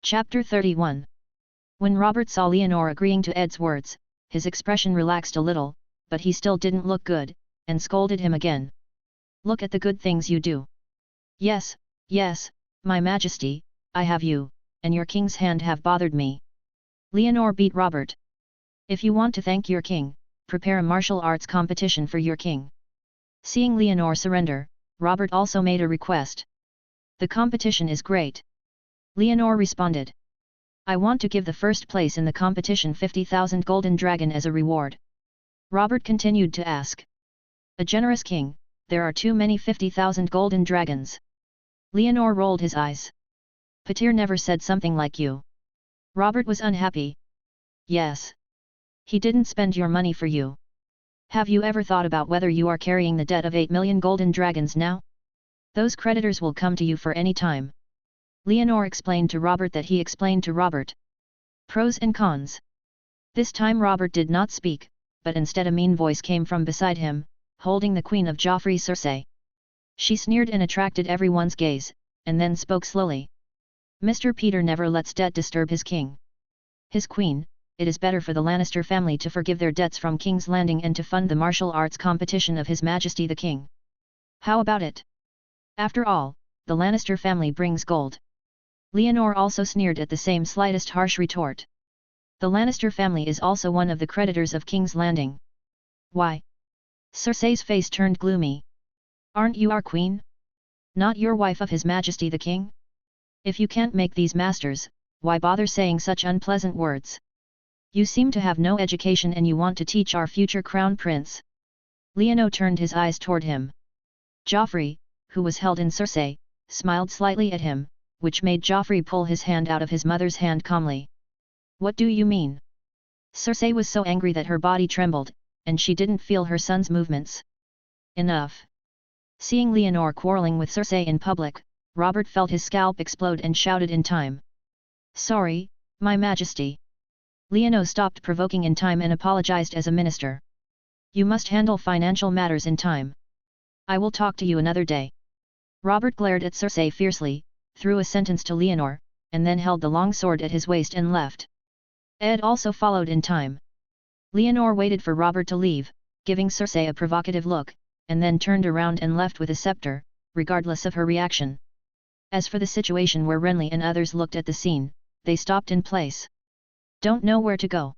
Chapter 31. When Robert saw Leonore agreeing to Ed's words, his expression relaxed a little, but he still didn't look good, and scolded him again. "Look at the good things you do." "Yes, yes, my majesty, I have you, and your king's hand have bothered me." Leonore beat Robert. "If you want to thank your king, prepare a martial arts competition for your king." Seeing Leonore surrender, Robert also made a request. "The competition is great." Leonore responded. "I want to give the first place in the competition 50,000 golden dragon as a reward." Robert continued to ask. "A generous king, there are too many 50,000 golden dragons." Leonore rolled his eyes. "Patir never said something like you." Robert was unhappy. "Yes. He didn't spend your money for you. Have you ever thought about whether you are carrying the debt of 8 million golden dragons now? Those creditors will come to you for any time." Leonore explained to Robert that he explained to Robert. Pros and cons. This time Robert did not speak, but instead a mean voice came from beside him, holding the Queen of Joffrey Cersei. She sneered and attracted everyone's gaze, and then spoke slowly. "Mr. Peter never lets debt disturb his king. His queen, it is better for the Lannister family to forgive their debts from King's Landing and to fund the martial arts competition of His Majesty the King. How about it? After all, the Lannister family brings gold." Leonore also sneered at the same slightest harsh retort. "The Lannister family is also one of the creditors of King's Landing." "Why?" Cersei's face turned gloomy. "Aren't you our queen? Not your wife of His Majesty the King? If you can't make these masters, why bother saying such unpleasant words? You seem to have no education and you want to teach our future crown prince." Leonore turned his eyes toward him. Joffrey, who was held in Cersei, smiled slightly at him, which made Joffrey pull his hand out of his mother's hand calmly. "What do you mean?" Cersei was so angry that her body trembled, and she didn't feel her son's movements. "Enough." Seeing Leonore quarreling with Cersei in public, Robert felt his scalp explode and shouted in time. "Sorry, my majesty." Leonore stopped provoking in time and apologized as a minister. "You must handle financial matters in time. I will talk to you another day." Robert glared at Cersei fiercely, threw a sentence to Leonore, and then held the long sword at his waist and left. Ed also followed in time. Leonore waited for Robert to leave, giving Cersei a provocative look, and then turned around and left with a scepter, regardless of her reaction. As for the situation where Renly and others looked at the scene, they stopped in place. "Don't know where to go."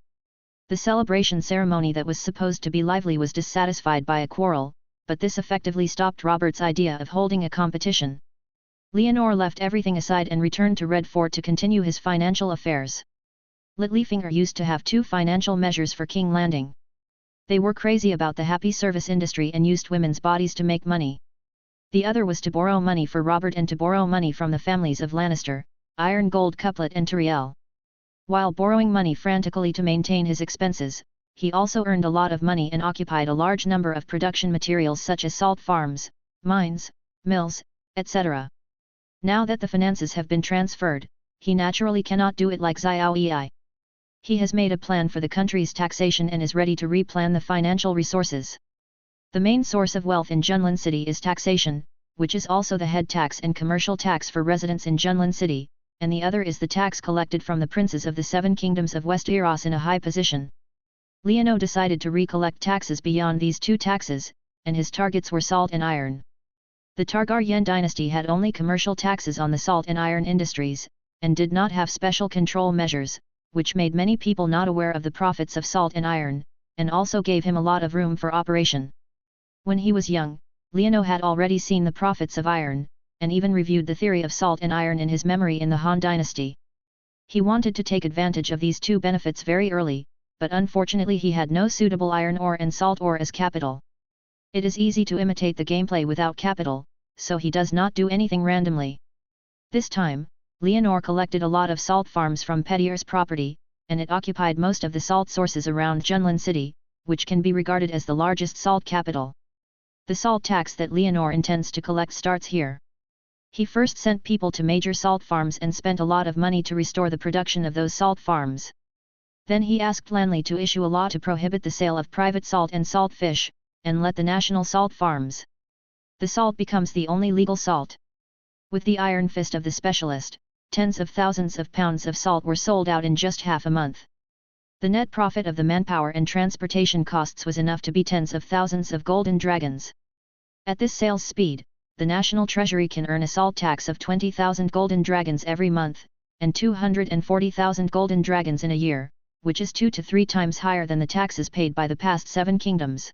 The celebration ceremony that was supposed to be lively was dissatisfied by a quarrel, but this effectively stopped Robert's idea of holding a competition. Leonore left everything aside and returned to Red Fort to continue his financial affairs. Littlefinger used to have two financial measures for King Landing. They were crazy about the happy service industry and used women's bodies to make money. The other was to borrow money for Robert and to borrow money from the families of Lannister, Iron Gold Couplet and Tyriel. While borrowing money frantically to maintain his expenses, he also earned a lot of money and occupied a large number of production materials such as salt farms, mines, mills, etc. Now that the finances have been transferred, he naturally cannot do it like Xiao Yi. He has made a plan for the country's taxation and is ready to replan the financial resources. The main source of wealth in Junlin City is taxation, which is also the head tax and commercial tax for residents in Junlin City, and the other is the tax collected from the princes of the Seven Kingdoms of Westeros in a high position. Leonore decided to recollect taxes beyond these two taxes, and his targets were salt and iron. The Targaryen dynasty had only commercial taxes on the salt and iron industries, and did not have special control measures, which made many people not aware of the profits of salt and iron, and also gave him a lot of room for operation. When he was young, Leonore had already seen the profits of iron, and even reviewed the theory of salt and iron in his memory in the Han dynasty. He wanted to take advantage of these two benefits very early, but unfortunately he had no suitable iron ore and salt ore as capital. It is easy to imitate the gameplay without capital, so he does not do anything randomly. This time, Leonore collected a lot of salt farms from Petir's property, and it occupied most of the salt sources around Junlin City, which can be regarded as the largest salt capital. The salt tax that Leonore intends to collect starts here. He first sent people to major salt farms and spent a lot of money to restore the production of those salt farms. Then he asked Lanley to issue a law to prohibit the sale of private salt and salt fish, and let the national salt farms. The salt becomes the only legal salt. With the iron fist of the specialist, tens of thousands of pounds of salt were sold out in just half a month. The net profit of the manpower and transportation costs was enough to be tens of thousands of golden dragons. At this sales speed, the national treasury can earn a salt tax of 20,000 golden dragons every month, and 240,000 golden dragons in a year, which is 2 to 3 times higher than the taxes paid by the past 7 kingdoms.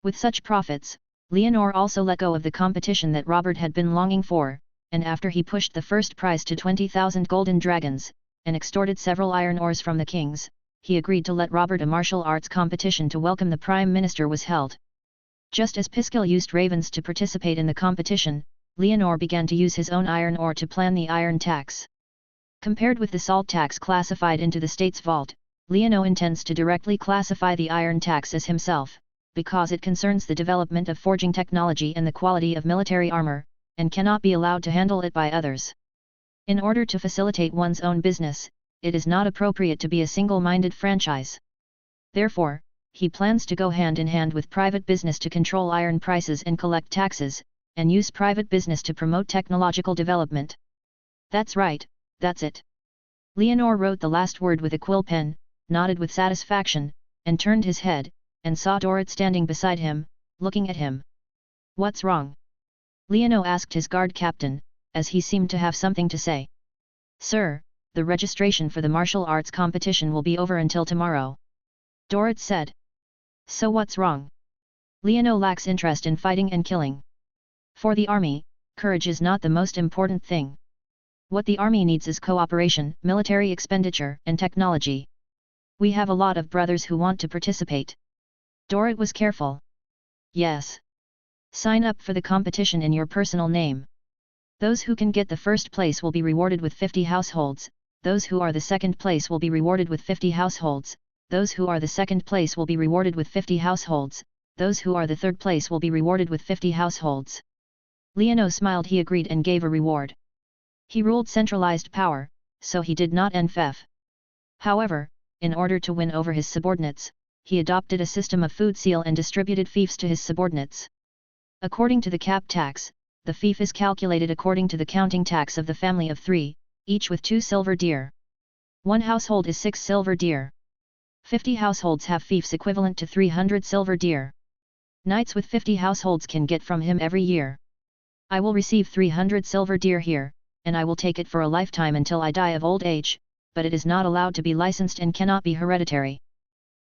With such profits, Leonor also let go of the competition that Robert had been longing for, and after he pushed the first price to 20,000 golden dragons, and extorted several iron ores from the kings, he agreed to let Robert a martial arts competition to welcome the Prime Minister was held. Just as Piskel used ravens to participate in the competition, Leonor began to use his own iron ore to plan the iron tax. Compared with the salt tax classified into the state's vault, Leonor intends to directly classify the iron tax as himself, because it concerns the development of forging technology and the quality of military armor, and cannot be allowed to handle it by others. In order to facilitate one's own business, it is not appropriate to be a single-minded franchise. Therefore, he plans to go hand in hand with private business to control iron prices and collect taxes, and use private business to promote technological development. That's right, that's it. Leonor wrote the last word with a quill pen, nodded with satisfaction, and turned his head, and saw Dorrit standing beside him, looking at him. What's wrong? Leonor asked his guard captain, as he seemed to have something to say. Sir, the registration for the martial arts competition will be over until tomorrow. Dorrit said. So what's wrong? Leonor lacks interest in fighting and killing. For the army, courage is not the most important thing. What the army needs is cooperation, military expenditure, and technology. We have a lot of brothers who want to participate. Dorrit was careful. Yes. Sign up for the competition in your personal name. Those who can get the first place will be rewarded with 50 households, those who are the second place will be rewarded with 50 households, those who are the second place will be rewarded with 50 households, those who are the third place will be rewarded with 50 households. Leonor smiled. He agreed and gave a reward. He ruled centralized power, so he did not enfief. However, in order to win over his subordinates, he adopted a system of food seal and distributed fiefs to his subordinates. According to the cap tax, the fief is calculated according to the counting tax of the family of 3, each with 2 silver deer. 1 household is 6 silver deer. 50 households have fiefs equivalent to 300 silver deer. Knights with 50 households can get from him every year. I will receive 300 silver deer here, and I will take it for a lifetime until I die of old age, but it is not allowed to be licensed and cannot be hereditary.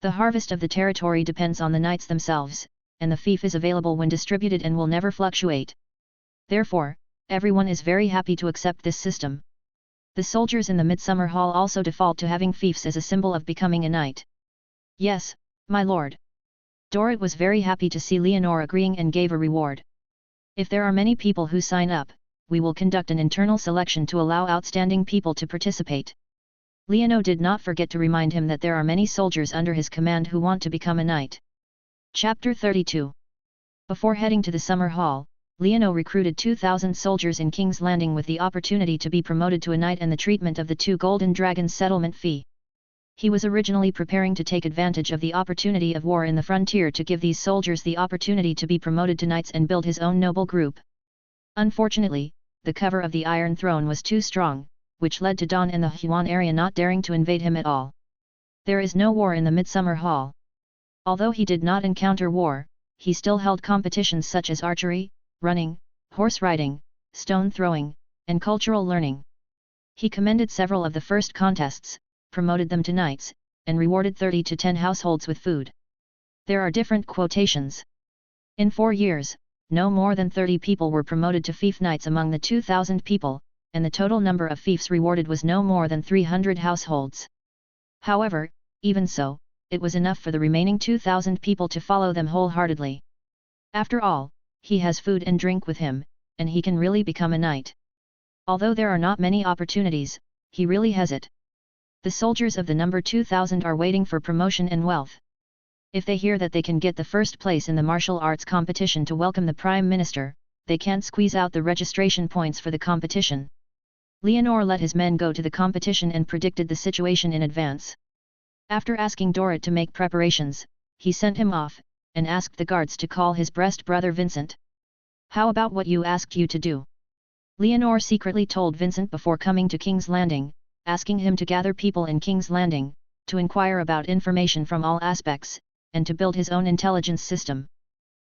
The harvest of the territory depends on the knights themselves, and the fief is available when distributed and will never fluctuate. Therefore, everyone is very happy to accept this system. The soldiers in the Midsummer Hall also default to having fiefs as a symbol of becoming a knight. Yes, my lord. Dorrit was very happy to see Leonor agreeing and gave a reward. If there are many people who sign up, we will conduct an internal selection to allow outstanding people to participate. Leonor did not forget to remind him that there are many soldiers under his command who want to become a knight. Chapter 32. Before heading to the summer hall, Leonor recruited 2,000 soldiers in King's Landing with the opportunity to be promoted to a knight and the treatment of the 2 golden dragons settlement fee. He was originally preparing to take advantage of the opportunity of war in the frontier to give these soldiers the opportunity to be promoted to knights and build his own noble group. Unfortunately, the cover of the Iron Throne was too strong, which led to Don and the Huan area not daring to invade him at all. There is no war in the Midsummer Hall. Although he did not encounter war, he still held competitions such as archery, running, horse riding, stone throwing, and cultural learning. He commended several of the first contests, promoted them to knights, and rewarded 30 to 10 households with food. There are different quotations. In 4 years, no more than 30 people were promoted to fief knights among the 2,000 people, and the total number of fiefs rewarded was no more than 300 households. However, even so, it was enough for the remaining 2,000 people to follow them wholeheartedly. After all, he has food and drink with him, and he can really become a knight. Although there are not many opportunities, he really has it. The soldiers of the number 2,000 are waiting for promotion and wealth. If they hear that they can get the first place in the martial arts competition to welcome the Prime Minister, they can't squeeze out the registration points for the competition. Leonor let his men go to the competition and predicted the situation in advance. After asking Dorrit to make preparations, he sent him off, and asked the guards to call his breast brother Vincent. How about what you asked you to do? Leonore secretly told Vincent before coming to King's Landing, asking him to gather people in King's Landing, to inquire about information from all aspects, and to build his own intelligence system.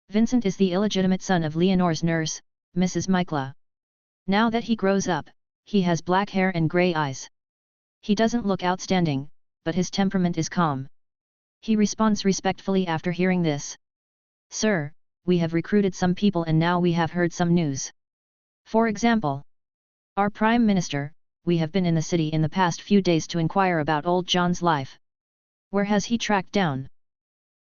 Vincent is the illegitimate son of Leonore's nurse, Mrs. Mikla. Now that he grows up, he has black hair and grey eyes. He doesn't look outstanding, but his temperament is calm. He responds respectfully after hearing this. Sir, we have recruited some people and now we have heard some news. For example, our Prime Minister, we have been in the city in the past few days to inquire about old John's life. Where has he tracked down?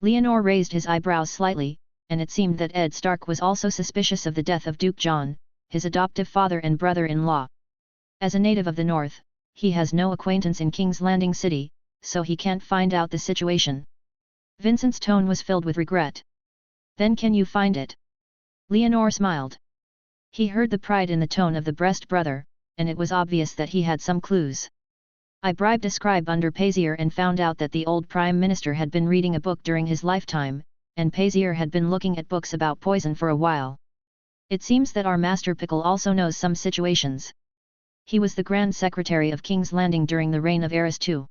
Leonore raised his eyebrows slightly, and it seemed that Ed Stark was also suspicious of the death of Duke John, his adoptive father and brother-in-law. As a native of the north, he has no acquaintance in King's Landing City, so he can't find out the situation. Vincent's tone was filled with regret. Then can you find it? Leonore smiled. He heard the pride in the tone of the breast brother, and it was obvious that he had some clues. I bribed a scribe under Pazier and found out that the old Prime Minister had been reading a book during his lifetime, and Pazier had been looking at books about poison for a while. It seems that our Master Pickle also knows some situations. He was the Grand Secretary of King's Landing during the reign of Aerys II.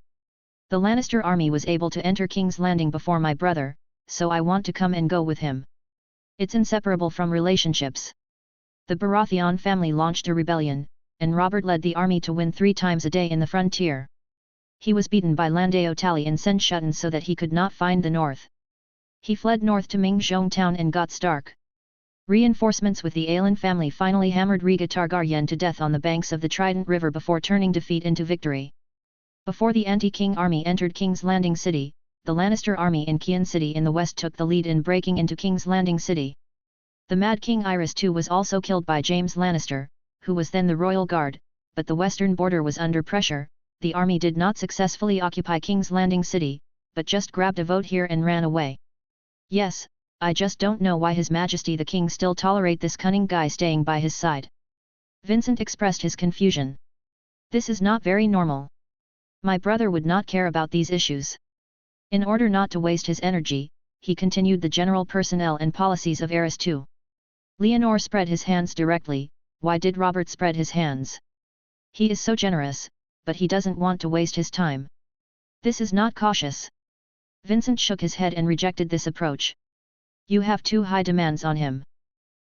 The Lannister army was able to enter King's Landing before my brother, so I want to come and go with him. It's inseparable from relationships. The Baratheon family launched a rebellion, and Robert led the army to win 3 times a day in the frontier. He was beaten by Landeo Tally and Senshutten so that he could not find the north. He fled north to Mingzhong town and got Stark. Reinforcements with the Aelin family finally hammered Rhaega Targaryen to death on the banks of the Trident River before turning defeat into victory. Before the anti-king army entered King's Landing City, the Lannister army in Kian City in the west took the lead in breaking into King's Landing City. The Mad King Aerys II was also killed by James Lannister, who was then the royal guard, but the western border was under pressure. The army did not successfully occupy King's Landing City, but just grabbed a vote here and ran away. Yes, I just don't know why His Majesty the King still tolerate this cunning guy staying by his side. Vincent expressed his confusion. This is not very normal. My brother would not care about these issues. In order not to waste his energy, he continued the general personnel and policies of Aerys II. Leonore spread his hands directly. Why did Robert spread his hands? He is so generous, but he doesn't want to waste his time. This is not cautious. Vincent shook his head and rejected this approach. You have too high demands on him.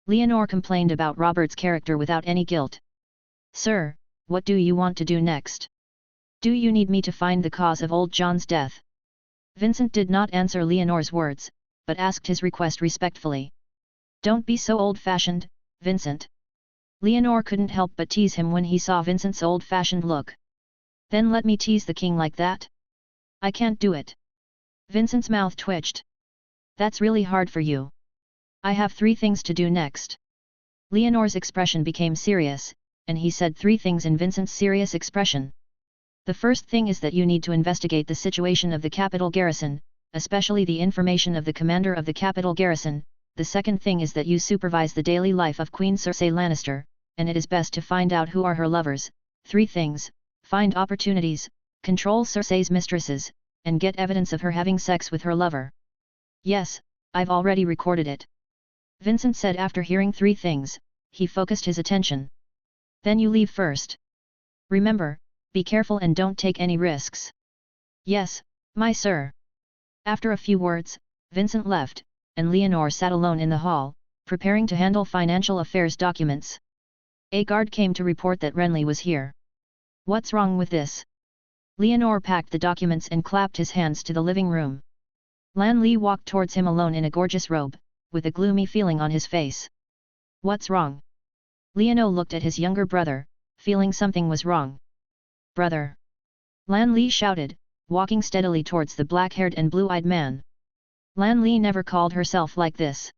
Leonore complained about Robert's character without any guilt. Sir, what do you want to do next? Do you need me to find the cause of old John's death? Vincent did not answer Leonore's words, but asked his request respectfully. Don't be so old-fashioned, Vincent. Leonore couldn't help but tease him when he saw Vincent's old-fashioned look. Then let me tease the king like that? I can't do it. Vincent's mouth twitched. That's really hard for you. I have 3 things to do next. Leonore's expression became serious, and he said 3 things in Vincent's serious expression. The first thing is that you need to investigate the situation of the capital garrison, especially the information of the commander of the capital garrison. The second thing is that you supervise the daily life of Queen Cersei Lannister, and it is best to find out who are her lovers. 3 things, find opportunities, control Cersei's mistresses, and get evidence of her having sex with her lover. Yes, I've already recorded it. Vincent said after hearing 3 things, he focused his attention. Then you leave first. Remember, be careful and don't take any risks. Yes, my sir. After a few words, Vincent left, and Leonore sat alone in the hall, preparing to handle financial affairs documents. A guard came to report that Renly was here. What's wrong with this? Leonore packed the documents and clapped his hands to the living room. Lan Li walked towards him alone in a gorgeous robe, with a gloomy feeling on his face. What's wrong? Leonore looked at his younger brother, feeling something was wrong. Brother! Lan Li shouted, walking steadily towards the black-haired and blue-eyed man. Lan Li never called herself like this.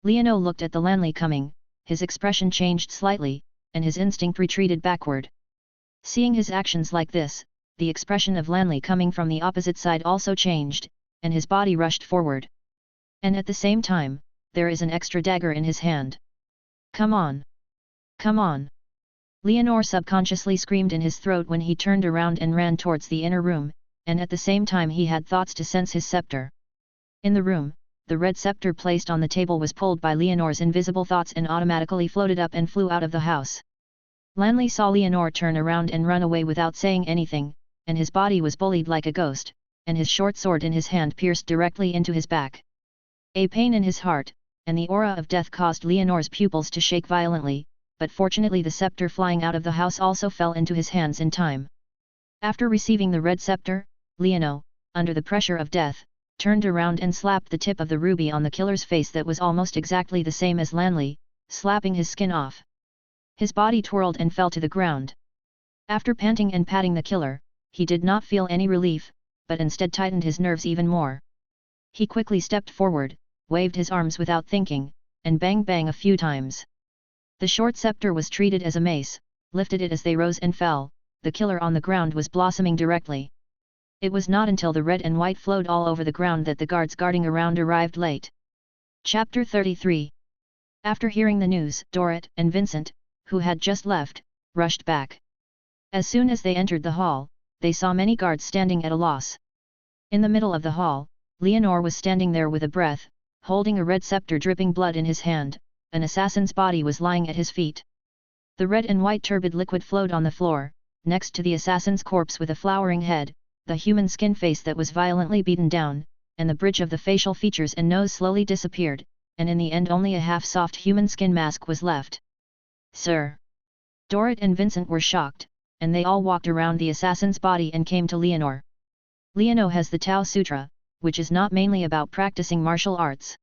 Leonore looked at the Lan Li coming, his expression changed slightly, and his instinct retreated backward. Seeing his actions like this, the expression of Lan Li coming from the opposite side also changed, and his body rushed forward. And at the same time, there is an extra dagger in his hand. Come on! Come on! Leonore subconsciously screamed in his throat when he turned around and ran towards the inner room, and at the same time he had thoughts to sense his scepter. In the room, the red scepter placed on the table was pulled by Leonore's invisible thoughts and automatically floated up and flew out of the house. Lanley saw Leonor turn around and run away without saying anything, and his body was bullied like a ghost, and his short sword in his hand pierced directly into his back. A pain in his heart, and the aura of death caused Leonor's pupils to shake violently, but fortunately the scepter flying out of the house also fell into his hands in time. After receiving the red scepter, Leonor, under the pressure of death, turned around and slapped the tip of the ruby on the killer's face that was almost exactly the same as Lanley, slapping his skin off. His body twirled and fell to the ground. After panting and patting the killer, he did not feel any relief, but instead tightened his nerves even more. He quickly stepped forward, waved his arms without thinking, and bang bang a few times. The short scepter was treated as a mace, lifted it as they rose and fell, the killer on the ground was blossoming directly. It was not until the red and white flowed all over the ground that the guards guarding around arrived late. Chapter 33. After hearing the news, Dorrit and Vincent, who had just left, rushed back. As soon as they entered the hall, they saw many guards standing at a loss. In the middle of the hall, Leonor was standing there with a breath, holding a red scepter dripping blood in his hand. An assassin's body was lying at his feet. The red and white turbid liquid flowed on the floor, next to the assassin's corpse with a flowering head, the human skin face that was violently beaten down, and the bridge of the facial features and nose slowly disappeared, and in the end only a half-soft human skin mask was left. Sir! Dorrit and Vincent were shocked, and they all walked around the assassin's body and came to Leonor. Leonor has the Tao Sutra, which is not mainly about practicing martial arts.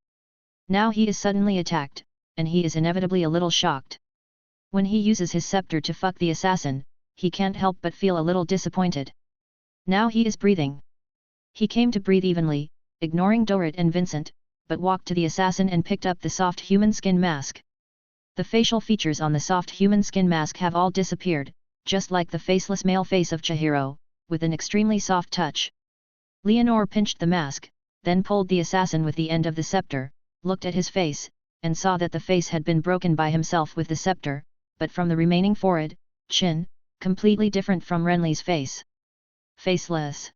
Now he is suddenly attacked, and he is inevitably a little shocked. When he uses his scepter to fuck the assassin, he can't help but feel a little disappointed. Now he is breathing. He came to breathe evenly, ignoring Dorrit and Vincent, but walked to the assassin and picked up the soft human skin mask. The facial features on the soft human skin mask have all disappeared, just like the faceless male face of Chihiro, with an extremely soft touch. Leonor pinched the mask, then pulled the assassin with the end of the scepter, looked at his face, and saw that the face had been broken by himself with the scepter, but from the remaining forehead, chin, completely different from Renly's face. Faceless.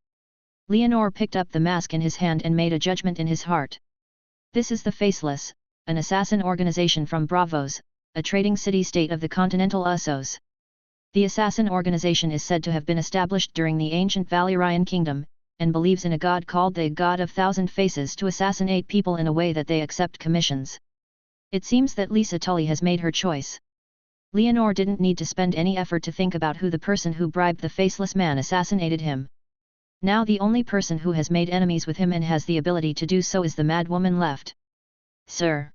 Leonor picked up the mask in his hand and made a judgment in his heart. This is the Faceless, an assassin organization from Bravos, a trading city-state of the continental Usos. The assassin organization is said to have been established during the ancient Valyrian kingdom, and believes in a god called the God of Thousand Faces to assassinate people in a way that they accept commissions. It seems that Lisa Tully has made her choice. Leonor didn't need to spend any effort to think about who the person who bribed the faceless man assassinated him. Now the only person who has made enemies with him and has the ability to do so is the mad woman left. Sir!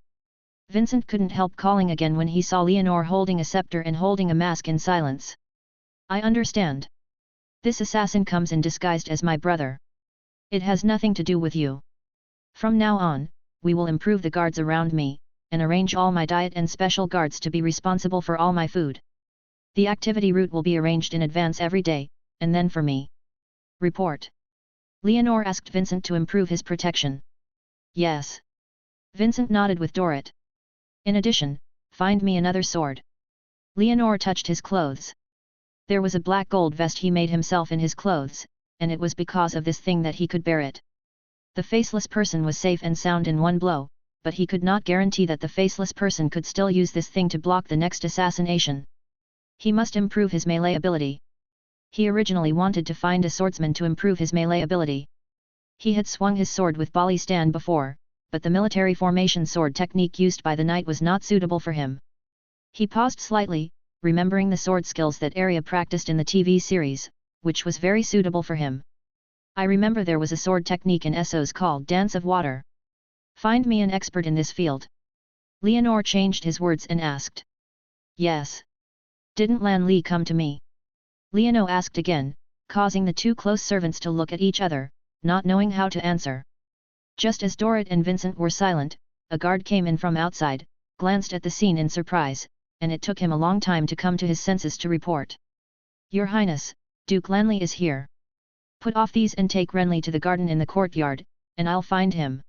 Vincent couldn't help calling again when he saw Leonor holding a scepter and holding a mask in silence. I understand. This assassin comes in disguised as my brother. It has nothing to do with you. From now on, we will improve the guards around me, and arrange all my diet and special guards to be responsible for all my food. The activity route will be arranged in advance every day, and then for me. Report. Leonor asked Vincent to improve his protection. Yes. Vincent nodded with Dorrit. In addition, find me another sword. Leonor touched his clothes. There was a black gold vest he made himself in his clothes, and it was because of this thing that he could bear it. The faceless person was safe and sound in one blow, but he could not guarantee that the faceless person could still use this thing to block the next assassination. He must improve his melee ability. He originally wanted to find a swordsman to improve his melee ability. He had swung his sword with Bali Stan before, but the military formation sword technique used by the knight was not suitable for him. He paused slightly, remembering the sword skills that Arya practiced in the TV series, which was very suitable for him. I remember there was a sword technique in Essos called Dance of Water. Find me an expert in this field. Leonor changed his words and asked. Yes. Didn't Lan Li come to me? Leonor asked again, causing the two close servants to look at each other, not knowing how to answer. Just as Dorrit and Vincent were silent, a guard came in from outside, glanced at the scene in surprise, and it took him a long time to come to his senses to report. Your Highness, Duke Lanley is here. Put off these and take Renly to the garden in the courtyard, and I'll find him.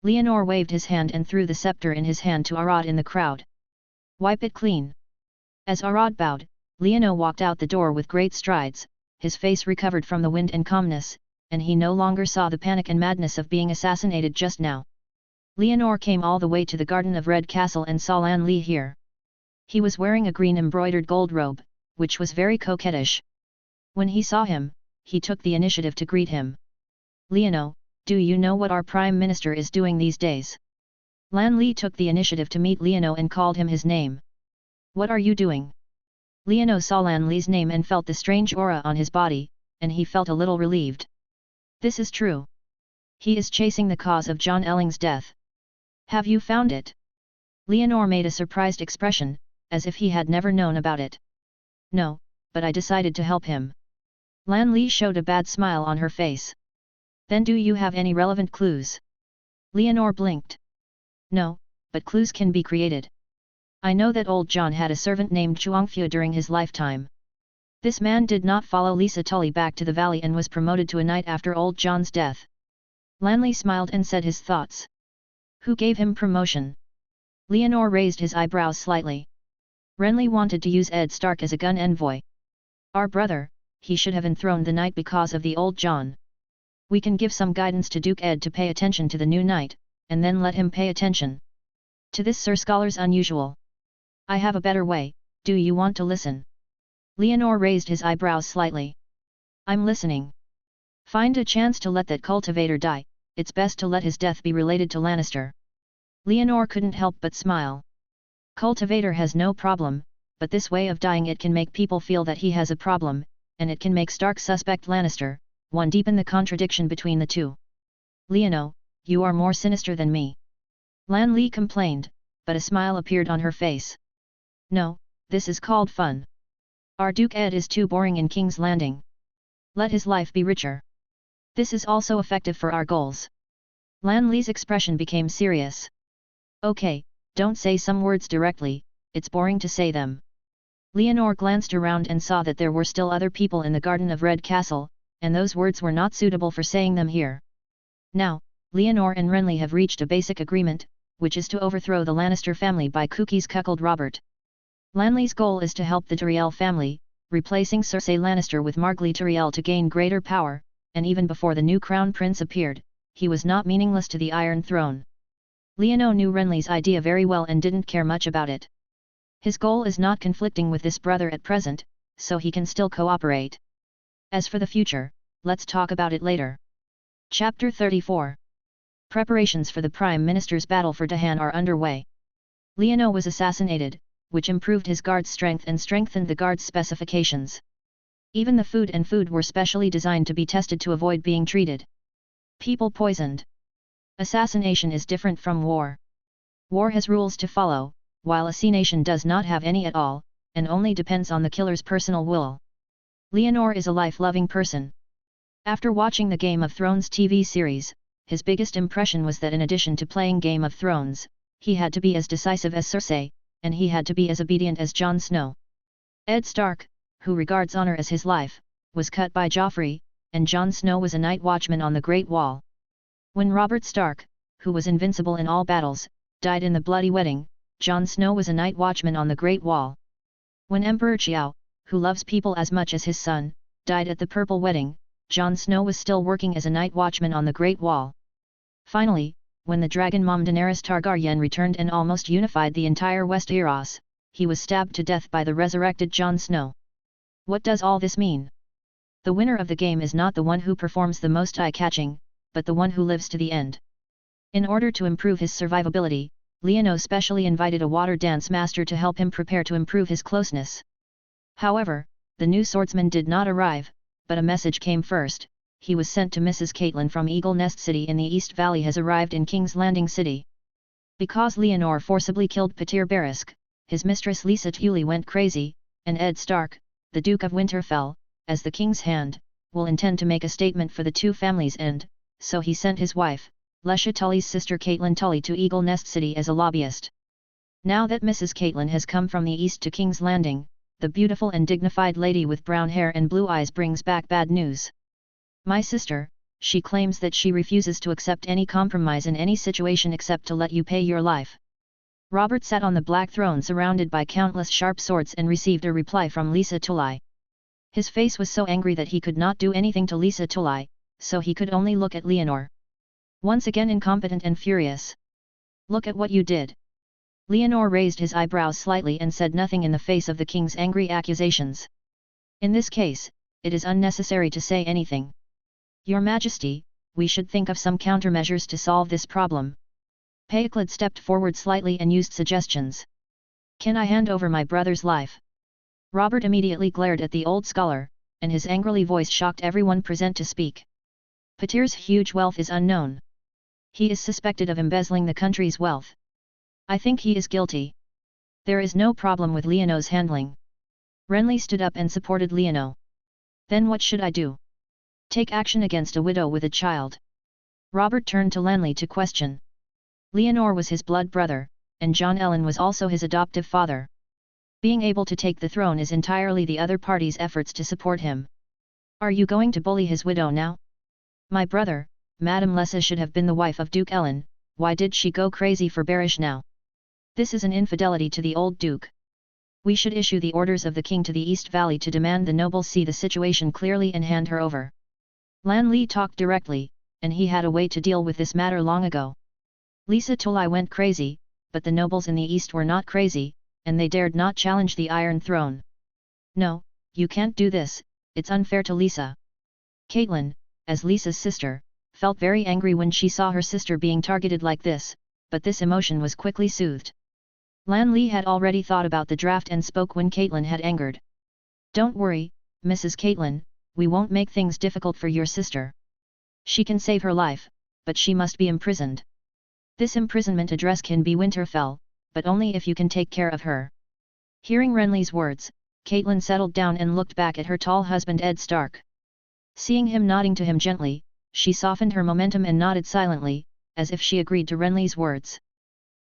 Leonor waved his hand and threw the scepter in his hand to Arad in the crowd. Wipe it clean. As Arad bowed, Leonor walked out the door with great strides, his face recovered from the wind and calmness, and he no longer saw the panic and madness of being assassinated just now. Leonor came all the way to the garden of Red Castle and saw Lan Li here. He was wearing a green embroidered gold robe, which was very coquettish. When he saw him, he took the initiative to greet him. Liano, do you know what our Prime Minister is doing these days? Lan Li took the initiative to meet Liano and called him his name. What are you doing? Liano saw Lan Li's name and felt the strange aura on his body, and he felt a little relieved. This is true. He is chasing the cause of John Elling's death. Have you found it? Leonor made a surprised expression, as if he had never known about it. No, but I decided to help him. Lan Li showed a bad smile on her face. Then do you have any relevant clues? Leonor blinked. No, but clues can be created. I know that old John had a servant named Zhuangfu during his lifetime. This man did not follow Lisa Tully back to the valley and was promoted to a knight after old John's death. Lan Li smiled and said his thoughts. Who gave him promotion? Leonor raised his eyebrows slightly. Renly wanted to use Ed Stark as a gun envoy. Our brother, he should have enthroned the knight because of the old John. We can give some guidance to Duke Ed to pay attention to the new knight, and then let him pay attention to this Sir Scholar's unusual. I have a better way, do you want to listen? Leonor raised his eyebrows slightly. I'm listening. Find a chance to let that cultivator die, it's best to let his death be related to Lannister. Leonor couldn't help but smile. Cultivator has no problem, but this way of dying it can make people feel that he has a problem, and it can make Stark suspect Lannister, one deepen the contradiction between the two. Leono, you are more sinister than me. Lan Li complained, but a smile appeared on her face. No, this is called fun. Our Duke Ed is too boring in King's Landing. Let his life be richer. This is also effective for our goals. Lan Li's expression became serious. Okay, don't say some words directly, it's boring to say them. Leonor glanced around and saw that there were still other people in the garden of Red Castle, and those words were not suitable for saying them here. Now, Leonor and Renly have reached a basic agreement, which is to overthrow the Lannister family by Cookie's cuckold Robert. Lanley's goal is to help the Tyrell family, replacing Cersei Lannister with Margaery Tyrell to gain greater power, and even before the new crown prince appeared, he was not meaningless to the Iron Throne. Leono knew Renly's idea very well and didn't care much about it. His goal is not conflicting with this brother at present, so he can still cooperate. As for the future, let's talk about it later. Chapter 34. Preparations for the Prime Minister's battle for Dahan are underway. Leono was assassinated, which improved his guard's strength and strengthened the guard's specifications. Even the food were specially designed to be tested to avoid being treated. People poisoned. Assassination is different from war. War has rules to follow, while assassination does not have any at all, and only depends on the killer's personal will. Leonor is a life-loving person. After watching the Game of Thrones TV series, his biggest impression was that in addition to playing Game of Thrones, he had to be as decisive as Cersei, and he had to be as obedient as Jon Snow. Ed Stark, who regards honor as his life, was cut by Joffrey, and Jon Snow was a night watchman on the Great Wall. When Robert Stark, who was invincible in all battles, died in the bloody wedding, Jon Snow was a night watchman on the Great Wall. When Emperor Xiao, who loves people as much as his son, died at the Purple Wedding, Jon Snow was still working as a night watchman on the Great Wall. Finally, when the dragon mom Daenerys Targaryen returned and almost unified the entire Westeros, he was stabbed to death by the resurrected Jon Snow. What does all this mean? The winner of the game is not the one who performs the most eye-catching, but the one who lives to the end. In order to improve his survivability, Leono specially invited a water dance master to help him prepare to improve his closeness. However, the new swordsman did not arrive, but a message came first. He was sent to Mrs. Caitlin from Eagle Nest City in the East Valley has arrived in King's Landing City. Because Leonor forcibly killed Petyr Barisk, his mistress Lisa Tully went crazy, and Ed Stark, the Duke of Winterfell, as the king's hand, will intend to make a statement for the two families and, so he sent his wife, Lesha Tully's sister Caitlin Tully to Eagle Nest City as a lobbyist. Now that Mrs. Caitlin has come from the east to King's Landing, the beautiful and dignified lady with brown hair and blue eyes brings back bad news. My sister, she claims that she refuses to accept any compromise in any situation except to let you pay your life. Robert sat on the black throne surrounded by countless sharp swords and received a reply from Lisa Tully. His face was so angry that he could not do anything to Lisa Tully, so he could only look at Leonor. Once again incompetent and furious. Look at what you did. Leonor raised his eyebrows slightly and said nothing in the face of the king's angry accusations. In this case, it is unnecessary to say anything. Your Majesty, we should think of some countermeasures to solve this problem. Paiclid stepped forward slightly and used suggestions. Can I hand over my brother's life? Robert immediately glared at the old scholar, and his angrily voice shocked everyone present to speak. Petir's huge wealth is unknown. He is suspected of embezzling the country's wealth. I think he is guilty. There is no problem with Leono's handling. Renly stood up and supported Leono. Then what should I do? Take action against a widow with a child. Robert turned to Lanley to question. Leonor was his blood brother, and John Ellen was also his adoptive father. Being able to take the throne is entirely the other party's efforts to support him. Are you going to bully his widow now? My brother, Madame Lessa should have been the wife of Duke Ellen, why did she go crazy for Barish now? This is an infidelity to the old Duke. We should issue the orders of the king to the East Valley to demand the nobles see the situation clearly and hand her over. Lan Li talked directly, and he had a way to deal with this matter long ago. Lisa Tulai went crazy, but the nobles in the east were not crazy, and they dared not challenge the Iron Throne. No, you can't do this, it's unfair to Lisa. Caitlin, as Lisa's sister, felt very angry when she saw her sister being targeted like this, but this emotion was quickly soothed. Lan Li had already thought about the draft and spoke when Caitlin had angered. Don't worry, Mrs. Caitlin, we won't make things difficult for your sister. She can save her life, but she must be imprisoned. This imprisonment address can be Winterfell, but only if you can take care of her. Hearing Renly's words, Caitlin settled down and looked back at her tall husband Ed Stark. Seeing him nodding to him gently, she softened her momentum and nodded silently, as if she agreed to Renly's words.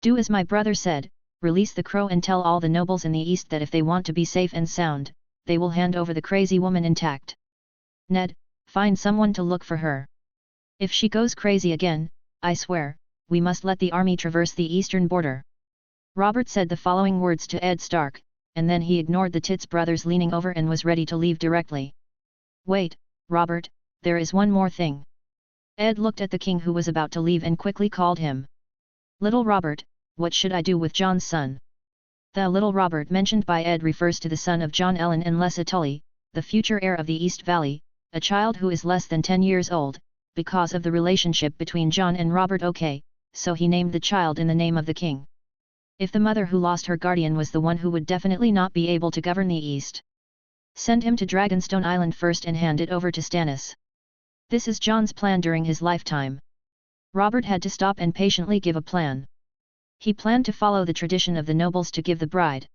Do as my brother said, release the crow and tell all the nobles in the east that if they want to be safe and sound, they will hand over the crazy woman intact. Ned, find someone to look for her. If she goes crazy again, I swear, we must let the army traverse the eastern border. Robert said the following words to Ed Stark, and then he ignored the Tits brothers leaning over and was ready to leave directly. Wait, Robert, there is one more thing. Ed looked at the king who was about to leave and quickly called him. Little Robert, what should I do with John's son? The little Robert mentioned by Ed refers to the son of John Ellen and Lessa Tully, the future heir of the East Valley, a child who is less than 10 years old, because of the relationship between John and Robert OK, so he named the child in the name of the king. If the mother who lost her guardian was the one who would definitely not be able to govern the East. Send him to Dragonstone Island first and hand it over to Stannis. This is John's plan during his lifetime. Robert had to stop and patiently give a plan. He planned to follow the tradition of the nobles to give the bride.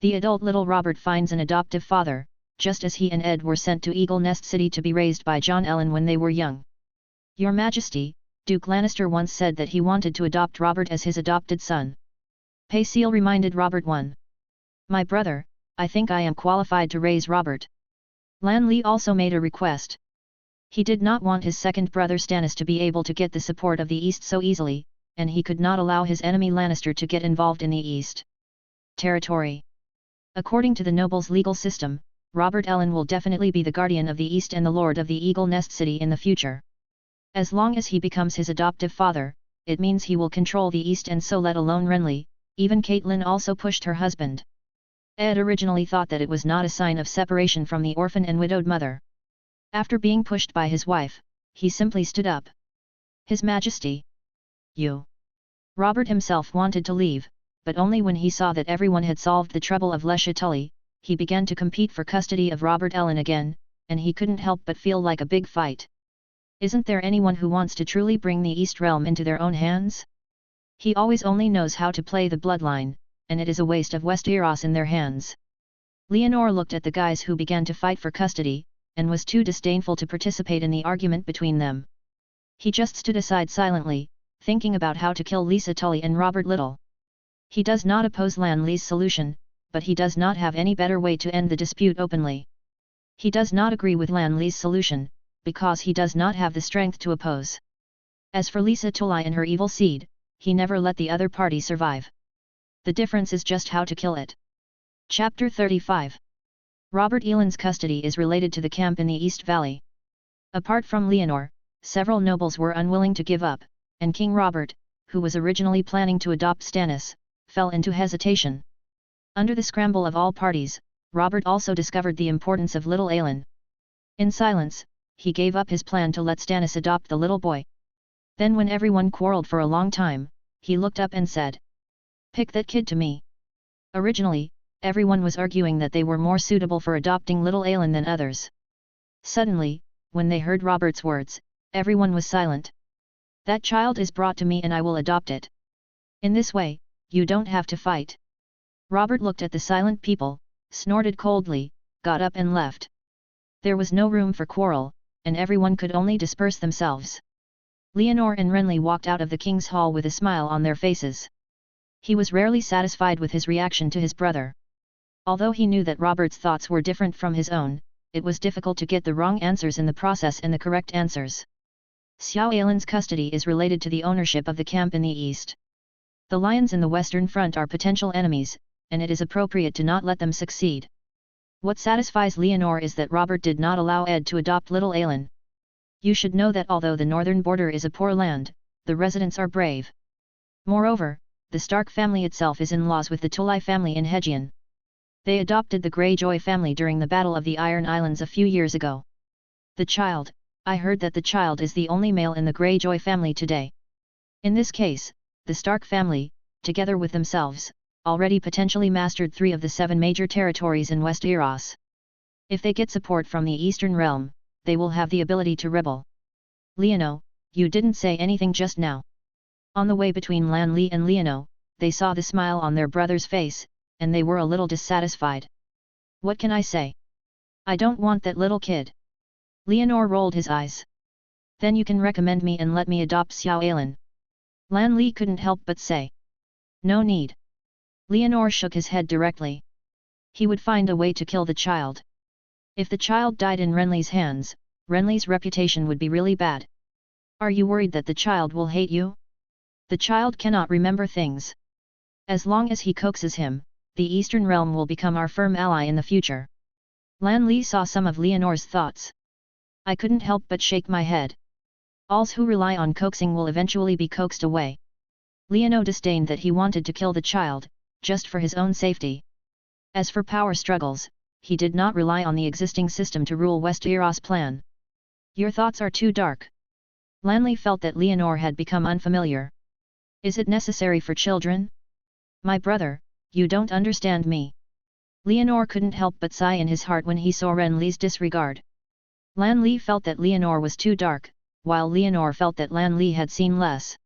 The adult little Robert finds an adoptive father, just as he and Ed were sent to Eagle Nest City to be raised by John Ellen when they were young. Your Majesty, Duke Lannister once said that he wanted to adopt Robert as his adopted son. Paisiel reminded Robert one. My brother, I think I am qualified to raise Robert. Lan Li also made a request. He did not want his second brother Stannis to be able to get the support of the East so easily, and he could not allow his enemy Lannister to get involved in the East territory. According to the nobles' legal system, Robert Ellen will definitely be the guardian of the East and the lord of the Eagle Nest City in the future. As long as he becomes his adoptive father, it means he will control the East, and so let alone Renly. Even Caitlin also pushed her husband. Ed originally thought that it was not a sign of separation from the orphan and widowed mother. After being pushed by his wife, he simply stood up. His Majesty. You. Robert himself wanted to leave, but only when he saw that everyone had solved the trouble of Lessa Tully, he began to compete for custody of Robert Ellen again, and he couldn't help but feel like a big fight. Isn't there anyone who wants to truly bring the East Realm into their own hands? He always only knows how to play the bloodline, and it is a waste of Westeros in their hands. Leonor looked at the guys who began to fight for custody, and was too disdainful to participate in the argument between them. He just stood aside silently, thinking about how to kill Lisa Tully and Robert Little. He does not oppose Lan Li's solution, but he does not have any better way to end the dispute openly. He does not agree with Lan Li's solution, because he does not have the strength to oppose. As for Lisa Tully and her evil seed, he never let the other party survive. The difference is just how to kill it. Chapter 35. Robert Eland's custody is related to the camp in the East Valley. Apart from Leonor, several nobles were unwilling to give up, and King Robert, who was originally planning to adopt Stannis, fell into hesitation. Under the scramble of all parties, Robert also discovered the importance of little Alan. In silence, he gave up his plan to let Stannis adopt the little boy. Then when everyone quarreled for a long time, he looked up and said, "Pick that kid to me." Originally, everyone was arguing that they were more suitable for adopting little Alan than others. Suddenly, when they heard Robert's words, everyone was silent. "That child is brought to me and I will adopt it. In this way, you don't have to fight." Robert looked at the silent people, snorted coldly, got up and left. There was no room for quarrel, and everyone could only disperse themselves. Leonor and Renly walked out of the king's hall with a smile on their faces. He was rarely satisfied with his reaction to his brother. Although he knew that Robert's thoughts were different from his own, it was difficult to get the wrong answers in the process and the correct answers. Xiao Alan's custody is related to the ownership of the camp in the east. The lions in the western front are potential enemies, and it is appropriate to not let them succeed. What satisfies Leonor is that Robert did not allow Ed to adopt little Alan. You should know that although the northern border is a poor land, the residents are brave. Moreover, the Stark family itself is in laws with the Tully family in Hegian. They adopted the Greyjoy family during the Battle of the Iron Islands a few years ago. I heard that the child is the only male in the Greyjoy family today. In this case, the Stark family, together with themselves, already potentially mastered 3 of the 7 major territories in Westeros. If they get support from the Eastern Realm, they will have the ability to rebel. Leono, you didn't say anything just now. On the way between Lanley and Leono, they saw the smile on their brother's face, and they were a little dissatisfied. What can I say? I don't want that little kid. Leonor rolled his eyes. Then you can recommend me and let me adopt Xiao Alan. Lanley couldn't help but say. No need. Leonor shook his head directly. He would find a way to kill the child. If the child died in Renly's hands, Renly's reputation would be really bad. Are you worried that the child will hate you? The child cannot remember things. As long as he coaxes him, the Eastern Realm will become our firm ally in the future. Lanley saw some of Leonor's thoughts. I couldn't help but shake my head. Alls who rely on coaxing will eventually be coaxed away. Leono disdained that he wanted to kill the child, just for his own safety. As for power struggles, he did not rely on the existing system to rule Westeros' plan. Your thoughts are too dark. Lanley felt that Leonor had become unfamiliar. Is it necessary for children? My brother, you don't understand me. Leonor couldn't help but sigh in his heart when he saw Renly's disregard. Lanley felt that Leonor was too dark, while Leonor felt that Lanley had seen less.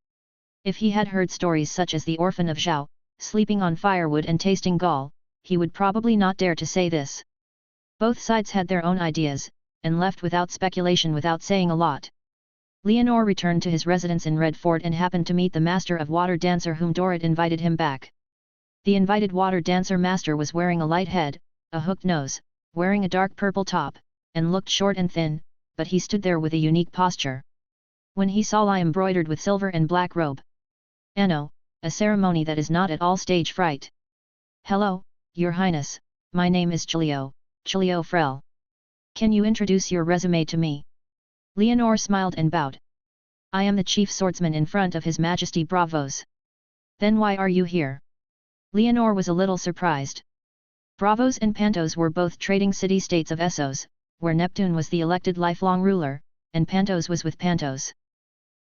If he had heard stories such as the orphan of Zhao, sleeping on firewood and tasting gall, he would probably not dare to say this. Both sides had their own ideas, and left without speculation without saying a lot. Leonor returned to his residence in Redford and happened to meet the master of water dancer whom Dorrit invited him back. The invited water dancer master was wearing a light head, a hooked nose, wearing a dark purple top, and looked short and thin, but he stood there with a unique posture. When he saw Lai embroidered with silver and black robe. Anno, a ceremony that is not at all stage fright. Hello, Your Highness, my name is Chilio Frel. Can you introduce your resume to me? Leonor smiled and bowed. I am the chief swordsman in front of His Majesty Bravos. Then why are you here? Leonor was a little surprised. Bravos and Pantos were both trading city-states of Essos, where Neptune was the elected lifelong ruler, and Pantos was with Pantos.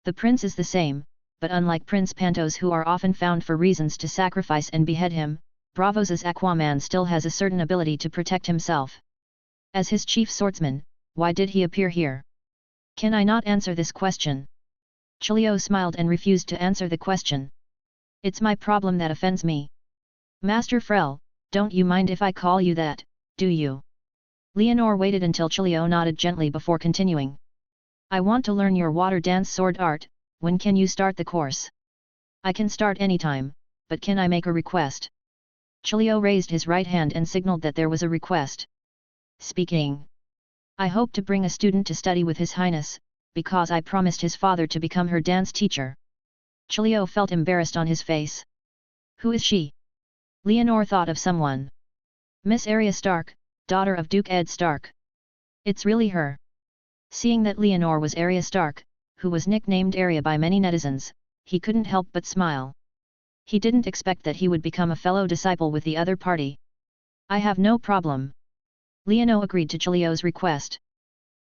The prince is the same, but unlike Prince Pantos who are often found for reasons to sacrifice and behead him, Bravos's Aquaman still has a certain ability to protect himself. As his chief swordsman, why did he appear here? Can I not answer this question? Chilio smiled and refused to answer the question. It's my problem that offends me. Master Frel, don't you mind if I call you that, do you? Leonor waited until Chilio nodded gently before continuing. I want to learn your water dance sword art, when can you start the course? I can start anytime, but can I make a request? Chilio raised his right hand and signaled that there was a request. Speaking. I hope to bring a student to study with His Highness, because I promised his father to become her dance teacher. Chilio felt embarrassed on his face. Who is she? Leonor thought of someone. Miss Arya Stark, daughter of Duke Ed Stark. It's really her. Seeing that Leonor was Arya Stark, who was nicknamed Arya by many netizens, he couldn't help but smile. He didn't expect that he would become a fellow disciple with the other party. I have no problem. Leono agreed to Chilio's request.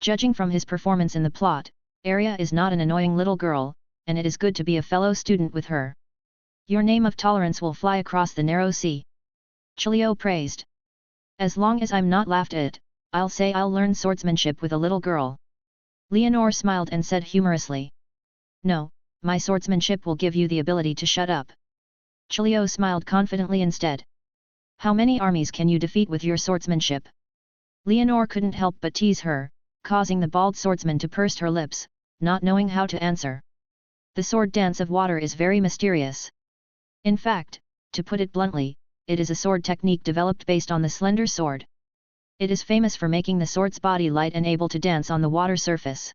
Judging from his performance in the plot, Arya is not an annoying little girl, and it is good to be a fellow student with her. Your name of tolerance will fly across the narrow sea. Chilio praised. As long as I'm not laughed at, I'll say I'll learn swordsmanship with a little girl. Leonor smiled and said humorously. No, my swordsmanship will give you the ability to shut up. Chilio smiled confidently instead. How many armies can you defeat with your swordsmanship? Leonor couldn't help but tease her, causing the bald swordsman to purse her lips, not knowing how to answer. The sword dance of water is very mysterious. In fact, to put it bluntly, it is a sword technique developed based on the slender sword. It is famous for making the sword's body light and able to dance on the water surface.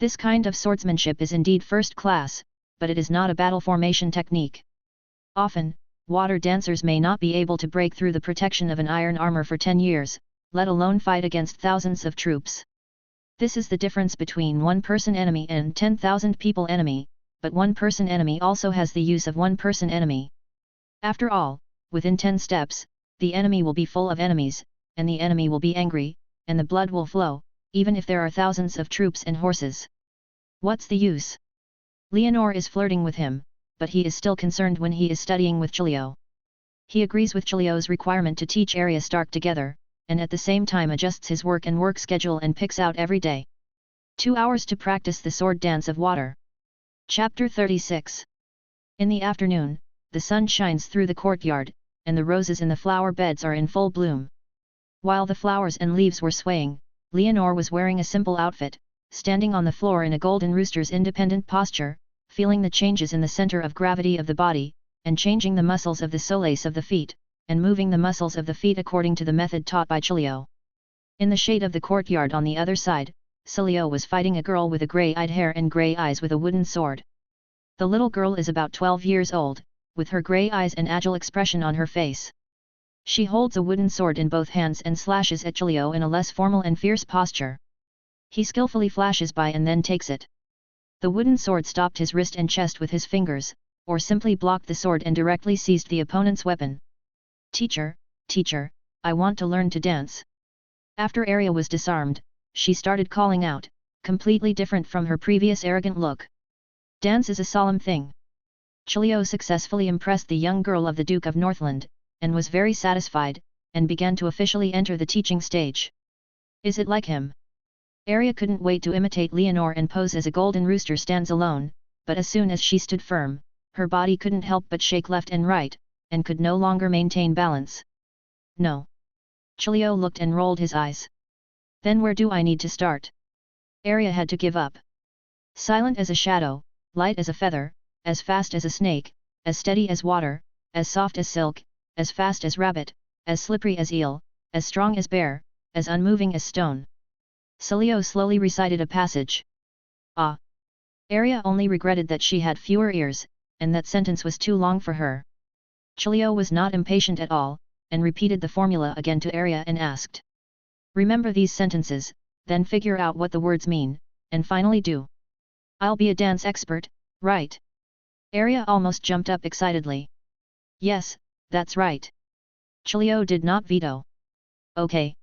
This kind of swordsmanship is indeed first class, but it is not a battle formation technique. Often, water dancers may not be able to break through the protection of an iron armor for 10 years, let alone fight against thousands of troops. This is the difference between one-person enemy and 10,000 people enemy, but one-person enemy also has the use of one-person enemy. After all, within 10 steps, the enemy will be full of enemies, and the enemy will be angry, and the blood will flow, even if there are thousands of troops and horses. What's the use? Leonor is flirting with him, but he is still concerned when he is studying with Chilio. He agrees with Chilio's requirement to teach Arya Stark together, and at the same time adjusts his work and work schedule and picks out every day 2 hours to practice the sword dance of water. Chapter 36. In the afternoon, the sun shines through the courtyard, and the roses in the flower beds are in full bloom. While the flowers and leaves were swaying, Leonor was wearing a simple outfit, standing on the floor in a golden rooster's independent posture, feeling the changes in the center of gravity of the body, and changing the muscles of the soles of the feet, and moving the muscles of the feet according to the method taught by Chilio. In the shade of the courtyard on the other side, Chilio was fighting a girl with a grey-eyed hair and grey eyes with a wooden sword. The little girl is about 12 years old, with her grey eyes and agile expression on her face. She holds a wooden sword in both hands and slashes at Chilio in a less formal and fierce posture. He skillfully flashes by and then takes it. The wooden sword stopped his wrist and chest with his fingers, or simply blocked the sword and directly seized the opponent's weapon. Teacher, teacher, I want to learn to dance. After Arya was disarmed, she started calling out, completely different from her previous arrogant look. Dance is a solemn thing. Chilio successfully impressed the young girl of the Duke of Northland, and was very satisfied, and began to officially enter the teaching stage. Is it like him? Arya couldn't wait to imitate Leonor and pose as a golden rooster stands alone, but as soon as she stood firm, her body couldn't help but shake left and right, and could no longer maintain balance. No. Chilio looked and rolled his eyes. Then where do I need to start? Arya had to give up. Silent as a shadow, light as a feather, as fast as a snake, as steady as water, as soft as silk, as fast as rabbit, as slippery as eel, as strong as bear, as unmoving as stone. Chilio slowly recited a passage. Ah! Arya only regretted that she had fewer ears, and that sentence was too long for her. Chilio was not impatient at all, and repeated the formula again to Arya and asked. Remember these sentences, then figure out what the words mean, and finally do. I'll be a dance expert, right? Arya almost jumped up excitedly. Yes, that's right. Chilio did not veto. Okay.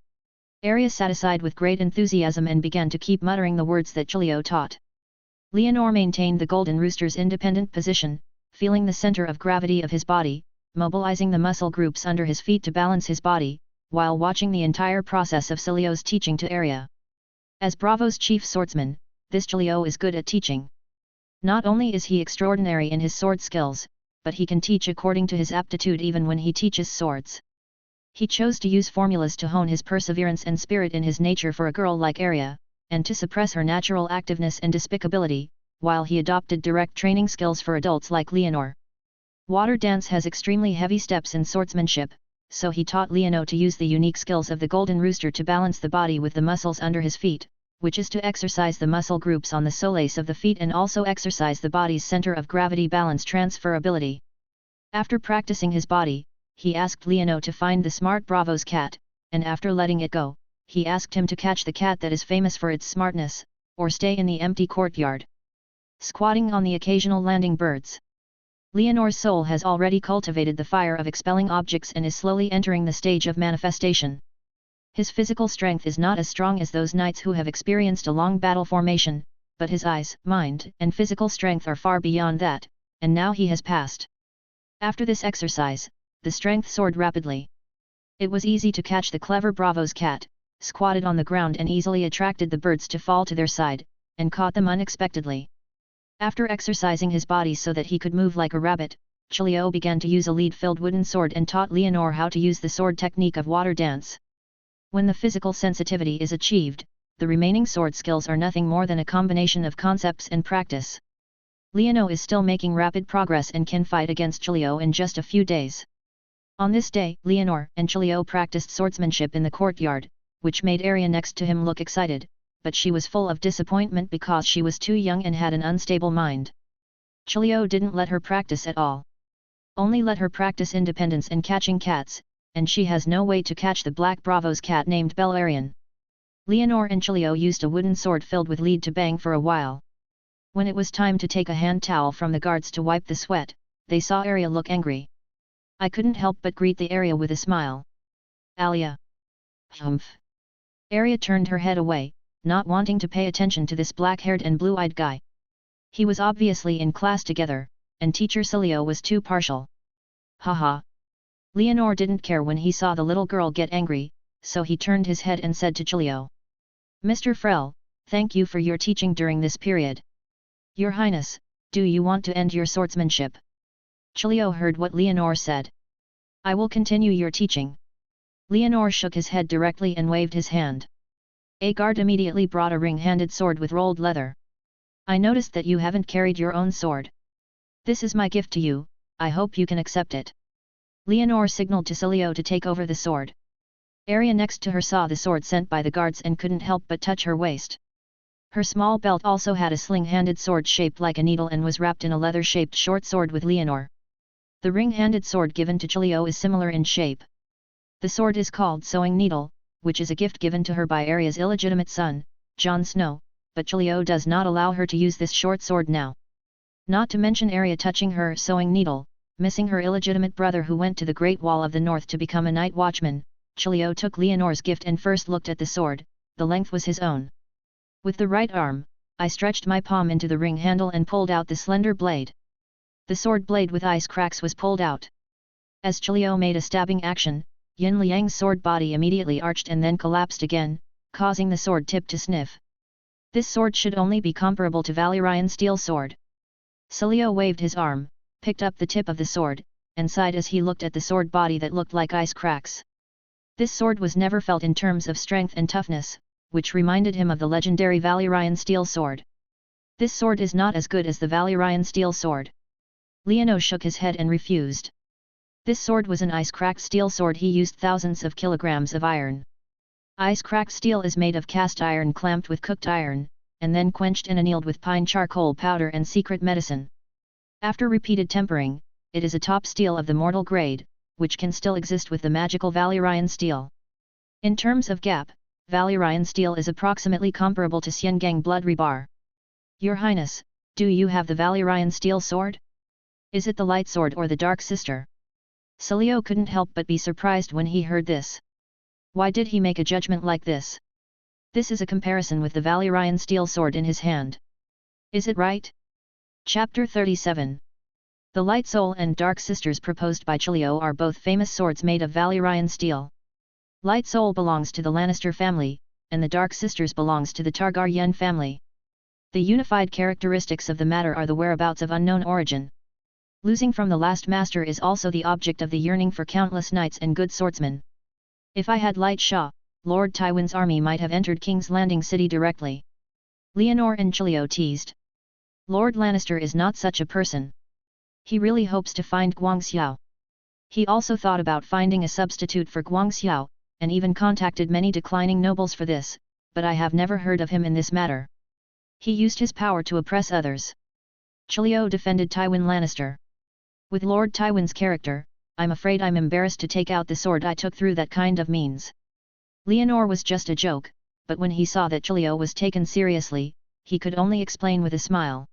Arya sat aside with great enthusiasm and began to keep muttering the words that Chilio taught. Leonor maintained the golden rooster's independent position, feeling the center of gravity of his body, mobilizing the muscle groups under his feet to balance his body, while watching the entire process of Chilio's teaching to Arya. As Bravo's chief swordsman, this Chilio is good at teaching. Not only is he extraordinary in his sword skills, but he can teach according to his aptitude even when he teaches swords. He chose to use formulas to hone his perseverance and spirit in his nature for a girl like Arya, and to suppress her natural activeness and despicability, while he adopted direct training skills for adults like Leonor. Water dance has extremely heavy steps in swordsmanship, so he taught Leonor to use the unique skills of the golden rooster to balance the body with the muscles under his feet, which is to exercise the muscle groups on the soles of the feet and also exercise the body's center of gravity balance transferability. After practicing his body, he asked Leonor to find the smart Bravo's cat, and after letting it go, he asked him to catch the cat that is famous for its smartness, or stay in the empty courtyard, squatting on the occasional landing birds. Leonor's soul has already cultivated the fire of expelling objects and is slowly entering the stage of manifestation. His physical strength is not as strong as those knights who have experienced a long battle formation, but his eyes, mind, and physical strength are far beyond that, and now he has passed. After this exercise, the strength soared rapidly. It was easy to catch the clever Bravo's cat, squatted on the ground and easily attracted the birds to fall to their side, and caught them unexpectedly. After exercising his body so that he could move like a rabbit, Chiliot began to use a lead-filled wooden sword and taught Leonor how to use the sword technique of water dance. When the physical sensitivity is achieved, the remaining sword skills are nothing more than a combination of concepts and practice. Leonor is still making rapid progress and can fight against Chiliot in just a few days. On this day, Leonor and Chiliot practiced swordsmanship in the courtyard, which made Arya next to him look excited, but she was full of disappointment because she was too young and had an unstable mind. Chiliot didn't let her practice at all. Only let her practice independence and catching cats, and she has no way to catch the Black Bravo's cat named Beleriand. Leonor and Chiliot used a wooden sword filled with lead to bang for a while. When it was time to take a hand towel from the guards to wipe the sweat, they saw Arya look angry. I couldn't help but greet the Arya with a smile. Alia. Humph. Arya turned her head away, not wanting to pay attention to this black-haired and blue-eyed guy. He was obviously in class together, and teacher Cilio was too partial. Haha. Leonor didn't care when he saw the little girl get angry, so he turned his head and said to Chiliot. Mr. Frel, thank you for your teaching during this period. Your Highness, do you want to end your swordsmanship? Chiliot heard what Leonor said. I will continue your teaching. Leonor shook his head directly and waved his hand. A guard immediately brought a ring-handed sword with rolled leather. I noticed that you haven't carried your own sword. This is my gift to you, I hope you can accept it. Leonor signaled to Cilio to take over the sword. Arya next to her saw the sword sent by the guards and couldn't help but touch her waist. Her small belt also had a sling-handed sword shaped like a needle and was wrapped in a leather-shaped short sword with Leonor. The ring-handed sword given to Chiliot is similar in shape. The sword is called Sewing Needle, which is a gift given to her by Arya's illegitimate son, Jon Snow, but Chiliot does not allow her to use this short sword now. Not to mention Arya touching her sewing needle, missing her illegitimate brother who went to the Great Wall of the North to become a night watchman, Chiliot took Leonor's gift and first looked at the sword. The length was his own. With the right arm, I stretched my palm into the ring handle and pulled out the slender blade. The sword blade with ice cracks was pulled out. As Chiliot made a stabbing action, Yin Liang's sword body immediately arched and then collapsed again, causing the sword tip to sniff. This sword should only be comparable to Valyrian steel sword. Cilio waved his arm, picked up the tip of the sword, and sighed as he looked at the sword body that looked like ice cracks. This sword was never felt in terms of strength and toughness, which reminded him of the legendary Valyrian steel sword. This sword is not as good as the Valyrian steel sword. Leonor shook his head and refused. This sword was an ice-cracked steel sword. He used thousands of kilograms of iron. Ice-cracked steel is made of cast iron clamped with cooked iron, and then quenched and annealed with pine charcoal powder and secret medicine. After repeated tempering, it is a top steel of the mortal grade, which can still exist with the magical Valyrian steel. In terms of gap, Valyrian steel is approximately comparable to Xiangang blood rebar. Your Highness, do you have the Valyrian steel sword? Is it the light sword or the dark sister? Cilio couldn't help but be surprised when he heard this. Why did he make a judgment like this? This is a comparison with the Valyrian steel sword in his hand. Is it right? Chapter 37. The Light Soul and Dark Sisters proposed by Chiliot are both famous swords made of Valyrian steel. Light Soul belongs to the Lannister family, and the Dark Sisters belongs to the Targaryen family. The unified characteristics of the matter are the whereabouts of unknown origin. Losing from the last master is also the object of the yearning for countless knights and good swordsmen. If I had Light Shah, Lord Tywin's army might have entered King's Landing City directly. Leonor and Chiliot teased. Lord Lannister is not such a person. He really hopes to find Guangxiao. He also thought about finding a substitute for Guangxiao, and even contacted many declining nobles for this, but I have never heard of him in this matter. He used his power to oppress others. Chiliot defended Tywin Lannister. With Lord Tywin's character, I'm afraid I'm embarrassed to take out the sword I took through that kind of means. Leonor was just a joke, but when he saw that Chiliot was taken seriously, he could only explain with a smile.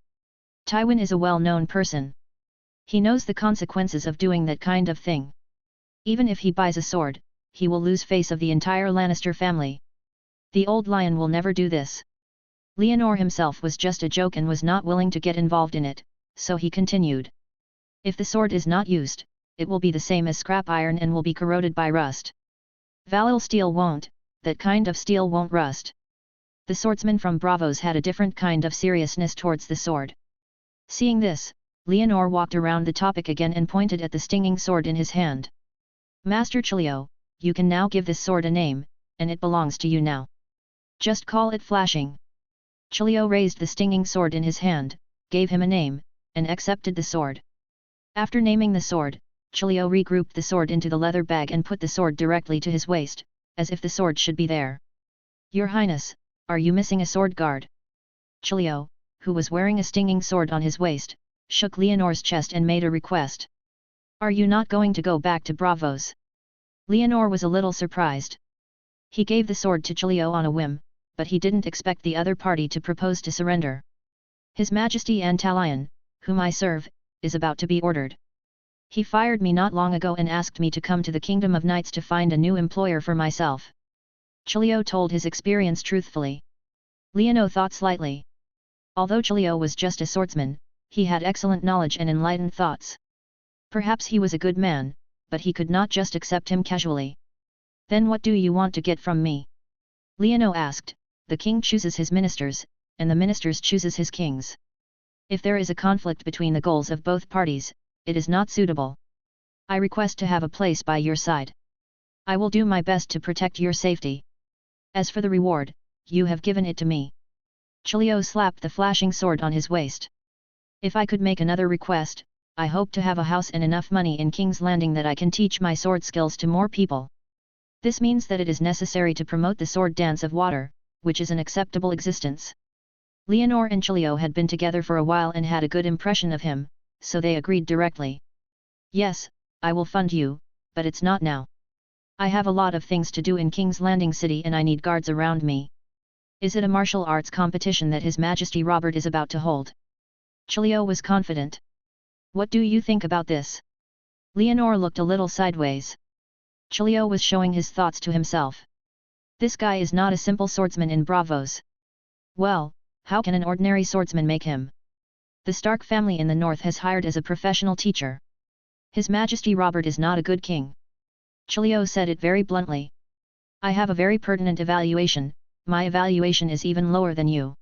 Tywin is a well-known person. He knows the consequences of doing that kind of thing. Even if he buys a sword, he will lose face of the entire Lannister family. The old lion will never do this. Leonor himself was just a joke and was not willing to get involved in it, so he continued. If the sword is not used, it will be the same as scrap iron and will be corroded by rust. Valil steel won't, that kind of steel won't rust. The swordsman from Bravos had a different kind of seriousness towards the sword. Seeing this, Leonor walked around the topic again and pointed at the stinging sword in his hand. Master Chilio, you can now give this sword a name, and it belongs to you now. Just call it Flashing. Chilio raised the stinging sword in his hand, gave him a name, and accepted the sword. After naming the sword, Chilio regrouped the sword into the leather bag and put the sword directly to his waist, as if the sword should be there. Your Highness, are you missing a sword guard? Chilio, who was wearing a stinging sword on his waist, shook Leonor's chest and made a request. Are you not going to go back to Bravos? Leonor was a little surprised. He gave the sword to Chilio on a whim, but he didn't expect the other party to propose to surrender. His Majesty Antalion, whom I serve, is about to be ordered. He fired me not long ago and asked me to come to the Kingdom of Knights to find a new employer for myself. Chilio told his experience truthfully. Leonor thought slightly. Although Chilio was just a swordsman, he had excellent knowledge and enlightened thoughts. Perhaps he was a good man, but he could not just accept him casually. Then what do you want to get from me? Leonor asked. The king chooses his ministers, and the ministers chooses his kings. If there is a conflict between the goals of both parties, it is not suitable. I request to have a place by your side. I will do my best to protect your safety. As for the reward, you have given it to me. Chilio slapped the flashing sword on his waist. If I could make another request, I hope to have a house and enough money in King's Landing that I can teach my sword skills to more people. This means that it is necessary to promote the sword dance of water, which is an acceptable existence. Leonor and Chilio had been together for a while and had a good impression of him, so they agreed directly. Yes, I will fund you, but it's not now. I have a lot of things to do in King's Landing City and I need guards around me. Is it a martial arts competition that His Majesty Robert is about to hold? Chilio was confident. What do you think about this? Leonor looked a little sideways. Chilio was showing his thoughts to himself. This guy is not a simple swordsman in Bravos. Well, how can an ordinary swordsman make him? The Stark family in the north has hired as a professional teacher. His Majesty Robert is not a good king. Chilio said it very bluntly. I have a very pertinent evaluation, my evaluation is even lower than you.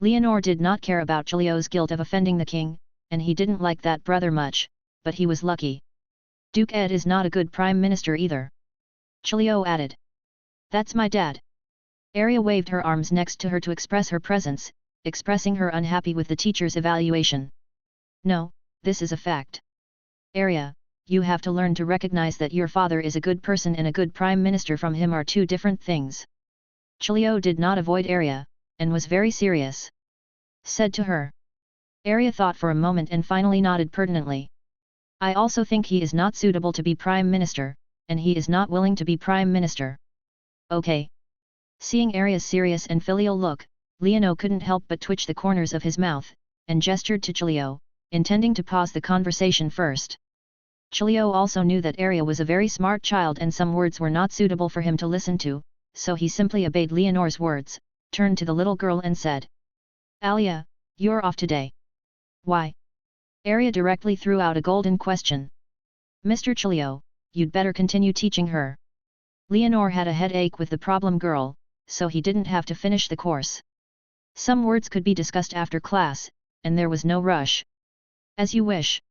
Leonor did not care about Chilio's guilt of offending the king, and he didn't like that brother much, but he was lucky. Duke Ed is not a good prime minister either. Chilio added. That's my dad. Arya waved her arms next to her to express her presence, expressing her unhappy with the teacher's evaluation. No, this is a fact. Arya, you have to learn to recognize that your father is a good person and a good prime minister from him are two different things. Chilio did not avoid Arya, and was very serious. Said to her. Arya thought for a moment and finally nodded pertinently. I also think he is not suitable to be prime minister, and he is not willing to be prime minister. Okay. Seeing Arya's serious and filial look, Leonor couldn't help but twitch the corners of his mouth, and gestured to Chilio, intending to pause the conversation first. Chilio also knew that Arya was a very smart child and some words were not suitable for him to listen to, so he simply obeyed Leonor's words, turned to the little girl and said. Alia, you're off today. Why? Arya directly threw out a golden question. Mr. Chilio, you'd better continue teaching her. Leonor had a headache with the problem girl, so he didn't have to finish the course. Some words could be discussed after class, and there was no rush. As you wish.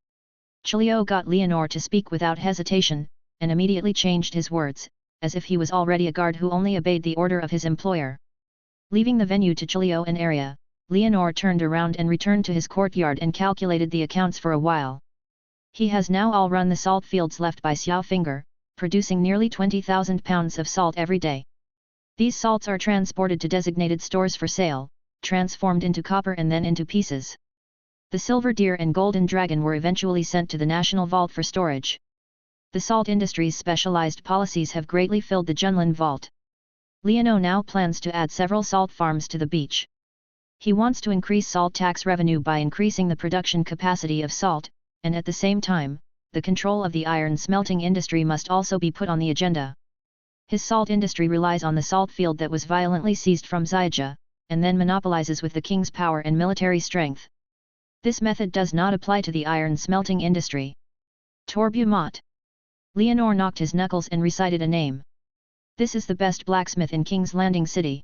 Chilio got Leonor to speak without hesitation, and immediately changed his words, as if he was already a guard who only obeyed the order of his employer. Leaving the venue to Chilio and Arya, Leonor turned around and returned to his courtyard and calculated the accounts for a while. He has now all run the salt fields left by Xiao Finger, producing nearly 20,000 pounds of salt every day. These salts are transported to designated stores for sale, transformed into copper and then into pieces. The silver deer and golden dragon were eventually sent to the National Vault for storage. The salt industry's specialized policies have greatly filled the Junlin Vault. Leonor now plans to add several salt farms to the beach. He wants to increase salt tax revenue by increasing the production capacity of salt, and at the same time, the control of the iron smelting industry must also be put on the agenda. His salt industry relies on the salt field that was violently seized from Zyja, and then monopolizes with the king's power and military strength. This method does not apply to the iron smelting industry. Torbumat. Leonor knocked his knuckles and recited a name. This is the best blacksmith in King's Landing City.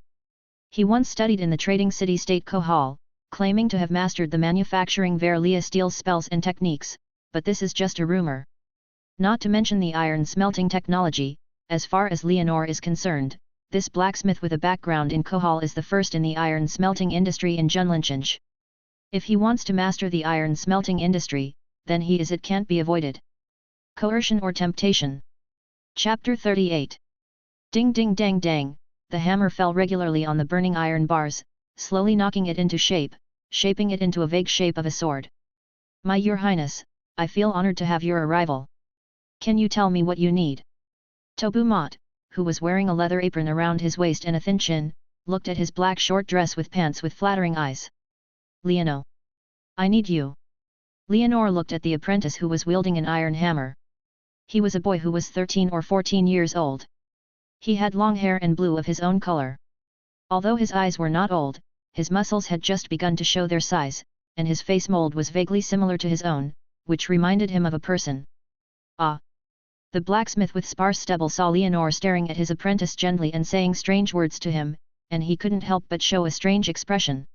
He once studied in the trading city-state Kohal, claiming to have mastered the manufacturing Verlia steel spells and techniques, but this is just a rumor. Not to mention the iron smelting technology, as far as Leonor is concerned, this blacksmith with a background in Kohal is the first in the iron smelting industry in Junlinchange. If he wants to master the iron smelting industry, then it can't be avoided. Coercion or temptation. Chapter 38. Ding ding dang dang, the hammer fell regularly on the burning iron bars, slowly knocking it into shape, shaping it into a vague shape of a sword. My Your Highness, I feel honored to have your arrival. Can you tell me what you need? Tobumat, who was wearing a leather apron around his waist and a thin chin, looked at his black short dress with pants with flattering eyes. Leonor. I need you. Leonor looked at the apprentice who was wielding an iron hammer. He was a boy who was 13 or 14 years old. He had long hair and blue of his own color. Although his eyes were not old, his muscles had just begun to show their size, and his face mold was vaguely similar to his own, which reminded him of a person. Ah! The blacksmith with sparse stubble saw Leonor staring at his apprentice gently and saying strange words to him, and he couldn't help but show a strange expression.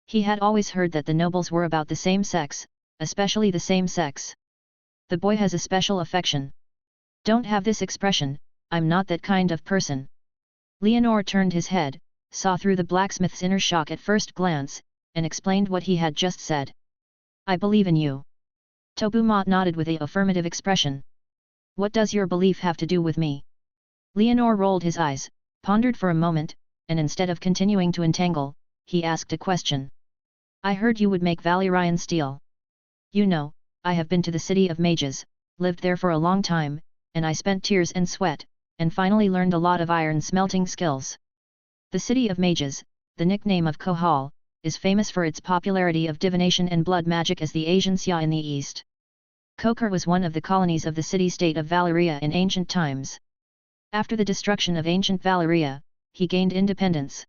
He had always heard that the nobles were about the same sex, especially the same sex. The boy has a special affection. Don't have this expression, I'm not that kind of person. Leonor turned his head, saw through the blacksmith's inner shock at first glance, and explained what he had just said. I believe in you. Tobumat nodded with an affirmative expression. What does your belief have to do with me? Leonor rolled his eyes, pondered for a moment, and instead of continuing to entangle, he asked a question. I heard you would make Valyrian steel. You know, I have been to the city of mages, lived there for a long time, and I spent tears and sweat, and finally learned a lot of iron smelting skills. The city of mages, the nickname of Kohal, is famous for its popularity of divination and blood magic as the Asian Xia in the east. Kokar was one of the colonies of the city-state of Valyria in ancient times. After the destruction of ancient Valyria, he gained independence.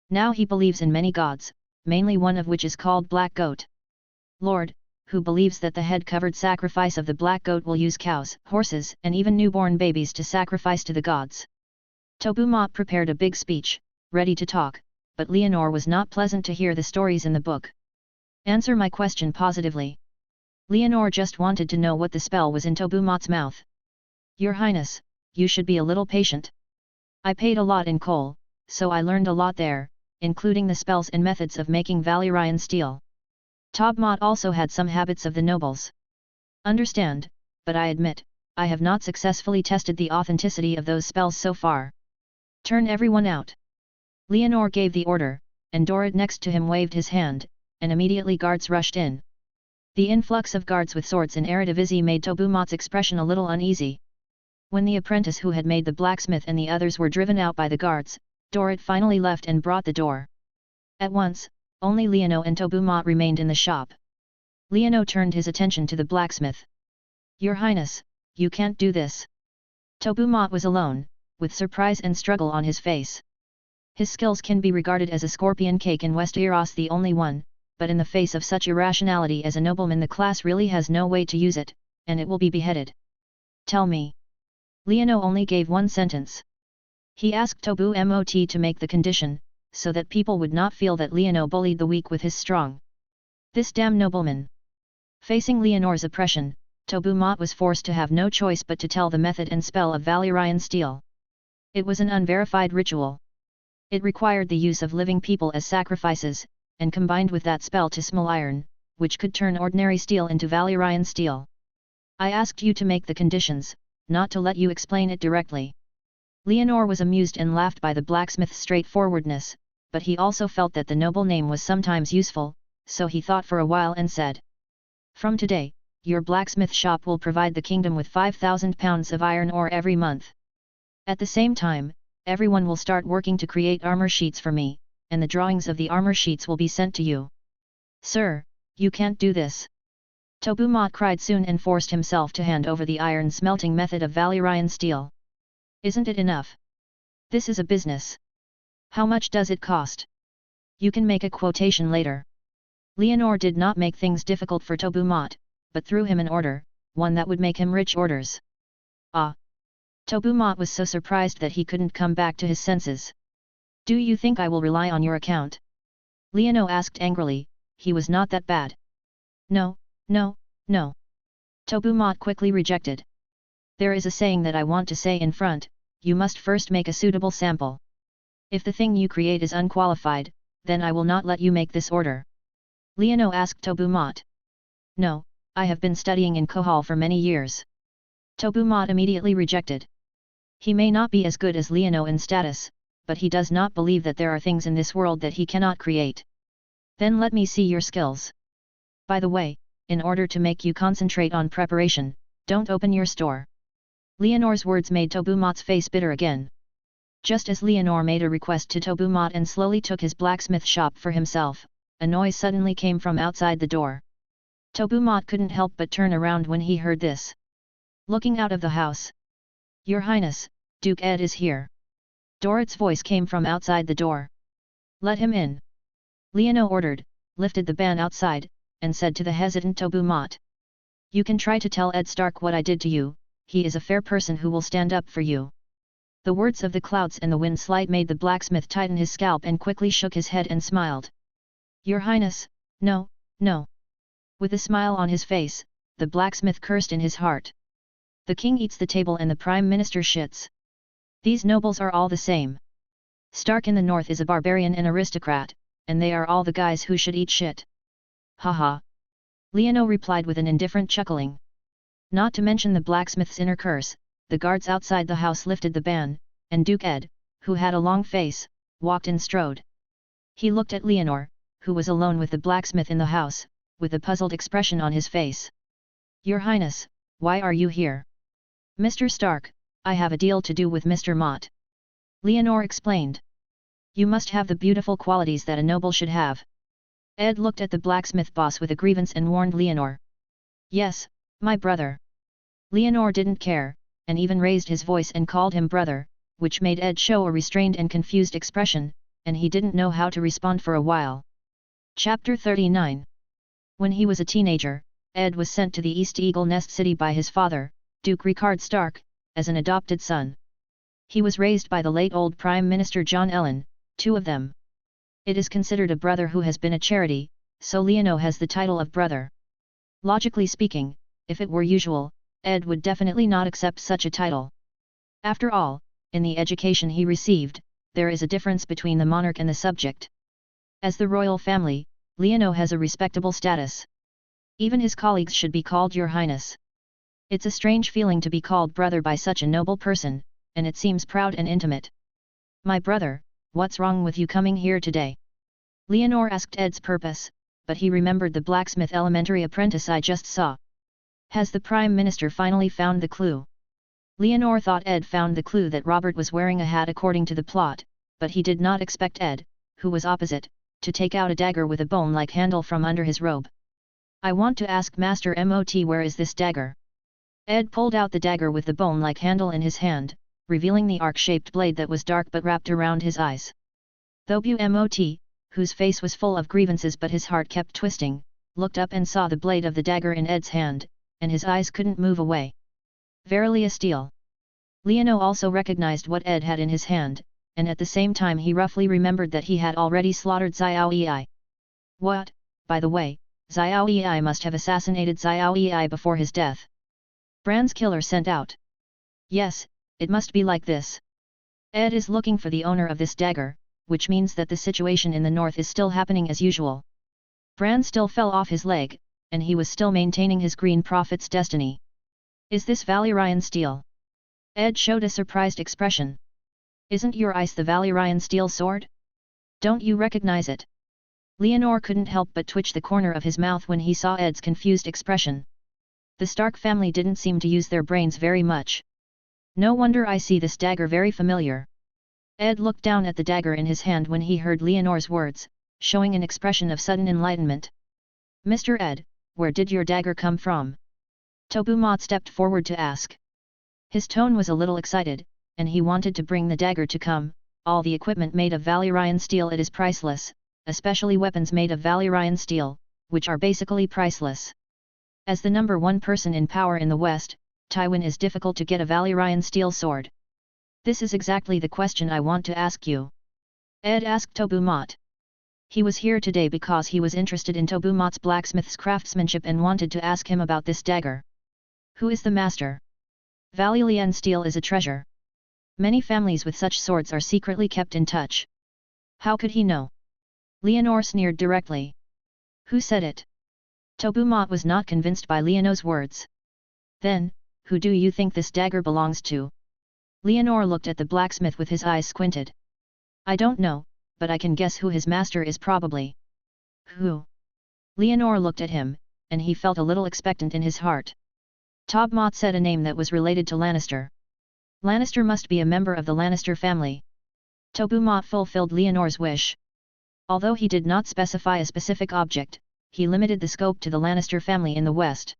Now he believes in many gods, mainly one of which is called Black Goat. Lord, who believes that the head-covered sacrifice of the Black Goat will use cows, horses, and even newborn babies to sacrifice to the gods. Tobumat prepared a big speech, ready to talk, but Leonor was not pleasant to hear the stories in the book. Answer my question positively. Leonor just wanted to know what the spell was in Tobumat's mouth. Your Highness, you should be a little patient. I paid a lot in coal, so I learned a lot there, including the spells and methods of making Valyrian steel. Tobumat also had some habits of the nobles. Understand, but I admit, I have not successfully tested the authenticity of those spells so far. Turn everyone out. Leonor gave the order, and Dorrit next to him waved his hand, and immediately guards rushed in. The influx of guards with swords in Eredivisie made Tobumat's expression a little uneasy. When the apprentice who had made the blacksmith and the others were driven out by the guards, Dorrit finally left and brought the door. At once, only Leonor and Tobumat remained in the shop. Leonor turned his attention to the blacksmith. Your Highness, you can't do this. Tobumat was alone, with surprise and struggle on his face. His skills can be regarded as a scorpion cake in Westeros, the only one, but in the face of such irrationality as a nobleman the class really has no way to use it, and it will be beheaded. Tell me. Leonor only gave one sentence. He asked Tobumat to make the condition, so that people would not feel that Leonor bullied the weak with his strong. This damn nobleman. Facing Leonor's oppression, Tobumat was forced to have no choice but to tell the method and spell of Valyrian steel. It was an unverified ritual. It required the use of living people as sacrifices, and combined with that spell to smell iron, which could turn ordinary steel into Valyrian steel. I asked you to make the conditions, not to let you explain it directly. Leonor was amused and laughed by the blacksmith's straightforwardness, but he also felt that the noble name was sometimes useful, so he thought for a while and said. From today, your blacksmith shop will provide the kingdom with 5,000 pounds of iron ore every month. At the same time, everyone will start working to create armor sheets for me, and the drawings of the armor sheets will be sent to you. Sir, you can't do this. Tobu Mott cried soon and forced himself to hand over the iron smelting method of Valyrian steel. Isn't it enough? This is a business. How much does it cost? You can make a quotation later. Leonor did not make things difficult for Tobu Mott, but threw him an order, one that would make him rich orders. Ah! Tobu Mott was so surprised that he couldn't come back to his senses. Do you think I will rely on your account? Leonor asked angrily. He was not that bad. No, no, no. Tobu Mott quickly rejected. There is a saying that I want to say in front, you must first make a suitable sample. If the thing you create is unqualified, then I will not let you make this order. Leonor asked Tobu Mott. No, I have been studying in Kohal for many years. Tobu Mott immediately rejected. He may not be as good as Leonor in status, but he does not believe that there are things in this world that he cannot create. Then let me see your skills. By the way, in order to make you concentrate on preparation, don't open your store. Leonor's words made Tobu Mott's face bitter again. Just as Leonor made a request to Tobu Mott and slowly took his blacksmith shop for himself, a noise suddenly came from outside the door. Tobu Mott couldn't help but turn around when he heard this. Looking out of the house. Your Highness, Duke Ed is here. Dorrit's voice came from outside the door. Let him in. Leonor ordered, lifted the ban outside, and said to the hesitant Tobu Mott. You can try to tell Ed Stark what I did to you, he is a fair person who will stand up for you. The words of the clouds and the wind slight made the blacksmith tighten his scalp and quickly shook his head and smiled. Your Highness, no, no. With a smile on his face, the blacksmith cursed in his heart. The king eats the table and the prime minister shits. These nobles are all the same. Stark in the north is a barbarian and aristocrat, and they are all the guys who should eat shit. Haha. Leonor replied with an indifferent chuckling. Not to mention the blacksmith's inner curse, the guards outside the house lifted the ban, and Duke Ed, who had a long face, walked in strode. He looked at Leonor, who was alone with the blacksmith in the house, with a puzzled expression on his face. Your Highness, why are you here? Mr. Stark, I have a deal to do with Mr. Mott. Leonor explained. You must have the beautiful qualities that a noble should have. Ed looked at the blacksmith boss with a grievance and warned Leonor. Yes, my brother. Leonor didn't care, and even raised his voice and called him brother, which made Ed show a restrained and confused expression, and he didn't know how to respond for a while. Chapter 39. When he was a teenager, Ed was sent to the East Eagle Nest City by his father, Duke Rickard Stark, as an adopted son. He was raised by the late old Prime Minister John Ellen, two of them. It is considered a brother who has been a charity, so Leonor has the title of brother. Logically speaking, if it were usual, Ed would definitely not accept such a title. After all, in the education he received, there is a difference between the monarch and the subject. As the royal family, Leonor has a respectable status. Even his colleagues should be called Your Highness. It's a strange feeling to be called brother by such a noble person, and it seems proud and intimate. My brother, what's wrong with you coming here today? Leonor asked Ed's purpose, but he remembered the blacksmith elementary apprentice I just saw. Has the Prime Minister finally found the clue? Leonor thought Ed found the clue that Robert was wearing a hat according to the plot, but he did not expect Ed, who was opposite, to take out a dagger with a bone-like handle from under his robe. I want to ask Master Mot, where is this dagger? Ed pulled out the dagger with the bone-like handle in his hand, revealing the arc-shaped blade that was dark but wrapped around his eyes. Though Mot, whose face was full of grievances but his heart kept twisting, looked up and saw the blade of the dagger in Ed's hand, and his eyes couldn't move away. Verily a steal. Leonor also recognized what Ed had in his hand, and at the same time he roughly remembered that he had already slaughtered Xiao Yi. What, by the way, Xiao Yi must have assassinated Xiao Yi before his death. Bran's killer sent out. Yes, it must be like this. Ed is looking for the owner of this dagger, which means that the situation in the north is still happening as usual. Bran still fell off his leg, and he was still maintaining his Green Prophet's destiny. Is this Valyrian steel? Ed showed a surprised expression. Isn't your ice the Valyrian steel sword? Don't you recognize it? Leonor couldn't help but twitch the corner of his mouth when he saw Ed's confused expression. The Stark family didn't seem to use their brains very much. No wonder I see this dagger very familiar. Ed looked down at the dagger in his hand when he heard Leonor's words, showing an expression of sudden enlightenment. Mr. Ed, where did your dagger come from? Tobu Mot stepped forward to ask. His tone was a little excited, and he wanted to bring the dagger to come. All the equipment made of Valyrian steel, it is priceless, especially weapons made of Valyrian steel, which are basically priceless. As the number one person in power in the West, Tywin is difficult to get a Valyrian steel sword. This is exactly the question I want to ask you. Ed asked Tobu Mot. He was here today because he was interested in Tobu Mot's blacksmith's craftsmanship and wanted to ask him about this dagger. Who is the master? Valyrian steel is a treasure. Many families with such swords are secretly kept in touch. How could he know? Leonor sneered directly. Who said it? Tobu Mot was not convinced by Leonor's words. Then, who do you think this dagger belongs to? Leonor looked at the blacksmith with his eyes squinted. I don't know, but I can guess who his master is probably. Who? Leonor looked at him, and he felt a little expectant in his heart. Tob Mot said a name that was related to Lannister. Lannister must be a member of the Lannister family. Tobu Mot fulfilled Leonor's wish. Although he did not specify a specific object, he limited the scope to the Lannister family in the West.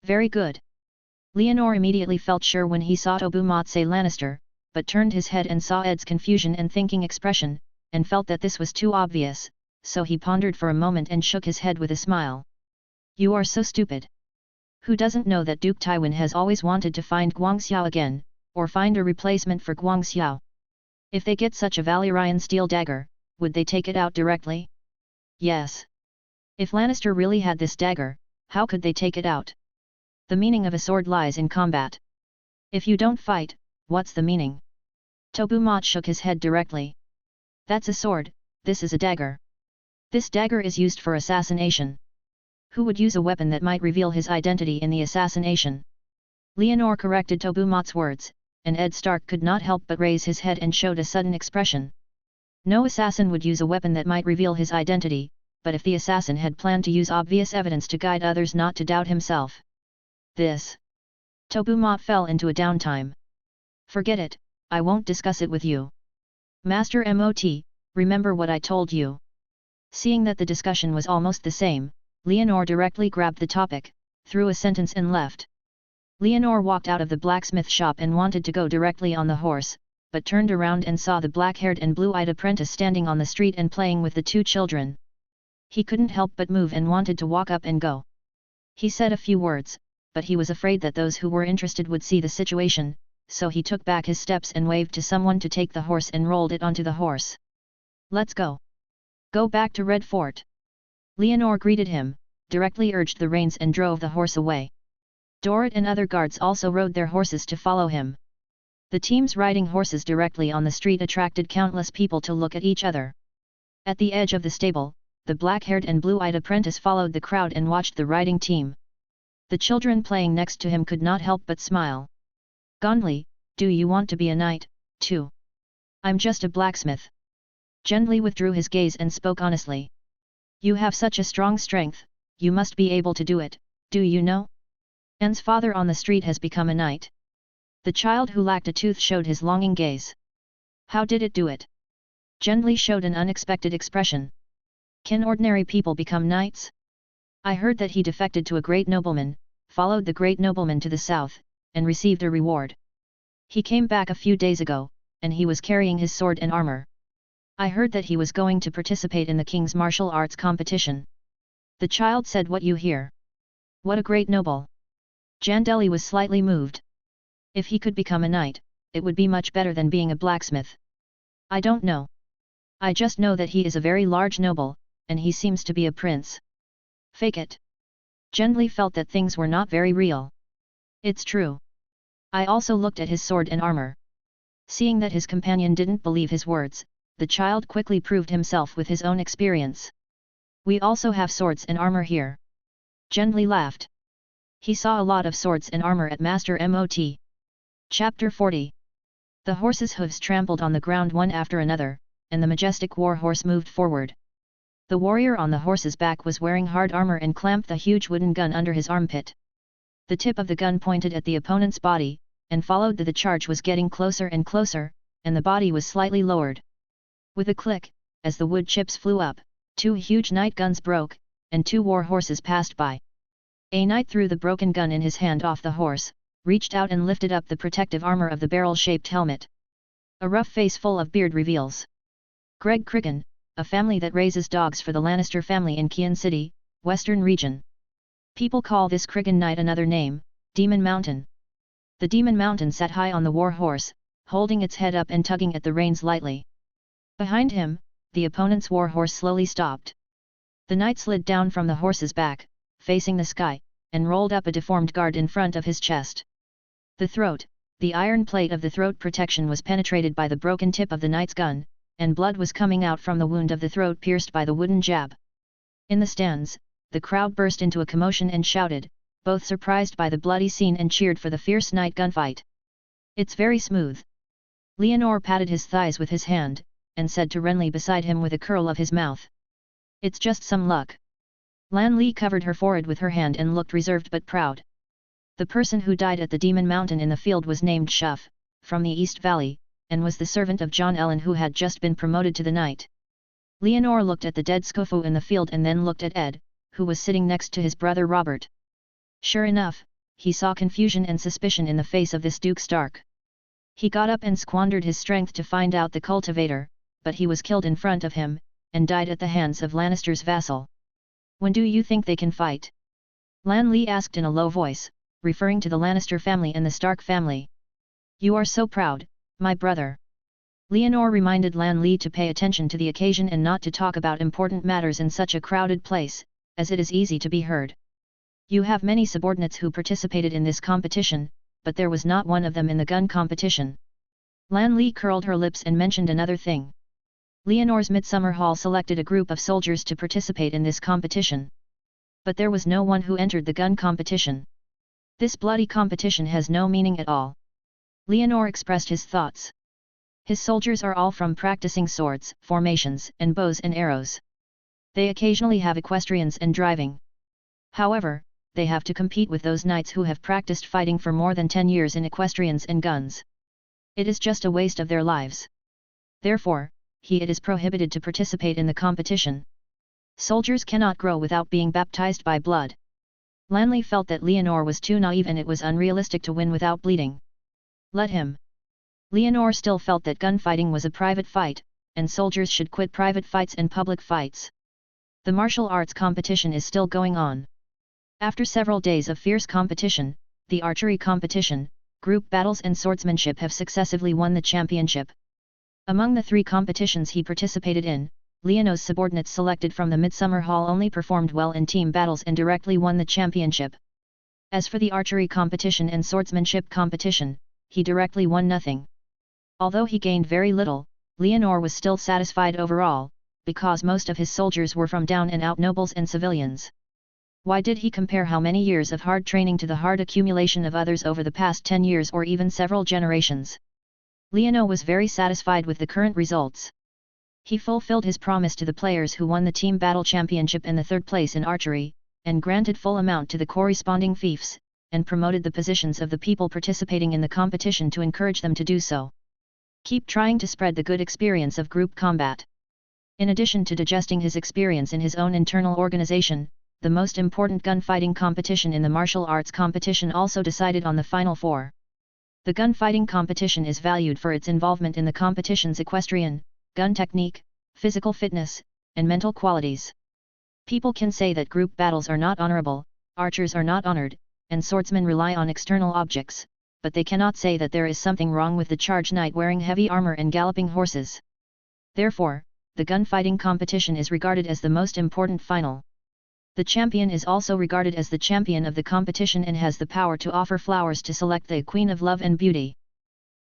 Very good. Leonor immediately felt sure when he saw Tobu Mot say Lannister, but turned his head and saw Ed's confusion and thinking expression, and felt that this was too obvious, so he pondered for a moment and shook his head with a smile. You are so stupid. Who doesn't know that Duke Tywin has always wanted to find Guangxiao again, or find a replacement for Guangxiao? If they get such a Valyrian steel dagger, would they take it out directly? Yes. If Lannister really had this dagger, how could they take it out? The meaning of a sword lies in combat. If you don't fight, what's the meaning? Tobu Mot shook his head directly. That's a sword, this is a dagger. This dagger is used for assassination. Who would use a weapon that might reveal his identity in the assassination? Leonor corrected Tobu Mot's words, and Ed Stark could not help but raise his head and showed a sudden expression. No assassin would use a weapon that might reveal his identity, but if the assassin had planned to use obvious evidence to guide others not to doubt himself. This. Tobu Mot fell into a downtime. Forget it, I won't discuss it with you. Master Mot, remember what I told you. Seeing that the discussion was almost the same, Leonor directly grabbed the topic, threw a sentence and left. Leonor walked out of the blacksmith shop and wanted to go directly on the horse, but turned around and saw the black-haired and blue-eyed apprentice standing on the street and playing with the two children. He couldn't help but move and wanted to walk up and go. He said a few words, but he was afraid that those who were interested would see the situation, so he took back his steps and waved to someone to take the horse and rolled it onto the horse. Let's go. Go back to Red Fort. Leonor greeted him, directly urged the reins and drove the horse away. Dorrit and other guards also rode their horses to follow him. The teams riding horses directly on the street attracted countless people to look at each other. At the edge of the stable, the black-haired and blue-eyed apprentice followed the crowd and watched the riding team. The children playing next to him could not help but smile. Gondly, do you want to be a knight, too? I'm just a blacksmith. Gendley withdrew his gaze and spoke honestly. You have such a strong strength, you must be able to do it, do you know? Anne's father on the street has become a knight. The child who lacked a tooth showed his longing gaze. How did it do it? Gendley showed an unexpected expression. Can ordinary people become knights? I heard that he defected to a great nobleman, followed the great nobleman to the south, and received a reward. He came back a few days ago, and he was carrying his sword and armor. I heard that he was going to participate in the king's martial arts competition. The child said, what you hear? What a great noble! Jandelli was slightly moved. If he could become a knight, it would be much better than being a blacksmith. I don't know. I just know that he is a very large noble, and he seems to be a prince. Fake it. Gendley felt that things were not very real. It's true. I also looked at his sword and armor. Seeing that his companion didn't believe his words, the child quickly proved himself with his own experience. We also have swords and armor here. Gendley laughed. He saw a lot of swords and armor at Master Mot. Chapter 40. The horses' hooves trampled on the ground one after another, and the majestic war horse moved forward. The warrior on the horse's back was wearing hard armor and clamped the huge wooden gun under his armpit. The tip of the gun pointed at the opponent's body, and followed the charge was getting closer and closer, and the body was slightly lowered. With a click, as the wood chips flew up, two huge night guns broke, and two war horses passed by. A knight threw the broken gun in his hand off the horse, reached out and lifted up the protective armor of the barrel-shaped helmet. A rough face full of beard reveals Greg Crigan, a family that raises dogs for the Lannister family in Kian City, Western Region. People call this Crigan knight another name, Demon Mountain. The Demon Mountain sat high on the war horse, holding its head up and tugging at the reins lightly. Behind him, the opponent's war horse slowly stopped. The knight slid down from the horse's back, facing the sky, and rolled up a deformed guard in front of his chest. The throat, the iron plate of the throat protection was penetrated by the broken tip of the knight's gun, and blood was coming out from the wound of the throat pierced by the wooden jab. In the stands, the crowd burst into a commotion and shouted, both surprised by the bloody scene and cheered for the fierce night gunfight. "It's very smooth." Leonor patted his thighs with his hand, and said to Renly beside him with a curl of his mouth, "It's just some luck." Lan Li covered her forehead with her hand and looked reserved but proud. The person who died at the Demon Mountain in the field was named Shuff, from the East Valley, and was the servant of John Ellen who had just been promoted to the knight. Leonor looked at the dead Skofu in the field and then looked at Ed, who was sitting next to his brother Robert. Sure enough, he saw confusion and suspicion in the face of this Duke Stark. He got up and squandered his strength to find out the cultivator, but he was killed in front of him, and died at the hands of Lannister's vassal. "When do you think they can fight?" Lan Li asked in a low voice, referring to the Lannister family and the Stark family. "You are so proud, my brother." Leonor reminded Lan Li to pay attention to the occasion and not to talk about important matters in such a crowded place, as it is easy to be heard. "You have many subordinates who participated in this competition, but there was not one of them in the gun competition." Lan Li curled her lips and mentioned another thing. Leonor's Midsummer Hall selected a group of soldiers to participate in this competition. But there was no one who entered the gun competition. "This bloody competition has no meaning at all." Leonor expressed his thoughts. "His soldiers are all from practicing swords, formations, and bows and arrows. They occasionally have equestrians and driving. However, they have to compete with those knights who have practiced fighting for more than 10 years in equestrians and guns. It is just a waste of their lives. Therefore, it is prohibited to participate in the competition. Soldiers cannot grow without being baptized by blood." Lan Li felt that Leonor was too naive and it was unrealistic to win without bleeding. Let him. Leonor still felt that gunfighting was a private fight, and soldiers should quit private fights and public fights. The martial arts competition is still going on. After several days of fierce competition, the archery competition, group battles and swordsmanship have successively won the championship. Among the 3 competitions he participated in, Leonor's subordinates selected from the Midsummer Hall only performed well in team battles and directly won the championship. As for the archery competition and swordsmanship competition, he directly won nothing. Although he gained very little, Leonor was still satisfied overall, because most of his soldiers were from down and out nobles and civilians. Why did he compare how many years of hard training to the hard accumulation of others over the past 10 years or even several generations? Leonor was very satisfied with the current results. He fulfilled his promise to the players who won the team battle championship and the 3rd place in archery, and granted full amount to the corresponding fiefs, and promoted the positions of the people participating in the competition to encourage them to do so. Keep trying to spread the good experience of group combat. In addition to digesting his experience in his own internal organization, the most important gunfighting competition in the martial arts competition also decided on the final 4. The gunfighting competition is valued for its involvement in the competition's equestrian, gun technique, physical fitness, and mental qualities. People can say that group battles are not honorable, archers are not honored, and swordsmen rely on external objects, but they cannot say that there is something wrong with the charge knight wearing heavy armor and galloping horses. Therefore, the gunfighting competition is regarded as the most important final. The champion is also regarded as the champion of the competition and has the power to offer flowers to select the Queen of Love and Beauty.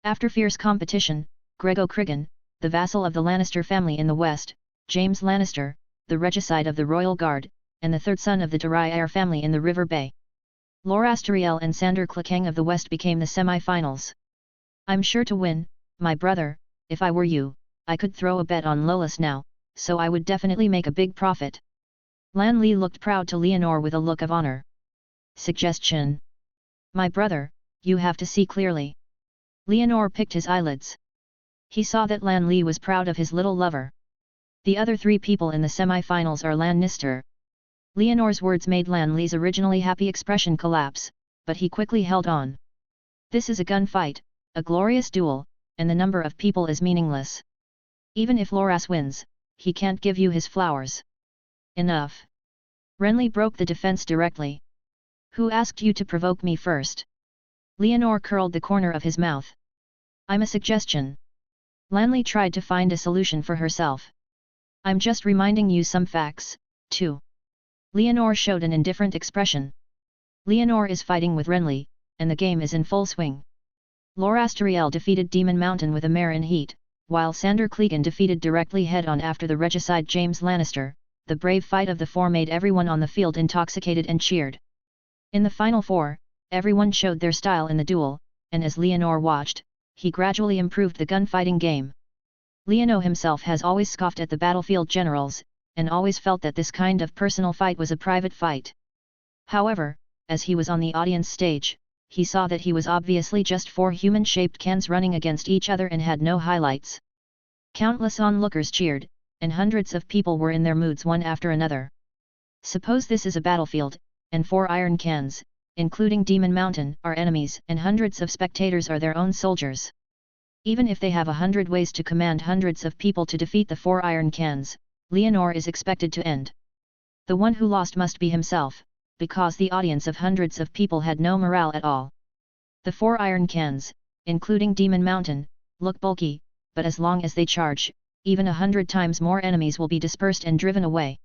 After fierce competition, Greg Crigan, the vassal of the Lannister family in the west, James Lannister, the regicide of the Royal Guard, and the 3rd son of the Darier family in the River Bay. Lorastariel and Sandor Clegane of the west became the semi-finals. "I'm sure to win, my brother. If I were you, I could throw a bet on Lolas now, so I would definitely make a big profit." Lan Li looked proud to Leonor with a look of honor. "Suggestion. My brother, you have to see clearly." Leonor picked his eyelids. He saw that Lan Li was proud of his little lover. The other 3 people in the semi-finals are Lannister, Leonor's words made Lan Li's originally happy expression collapse, but he quickly held on. This is a gunfight, a glorious duel, and the number of people is meaningless. Even if Loras wins, he can't give you his flowers. Enough. Renly broke the defense directly. Who asked you to provoke me first? Leonor curled the corner of his mouth. I'm a suggestion. Lanli tried to find a solution for herself. I'm just reminding you some facts, too. Leonor showed an indifferent expression. Leonor is fighting with Renly, and the game is in full swing. Lorasteriel defeated Demon Mountain with a mare in heat, while Sandor Clegane defeated directly head-on after the regicide James Lannister. The brave fight of the four made everyone on the field intoxicated and cheered. In the final four, everyone showed their style in the duel, and as Leonor watched, he gradually improved the gunfighting game. Leonor himself has always scoffed at the battlefield generals, and always felt that this kind of personal fight was a private fight. However, as he was on the audience stage, he saw that he was obviously just four human-shaped cans running against each other and had no highlights. Countless onlookers cheered, and hundreds of people were in their moods one after another. Suppose this is a battlefield, and four iron cans, including Demon Mountain, are enemies, and hundreds of spectators are their own soldiers. Even if they have 100 ways to command hundreds of people to defeat the four iron cans, Leonor is expected to end. The one who lost must be himself, because the audience of hundreds of people had no morale at all. The four iron cans, including Demon Mountain, look bulky, but as long as they charge, even 100 times more enemies will be dispersed and driven away.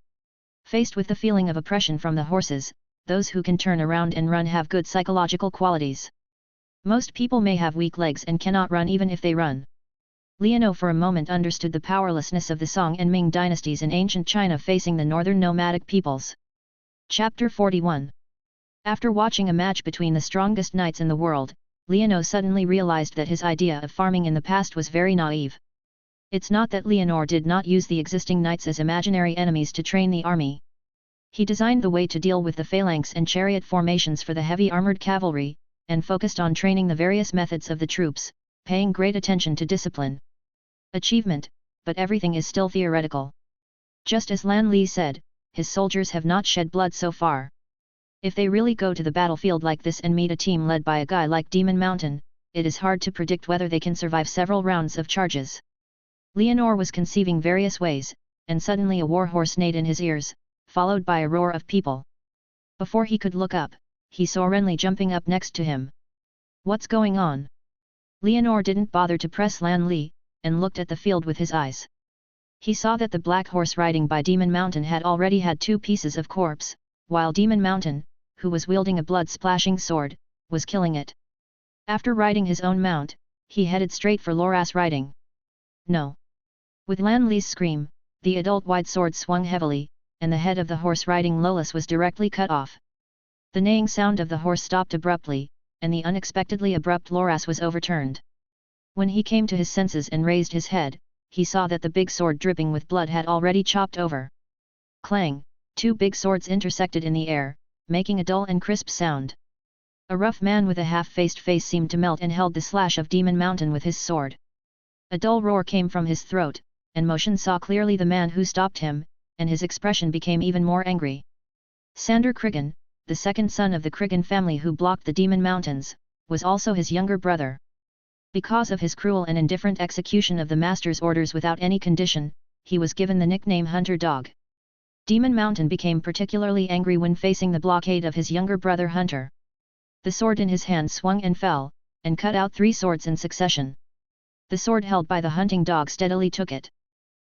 Faced with the feeling of oppression from the horses, those who can turn around and run have good psychological qualities. Most people may have weak legs and cannot run even if they run. Leonor for a moment understood the powerlessness of the Song and Ming dynasties in ancient China facing the northern nomadic peoples. Chapter 41. After watching a match between the strongest knights in the world, Leonor suddenly realized that his idea of farming in the past was very naive. It's not that Leonor did not use the existing knights as imaginary enemies to train the army. He designed the way to deal with the phalanx and chariot formations for the heavy armored cavalry, and focused on training the various methods of the troops, paying great attention to discipline. Achievement, but everything is still theoretical. Just as Lan Li said, his soldiers have not shed blood so far. If they really go to the battlefield like this and meet a team led by a guy like Demon Mountain, it is hard to predict whether they can survive several rounds of charges. Leonor was conceiving various ways, and suddenly a warhorse neighed in his ears, followed by a roar of people. Before he could look up, he saw Renly jumping up next to him. What's going on? Leonor didn't bother to press Lan Li, and looked at the field with his eyes. He saw that the black horse riding by Demon Mountain had already had 2 pieces of corpse, while Demon Mountain, who was wielding a blood-splashing sword, was killing it. After riding his own mount, he headed straight for Loras riding. No. With Lan Li's scream, the adult wide sword swung heavily, and the head of the horse riding Lolas was directly cut off. The neighing sound of the horse stopped abruptly, and the unexpectedly abrupt Loras was overturned. When he came to his senses and raised his head, he saw that the big sword dripping with blood had already chopped over. Clang! 2 big swords intersected in the air, making a dull and crisp sound. A rough man with a half-faced face seemed to melt and held the slash of Demon Mountain with his sword. A dull roar came from his throat, and Motion saw clearly the man who stopped him, and his expression became even more angry. Sandor Clegane, the second son of the Clegane family who blocked the Demon Mountains, was also his younger brother. Because of his cruel and indifferent execution of the master's orders without any condition, he was given the nickname Hunter Dog. Demon Mountain became particularly angry when facing the blockade of his younger brother Hunter. The sword in his hand swung and fell, and cut out 3 swords in succession. The sword held by the hunting dog steadily took it.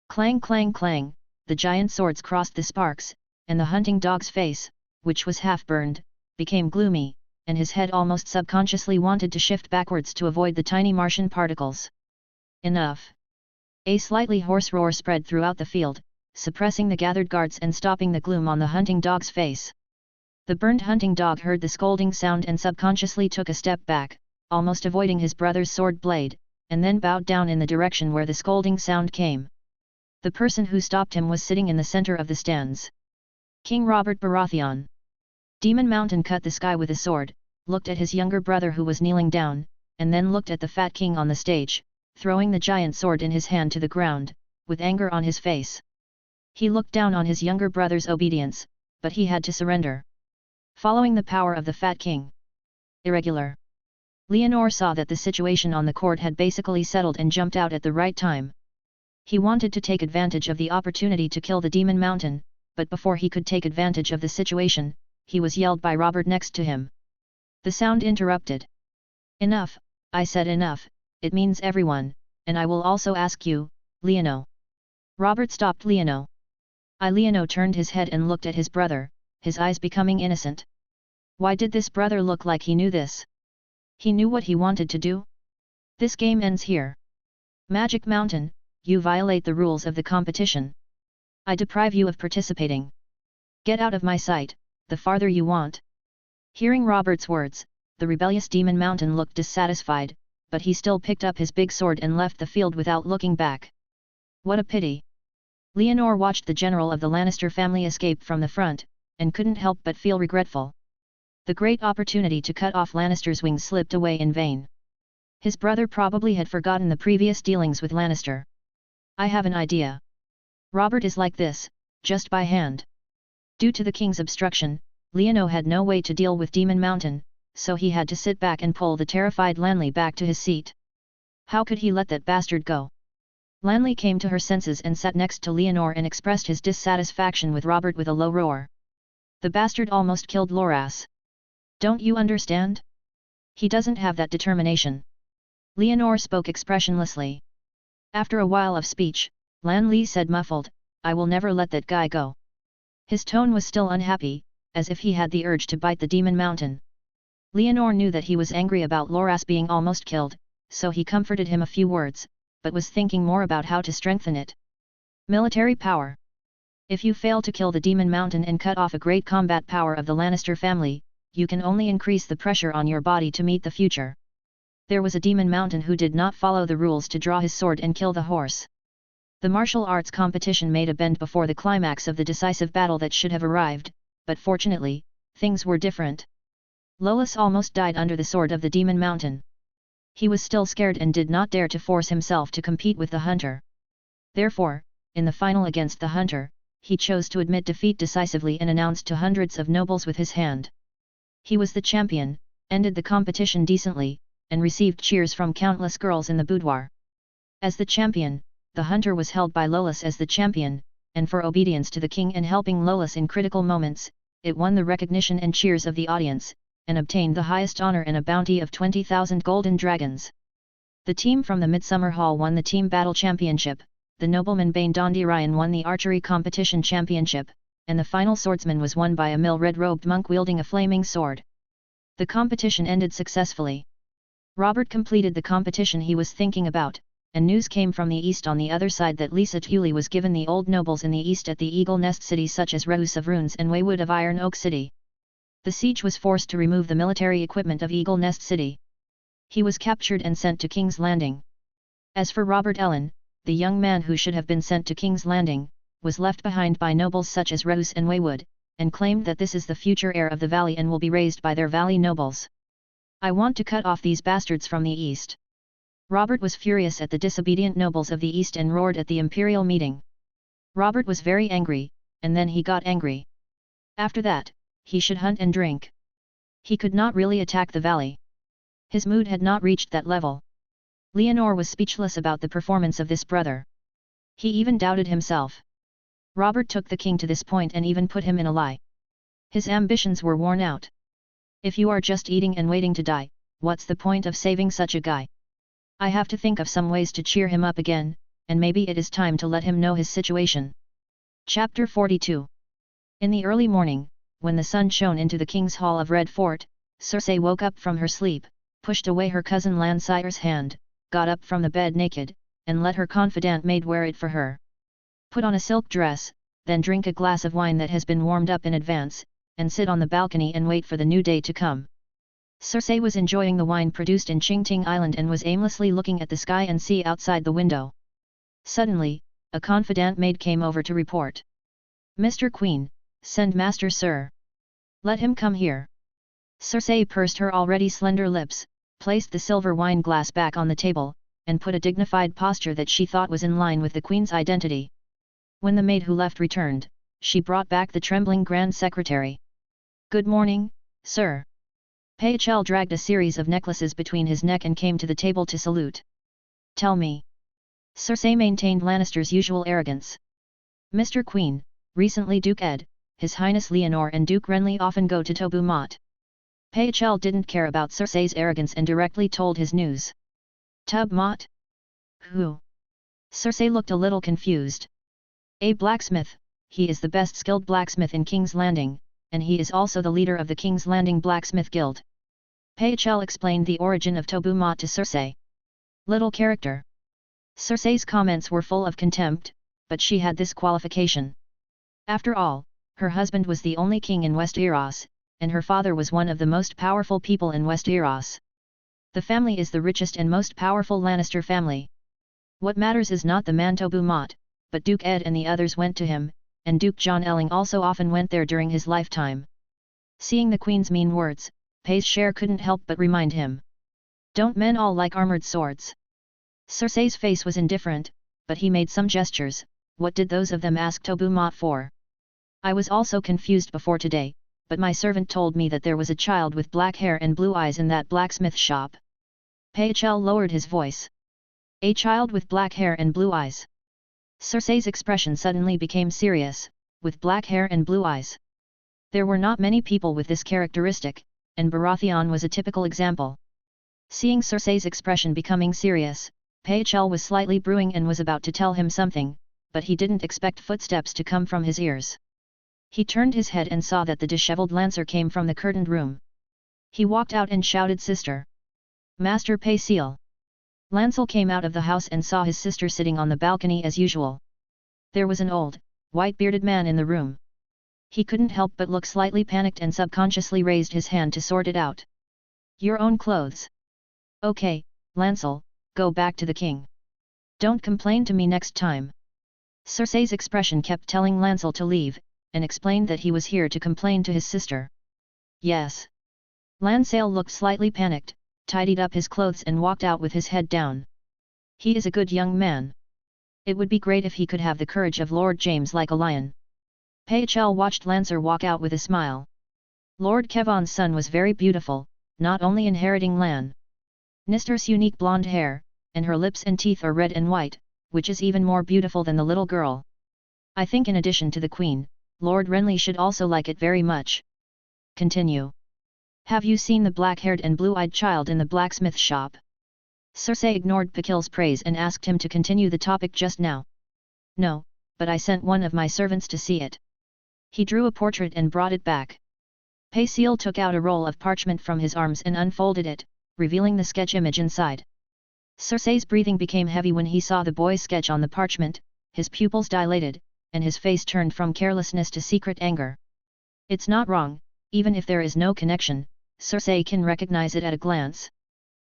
Clang clang clang, the giant swords crossed the sparks, and the hunting dog's face, which was half burned, became gloomy, and his head almost subconsciously wanted to shift backwards to avoid the tiny Martian particles. Enough! A slightly hoarse roar spread throughout the field, suppressing the gathered guards and stopping the gloom on the hunting dog's face. The burned hunting dog heard the scolding sound and subconsciously took a step back, almost avoiding his brother's sword blade, and then bowed down in the direction where the scolding sound came. The person who stopped him was sitting in the center of the stands. King Robert Baratheon. Demon Mountain cut the sky with a sword, looked at his younger brother who was kneeling down, and then looked at the fat king on the stage, throwing the giant sword in his hand to the ground, with anger on his face. He looked down on his younger brother's obedience, but he had to surrender. Following the power of the Fat King. Irregular. Leonor saw that the situation on the court had basically settled and jumped out at the right time. He wanted to take advantage of the opportunity to kill the Demon Mountain, but before he could take advantage of the situation, he was yelled by Robert next to him. The sound interrupted. Enough, I said enough, it means everyone, and I will also ask you, Leono. Robert stopped Leono. Leono turned his head and looked at his brother, his eyes becoming innocent. Why did this brother look like he knew this? He knew what he wanted to do? This game ends here. Magic Mountain, you violate the rules of the competition. I deprive you of participating. Get out of my sight, the farther you want. Hearing Robert's words, the rebellious Demon Mountain looked dissatisfied, but he still picked up his big sword and left the field without looking back. What a pity! Leonor watched the general of the Lannister family escape from the front, and couldn't help but feel regretful. The great opportunity to cut off Lannister's wings slipped away in vain. His brother probably had forgotten the previous dealings with Lannister. I have an idea. Robert is like this, just by hand. Due to the king's obstruction, Leono had no way to deal with Demon Mountain, so he had to sit back and pull the terrified Lanley back to his seat. How could he let that bastard go? Lanley came to her senses and sat next to Leonor and expressed his dissatisfaction with Robert with a low roar. The bastard almost killed Loras. Don't you understand? He doesn't have that determination. Leonor spoke expressionlessly. After a while of speech, Lanley said muffled, I will never let that guy go. His tone was still unhappy, as if he had the urge to bite the Demon Mountain. Leonor knew that he was angry about Loras being almost killed, so he comforted him a few words, but was thinking more about how to strengthen it. Military power. If you fail to kill the Demon Mountain and cut off a great combat power of the Lannister family, you can only increase the pressure on your body to meet the future. There was a Demon Mountain who did not follow the rules to draw his sword and kill the horse. The martial arts competition made a bend before the climax of the decisive battle that should have arrived, but fortunately, things were different. Loras almost died under the sword of the Demon Mountain. He was still scared and did not dare to force himself to compete with the hunter. Therefore, in the final against the hunter, he chose to admit defeat decisively and announced to hundreds of nobles with his hand. He was the champion, ended the competition decently, and received cheers from countless girls in the boudoir. As the champion, the hunter was held by Loras as the champion, and for obedience to the king and helping Loras in critical moments, it won the recognition and cheers of the audience, and obtained the highest honor and a bounty of 20,000 golden dragons. The team from the Midsummer Hall won the team battle championship, the nobleman Bane Dondarrion won the archery competition championship, and the final swordsman was won by a red-robed monk wielding a flaming sword. The competition ended successfully. Robert completed the competition he was thinking about, and news came from the east on the other side that Lisa Tully was given the old nobles in the east at the Eagle Nest cities such as Rehus of Runes and Waywood of Iron Oak City. The siege was forced to remove the military equipment of Eagle Nest City. He was captured and sent to King's Landing. As for Robert Ellen, the young man who should have been sent to King's Landing, was left behind by nobles such as Rehus and Waywood, and claimed that this is the future heir of the valley and will be raised by their valley nobles. I want to cut off these bastards from the east. Robert was furious at the disobedient nobles of the east and roared at the imperial meeting. Robert was very angry, and then he got angry. After that, he should hunt and drink. He could not really attack the valley. His mood had not reached that level. Leonor was speechless about the performance of this brother. He even doubted himself. Robert took the king to this point and even put him in a lie. His ambitions were worn out. If you are just eating and waiting to die, what's the point of saving such a guy? I have to think of some ways to cheer him up again, and maybe it is time to let him know his situation. Chapter 42. In the early morning, when the sun shone into the king's hall of Red Fort, Cersei woke up from her sleep, pushed away her cousin Lansire's hand, got up from the bed naked, and let her confidant maid wear it for her. Put on a silk dress, then drink a glass of wine that has been warmed up in advance, and sit on the balcony and wait for the new day to come. Cersei was enjoying the wine produced in Qingting Island and was aimlessly looking at the sky and sea outside the window. Suddenly, a confidant maid came over to report. Mr. Queen, send Master Sir. Let him come here. Cersei pursed her already slender lips, placed the silver wine glass back on the table, and put a dignified posture that she thought was in line with the queen's identity. When the maid who left returned, she brought back the trembling Grand Secretary. "Good morning, sir." Phl dragged a series of necklaces between his neck and came to the table to salute. "Tell me." Cersei maintained Lannister's usual arrogance. "Mr. Queen, recently Duke Ed, His Highness Leonor and Duke Renly often go to Tobu Mott." Phl didn't care about Cersei's arrogance and directly told his news. "Tub Mott? Who?" Cersei looked a little confused. "A blacksmith, he is the best skilled blacksmith in King's Landing, and he is also the leader of the King's Landing Blacksmith Guild." Phl explained the origin of Tobu Mott to Cersei. Little character. Cersei's comments were full of contempt, but she had this qualification. After all, her husband was the only king in Westeros, and her father was one of the most powerful people in Westeros. The family is the richest and most powerful Lannister family. What matters is not the man Tobu Mott, but Duke Ed and the others went to him, and Duke Jon Elling also often went there during his lifetime. Seeing the Queen's mean words, Payshare couldn't help but remind him. "Don't men all like armored swords?" Cersei's face was indifferent, but he made some gestures. "What did those of them ask Tobu Mott for?" "I was also confused before today, but my servant told me that there was a child with black hair and blue eyes in that blacksmith shop." Phl lowered his voice. "A child with black hair and blue eyes?" Cersei's expression suddenly became serious. "With black hair and blue eyes?" There were not many people with this characteristic, and Baratheon was a typical example. Seeing Cersei's expression becoming serious, Phl was slightly brewing and was about to tell him something, but he didn't expect footsteps to come from his ears. He turned his head and saw that the disheveled Lancer came from the curtained room. He walked out and shouted, "Sister! Master Pycelle!" Lancel came out of the house and saw his sister sitting on the balcony as usual. There was an old, white-bearded man in the room. He couldn't help but look slightly panicked and subconsciously raised his hand to sort it out. "Your own clothes. Okay, Lancel, go back to the king. Don't complain to me next time." Cersei's expression kept telling Lancel to leave, and explained that he was here to complain to his sister. "Yes." Lancel looked slightly panicked, tidied up his clothes and walked out with his head down. He is a good young man. It would be great if he could have the courage of Lord James like a lion. Phl watched Lancer walk out with a smile. Lord Kevon's son was very beautiful, not only inheriting Lan Nister's unique blonde hair, and her lips and teeth are red and white, which is even more beautiful than the little girl. I think in addition to the Queen, Lord Renly should also like it very much. Continue. Have you seen the black-haired and blue-eyed child in the blacksmith shop? Cersei ignored Pycelle's praise and asked him to continue the topic just now. No, but I sent one of my servants to see it. He drew a portrait and brought it back. Pycelle took out a roll of parchment from his arms and unfolded it, revealing the sketch image inside. Cersei's breathing became heavy when he saw the boy's sketch on the parchment, his pupils dilated, and his face turned from carelessness to secret anger. It's not wrong, even if there is no connection, Cersei can recognize it at a glance.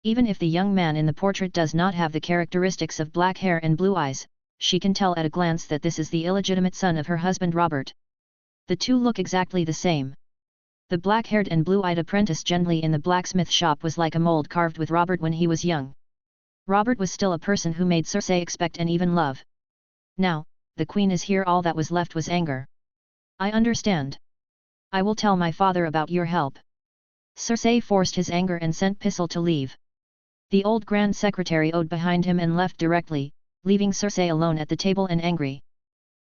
Even if the young man in the portrait does not have the characteristics of black hair and blue eyes, she can tell at a glance that this is the illegitimate son of her husband Robert. The two look exactly the same. The black-haired and blue-eyed apprentice Gendley in the blacksmith shop was like a mold carved with Robert when he was young. Robert was still a person who made Cersei expect and even love. Now, the Queen is here, all that was left was anger. I understand. I will tell my father about your help. Cersei forced his anger and sent Pycelle to leave. The old Grand Secretary owed behind him and left directly, leaving Cersei alone at the table and angry.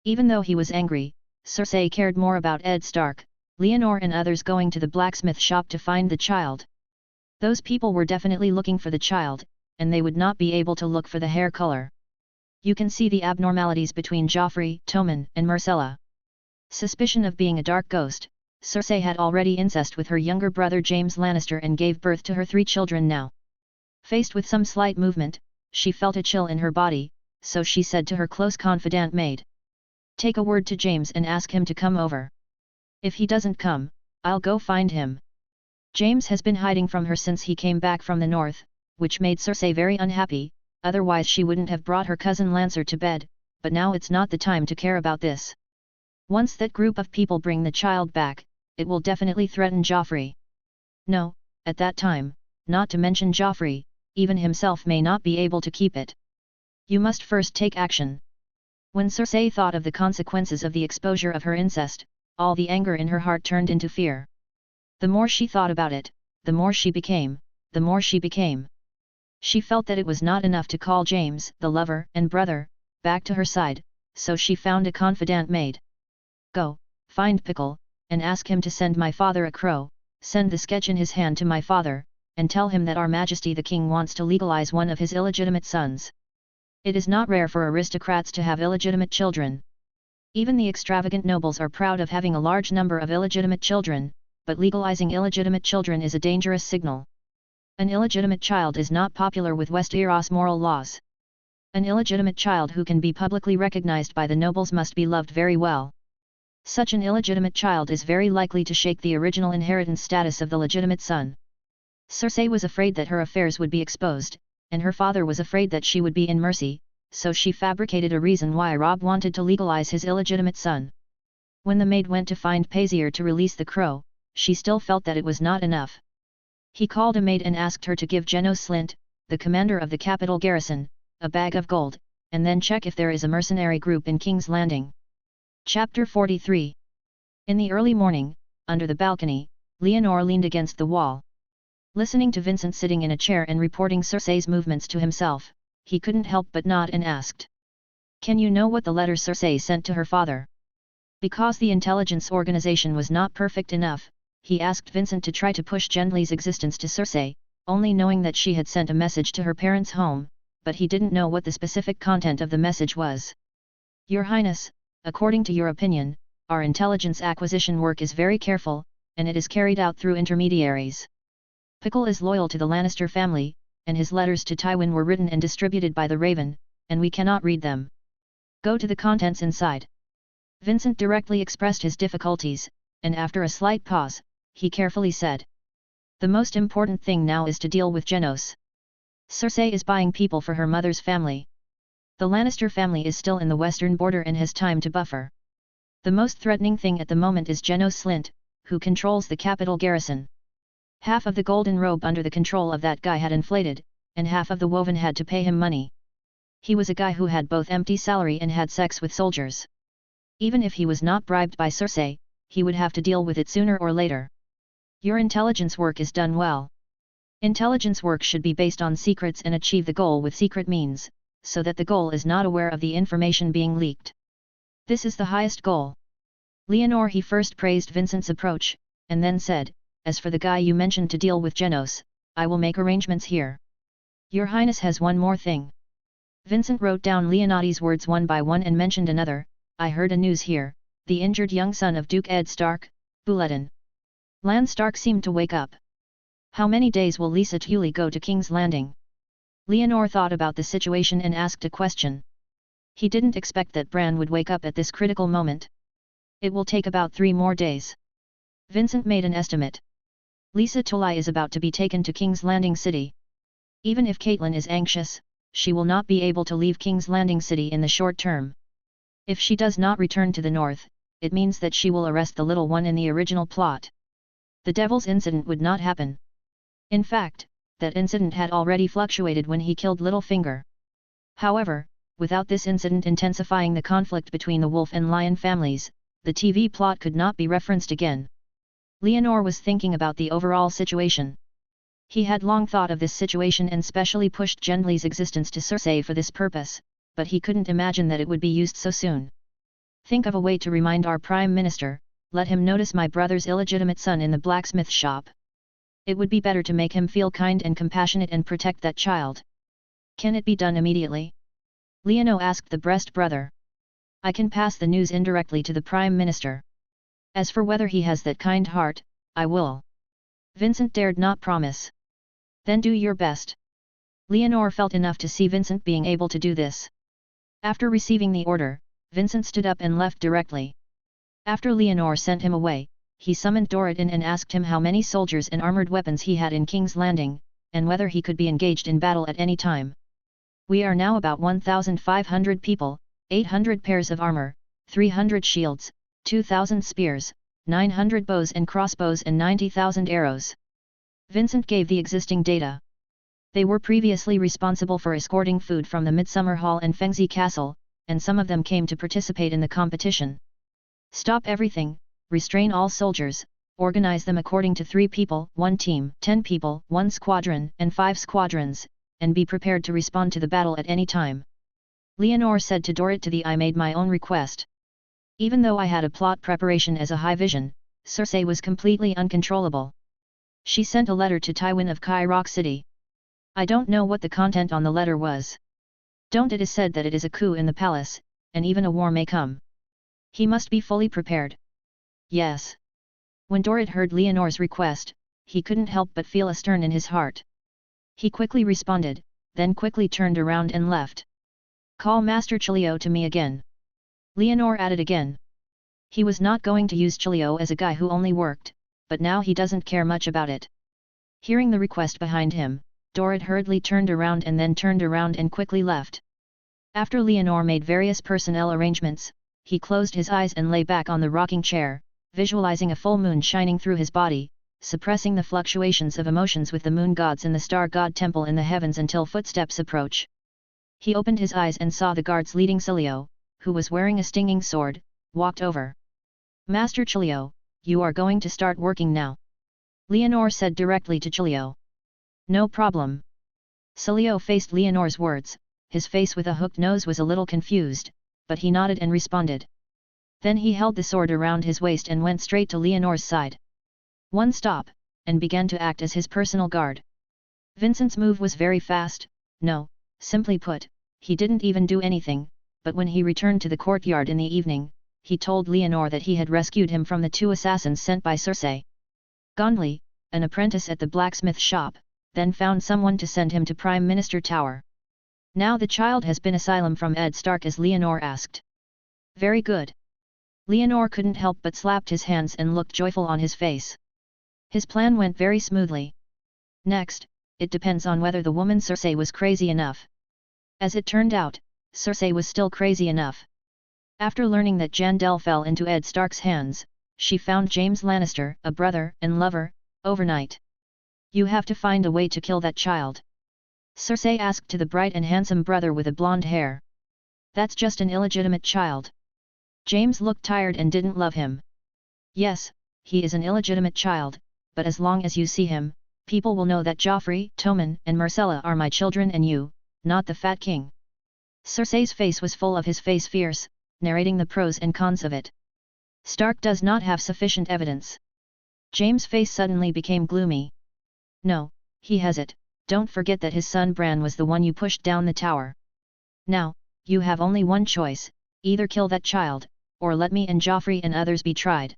Even though he was angry, Cersei cared more about Ed Stark, Leonor and others going to the blacksmith shop to find the child. Those people were definitely looking for the child, and they would not be able to look for the hair color. You can see the abnormalities between Joffrey, Tommen, and Myrcella. Suspicion of being a dark ghost, Cersei had already incest with her younger brother James Lannister and gave birth to her 3 children now. Faced with some slight movement, she felt a chill in her body, so she said to her close confidant maid. Take a word to James and ask him to come over. If he doesn't come, I'll go find him. James has been hiding from her since he came back from the north, which made Cersei very unhappy, otherwise she wouldn't have brought her cousin Lancer to bed, but now it's not the time to care about this. Once that group of people bring the child back, it will definitely threaten Joffrey. No, at that time, not to mention Joffrey, even himself may not be able to keep it. You must first take action. When Circe thought of the consequences of the exposure of her incest, all the anger in her heart turned into fear. The more she thought about it, the more she became. She felt that it was not enough to call James, the lover and brother, back to her side, so she found a confidant maid. Go, find Pickle, and ask him to send my father a crow, send the sketch in his hand to my father, and tell him that Our Majesty the King wants to legalize one of his illegitimate sons. It is not rare for aristocrats to have illegitimate children. Even the extravagant nobles are proud of having a large number of illegitimate children, but legalizing illegitimate children is a dangerous signal. An illegitimate child is not popular with Westeros moral laws. An illegitimate child who can be publicly recognized by the nobles must be loved very well. Such an illegitimate child is very likely to shake the original inheritance status of the legitimate son. Circe was afraid that her affairs would be exposed, and her father was afraid that she would be in mercy, so she fabricated a reason why Robb wanted to legalize his illegitimate son. When the maid went to find Pazier to release the crow, she still felt that it was not enough. He called a maid and asked her to give Geno Slint, the commander of the capital garrison, a bag of gold, and then check if there is a mercenary group in King's Landing. Chapter 43. In the early morning, under the balcony, Leonor leaned against the wall. Listening to Vincent sitting in a chair and reporting Circe's movements to himself, he couldn't help but nod and asked. Can you know what the letter Circe sent to her father? Because the intelligence organization was not perfect enough, he asked Vincent to try to push Gendley's existence to Circe, only knowing that she had sent a message to her parents' home, but he didn't know what the specific content of the message was. Your Highness, according to your opinion, our intelligence acquisition work is very careful, and it is carried out through intermediaries. Pickle is loyal to the Lannister family, and his letters to Tywin were written and distributed by the Raven, and we cannot read them. Go to the contents inside. Vincent directly expressed his difficulties, and after a slight pause, he carefully said. The most important thing now is to deal with Genos. Circe is buying people for her mother's family. The Lannister family is still in the western border and has time to buffer. The most threatening thing at the moment is Geno Slint, who controls the capital garrison. Half of the golden robe under the control of that guy had inflated, and half of the woven had to pay him money. He was a guy who had both empty salary and had sex with soldiers. Even if he was not bribed by Circe, he would have to deal with it sooner or later. Your intelligence work is done well. Intelligence work should be based on secrets and achieve the goal with secret means, so that the goal is not aware of the information being leaked. This is the highest goal. Leonor he first praised Vincent's approach, and then said, as for the guy you mentioned to deal with Genos, I will make arrangements here. Your Highness has one more thing. Vincent wrote down Leonati's words one by one and mentioned another. I heard a news here, the injured young son of Duke Ed Stark, Bulletin. Lan Stark seemed to wake up. How many days will Lisa Tully go to King's Landing? Leonor thought about the situation and asked a question. He didn't expect that Bran would wake up at this critical moment. It will take about 3 more days. Vincent made an estimate. Lisa Tully is about to be taken to King's Landing City. Even if Catelyn is anxious, she will not be able to leave King's Landing City in the short term. If she does not return to the north, it means that she will arrest the little one in the original plot. The Devil's incident would not happen. In fact, that incident had already fluctuated when he killed Littlefinger. However, without this incident intensifying the conflict between the Wolf and Lion families, the TV plot could not be referenced again. Leonor was thinking about the overall situation. He had long thought of this situation and specially pushed Gendley's existence to Circe for this purpose, but he couldn't imagine that it would be used so soon. Think of a way to remind our Prime Minister, let him notice my brother's illegitimate son in the blacksmith shop. It would be better to make him feel kind and compassionate and protect that child. Can it be done immediately? Leonor asked the Breast brother. I can pass the news indirectly to the Prime Minister. As for whether he has that kind heart, I will. Vincent dared not promise. Then do your best. Leonor felt enough to see Vincent being able to do this. After receiving the order, Vincent stood up and left directly. After Leonor sent him away, he summoned Doradin and asked him how many soldiers and armored weapons he had in King's Landing, and whether he could be engaged in battle at any time. We are now about 1,500 people, 800 pairs of armor, 300 shields, 2,000 spears, 900 bows and crossbows and 90,000 arrows. Vincent gave the existing data. They were previously responsible for escorting food from the Midsummer Hall and Fengzi Castle, and some of them came to participate in the competition. Stop everything, restrain all soldiers, organize them according to 3 people, 1 team, 10 people, 1 squadron, and 5 squadrons, and be prepared to respond to the battle at any time. Leonor said to Dorrit, I made my own request. Even though I had a plot preparation as a high vision, Circe was completely uncontrollable. She sent a letter to Tywin of Kai Rock City. I don't know what the content on the letter was. It is said that it is a coup in the palace, and even a war may come. He must be fully prepared. Yes. When Dorrit heard Leonor's request, he couldn't help but feel a stern in his heart. He quickly responded, then quickly turned around and left. Call Master Chilio to me again. Leonor added again. He was not going to use Chilio as a guy who only worked, but now he doesn't care much about it. Hearing the request behind him, Dorrit hurriedly turned around and quickly left. After Leonor made various personnel arrangements, he closed his eyes and lay back on the rocking chair, visualizing a full moon shining through his body, suppressing the fluctuations of emotions with the moon gods in the star god temple in the heavens until footsteps approach. He opened his eyes and saw the guards leading Cilio, who was wearing a stinging sword, walked over. Master Chilio, you are going to start working now. Leonor said directly to Chilio. No problem. Cilio faced Leonor's words, his face with a hooked nose was a little confused, but he nodded and responded. Then he held the sword around his waist and went straight to Leonor's side. One stop, and began to act as his personal guard. Vincent's move was very fast, no, simply put, he didn't even do anything, but when he returned to the courtyard in the evening, he told Leonor that he had rescued him from the 2 assassins sent by Circe. Gondly, an apprentice at the blacksmith shop, then found someone to send him to Prime Minister Tower. Now the child has been asylum from Ed Stark, as Leonor asked. Very good. Leonor couldn't help but slapped his hands and looked joyful on his face. His plan went very smoothly. Next, it depends on whether the woman Circe was crazy enough. As it turned out, Circe was still crazy enough. After learning that Jandel fell into Ed Stark's hands, she found James Lannister, a brother and lover, overnight. You have to find a way to kill that child. Circe asked to the bright and handsome brother with the blonde hair. That's just an illegitimate child. James looked tired and didn't love him. Yes, he is an illegitimate child, but as long as you see him, people will know that Joffrey, Tommen and Myrcella are my children and you, not the Fat King. Circe's face was full of his face fierce, narrating the pros and cons of it. Stark does not have sufficient evidence. James' face suddenly became gloomy. No, he has it, don't forget that his son Bran was the one you pushed down the tower. Now, you have only one choice, either kill that child, or let me and Joffrey and others be tried.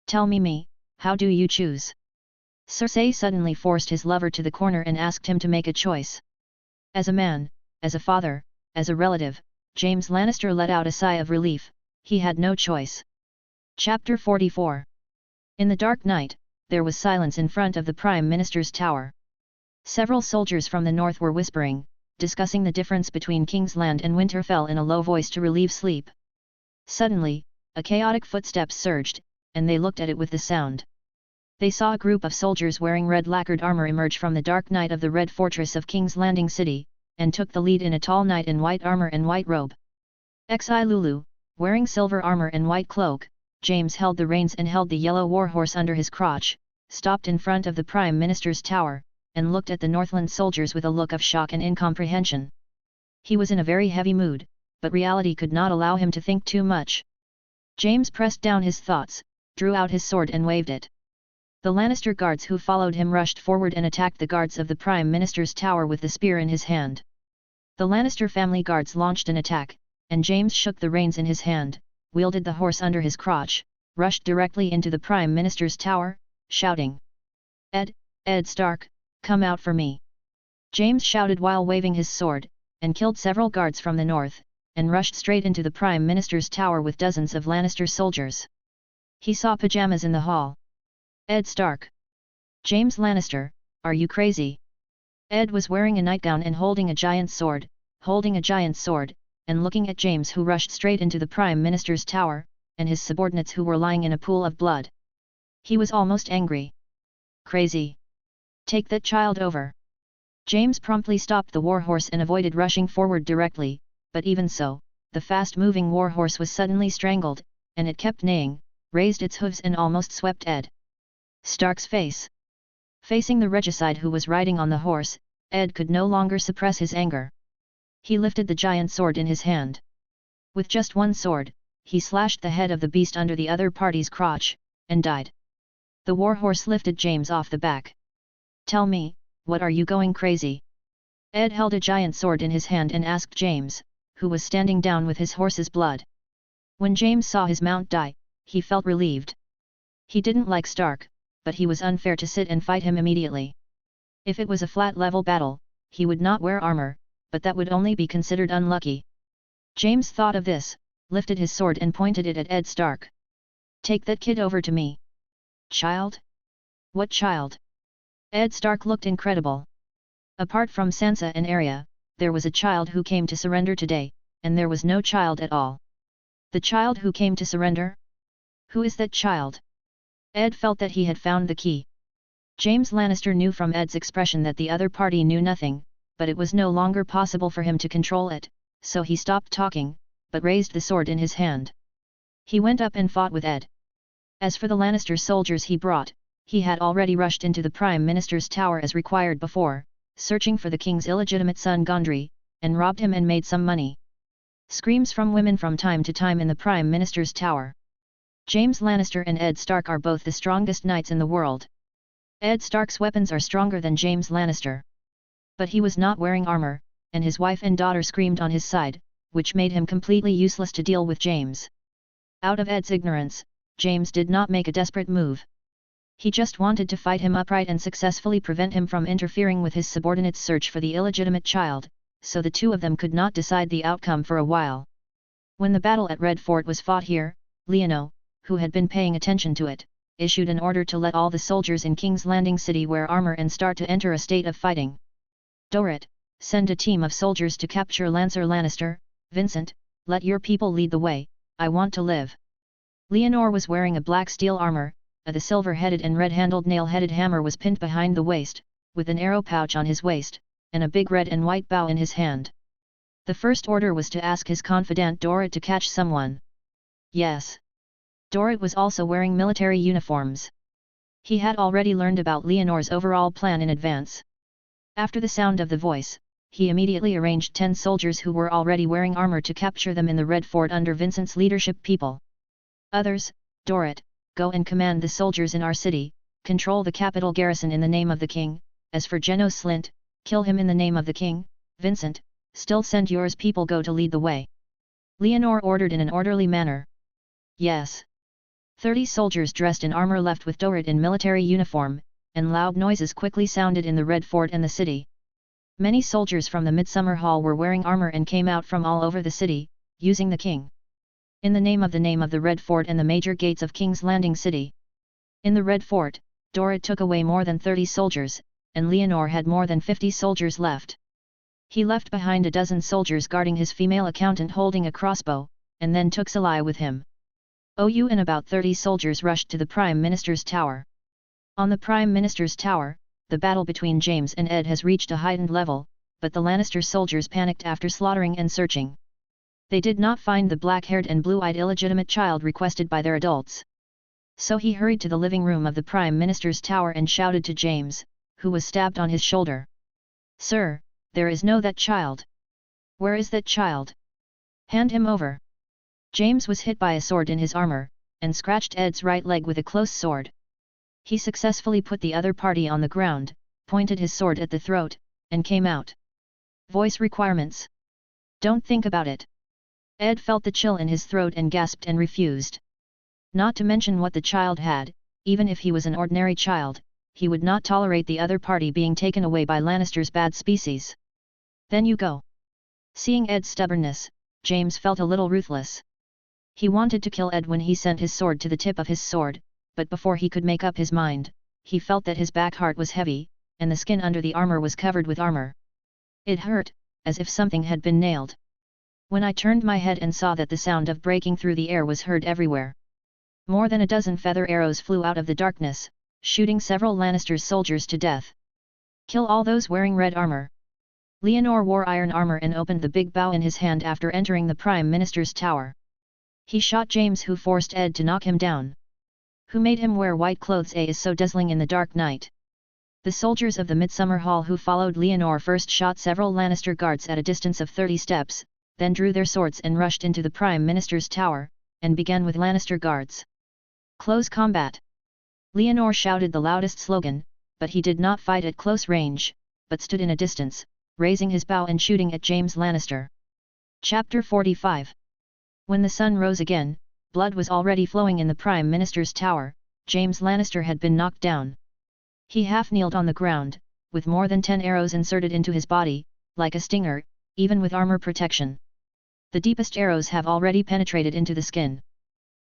Tell me, how do you choose? Circe suddenly forced his lover to the corner and asked him to make a choice. As a man, as a father, as a relative, James Lannister let out a sigh of relief, he had no choice. Chapter 44. In the dark night, there was silence in front of the Prime Minister's tower. Several soldiers from the north were whispering, discussing the difference between King's Land and Winterfell in a low voice to relieve sleep. Suddenly, a chaotic footsteps surged, and they looked at it with the sound. They saw a group of soldiers wearing red lacquered armor emerge from the dark night of the Red Fortress of King's Landing City, and took the lead in a tall knight in white armor and white robe. Xi Lulu, wearing silver armor and white cloak, James held the reins and held the yellow warhorse under his crotch, stopped in front of the Prime Minister's tower, and looked at the Northland soldiers with a look of shock and incomprehension. He was in a very heavy mood, but reality could not allow him to think too much. James pressed down his thoughts, drew out his sword and waved it. The Lannister guards who followed him rushed forward and attacked the guards of the Prime Minister's tower with the spear in his hand. The Lannister family guards launched an attack, and James shook the reins in his hand, wielded the horse under his crotch, rushed directly into the Prime Minister's tower, shouting, Ed Stark, come out for me!" James shouted while waving his sword, and killed several guards from the north, and rushed straight into the Prime Minister's tower with dozens of Lannister soldiers. He saw pajamas in the hall. Ed Stark. James Lannister, are you crazy? Ed was wearing a nightgown and holding a giant sword, and looking at James, who rushed straight into the Prime Minister's tower, and his subordinates who were lying in a pool of blood. He was almost angry. Crazy. Take that child over. James promptly stopped the warhorse and avoided rushing forward directly, but even so, the fast-moving warhorse was suddenly strangled, and it kept neighing, raised its hooves and almost swept Ed Stark's face. Facing the regicide who was riding on the horse, Ed could no longer suppress his anger. He lifted the giant sword in his hand. With just one sword, he slashed the head of the beast under the other party's crotch, and died. The warhorse lifted James off the back. "Tell me, what are you going crazy?" Ed held a giant sword in his hand and asked James, who was standing down with his horse's blood. When James saw his mount die, he felt relieved. He didn't like Stark, but he was unfair to sit and fight him immediately. If it was a flat-level battle, he would not wear armor, but that would only be considered unlucky. James thought of this, lifted his sword and pointed it at Ed Stark. "Take that kid over to me." "Child? What child?" Ed Stark looked incredible. Apart from Sansa and Arya, there was a child who came to surrender today, and there was no child at all. The child who came to surrender? Who is that child? Ed felt that he had found the key. James Lannister knew from Ed's expression that the other party knew nothing, but it was no longer possible for him to control it, so he stopped talking, but raised the sword in his hand. He went up and fought with Ed. As for the Lannister soldiers he brought, he had already rushed into the Prime Minister's tower as required before, searching for the king's illegitimate son Gondry, and robbed him and made some money. Screams from women from time to time in the Prime Minister's tower. James Lannister and Ed Stark are both the strongest knights in the world. Ed Stark's weapons are stronger than James Lannister. But he was not wearing armor, and his wife and daughter screamed on his side, which made him completely useless to deal with James. Out of Ed's ignorance, James did not make a desperate move. He just wanted to fight him upright and successfully prevent him from interfering with his subordinate's search for the illegitimate child, so the two of them could not decide the outcome for a while. When the battle at Red Fort was fought here, Leono, who had been paying attention to it, issued an order to let all the soldiers in King's Landing City wear armor and start to enter a state of fighting. "Dorrit, send a team of soldiers to capture Lancer Lannister. Vincent, let your people lead the way, I want to live." Leonor was wearing a black steel armor, the silver-headed and red-handled nail-headed hammer was pinned behind the waist, with an arrow pouch on his waist, and a big red and white bow in his hand. The first order was to ask his confidant Dorrit to catch someone. Yes. Dorrit was also wearing military uniforms. He had already learned about Leonor's overall plan in advance. After the sound of the voice, he immediately arranged 10 soldiers who were already wearing armor to capture them in the Red Fort under Vincent's leadership. People. Others, Dorrit, go and command the soldiers in our city, control the capital garrison in the name of the king. As for Genos Slint, kill him in the name of the king. Vincent, still send yours people go to lead the way. Leonor ordered in an orderly manner. Yes. 30 soldiers dressed in armor left with Dorrit in military uniform, and loud noises quickly sounded in the Red Fort and the city. Many soldiers from the Midsummer Hall were wearing armor and came out from all over the city, using the king. In the name of the Red Fort and the major gates of King's Landing City. In the Red Fort, Dorrit took away more than 30 soldiers, and Leonor had more than 50 soldiers left. He left behind a dozen soldiers guarding his female accountant holding a crossbow, and then took Salai with him. OU and about 30 soldiers rushed to the Prime Minister's tower. On the Prime Minister's tower, the battle between James and Ed has reached a heightened level, but the Lannister soldiers panicked after slaughtering and searching. They did not find the black-haired and blue-eyed illegitimate child requested by their adults. So he hurried to the living room of the Prime Minister's tower and shouted to James, who was stabbed on his shoulder. "Sir, there is no that child. Where is that child? Hand him over." James was hit by a sword in his armor, and scratched Ed's right leg with a close sword. He successfully put the other party on the ground, pointed his sword at the throat, and came out. Voice requirements. Don't think about it. Ed felt the chill in his throat and gasped and refused. Not to mention what the child had, even if he was an ordinary child, he would not tolerate the other party being taken away by Lannister's bad species. "Then you go." Seeing Ed's stubbornness, James felt a little ruthless. He wanted to kill Ed when he sent his sword to the tip of his sword, but before he could make up his mind, he felt that his back heart was heavy, and the skin under the armor was covered with armor. It hurt, as if something had been nailed. When I turned my head and saw that the sound of breaking through the air was heard everywhere. More than a dozen feather arrows flew out of the darkness, shooting several Lannister's soldiers to death. "Kill all those wearing red armor." Leonor wore iron armor and opened the big bow in his hand after entering the Prime Minister's tower. He shot James, who forced Ed to knock him down. Who made him wear white clothes? Is so dazzling in the dark night. The soldiers of the Midsummer Hall who followed Leonor first shot several Lannister guards at a distance of 30 steps, then drew their swords and rushed into the Prime Minister's tower, and began with Lannister guards. Close combat! Leonor shouted the loudest slogan, but he did not fight at close range, but stood in a distance, raising his bow and shooting at James Lannister. Chapter 45. When the sun rose again, blood was already flowing in the Prime Minister's tower. James Lannister had been knocked down. He half-kneeled on the ground, with more than 10 arrows inserted into his body, like a stinger, even with armor protection. The deepest arrows have already penetrated into the skin.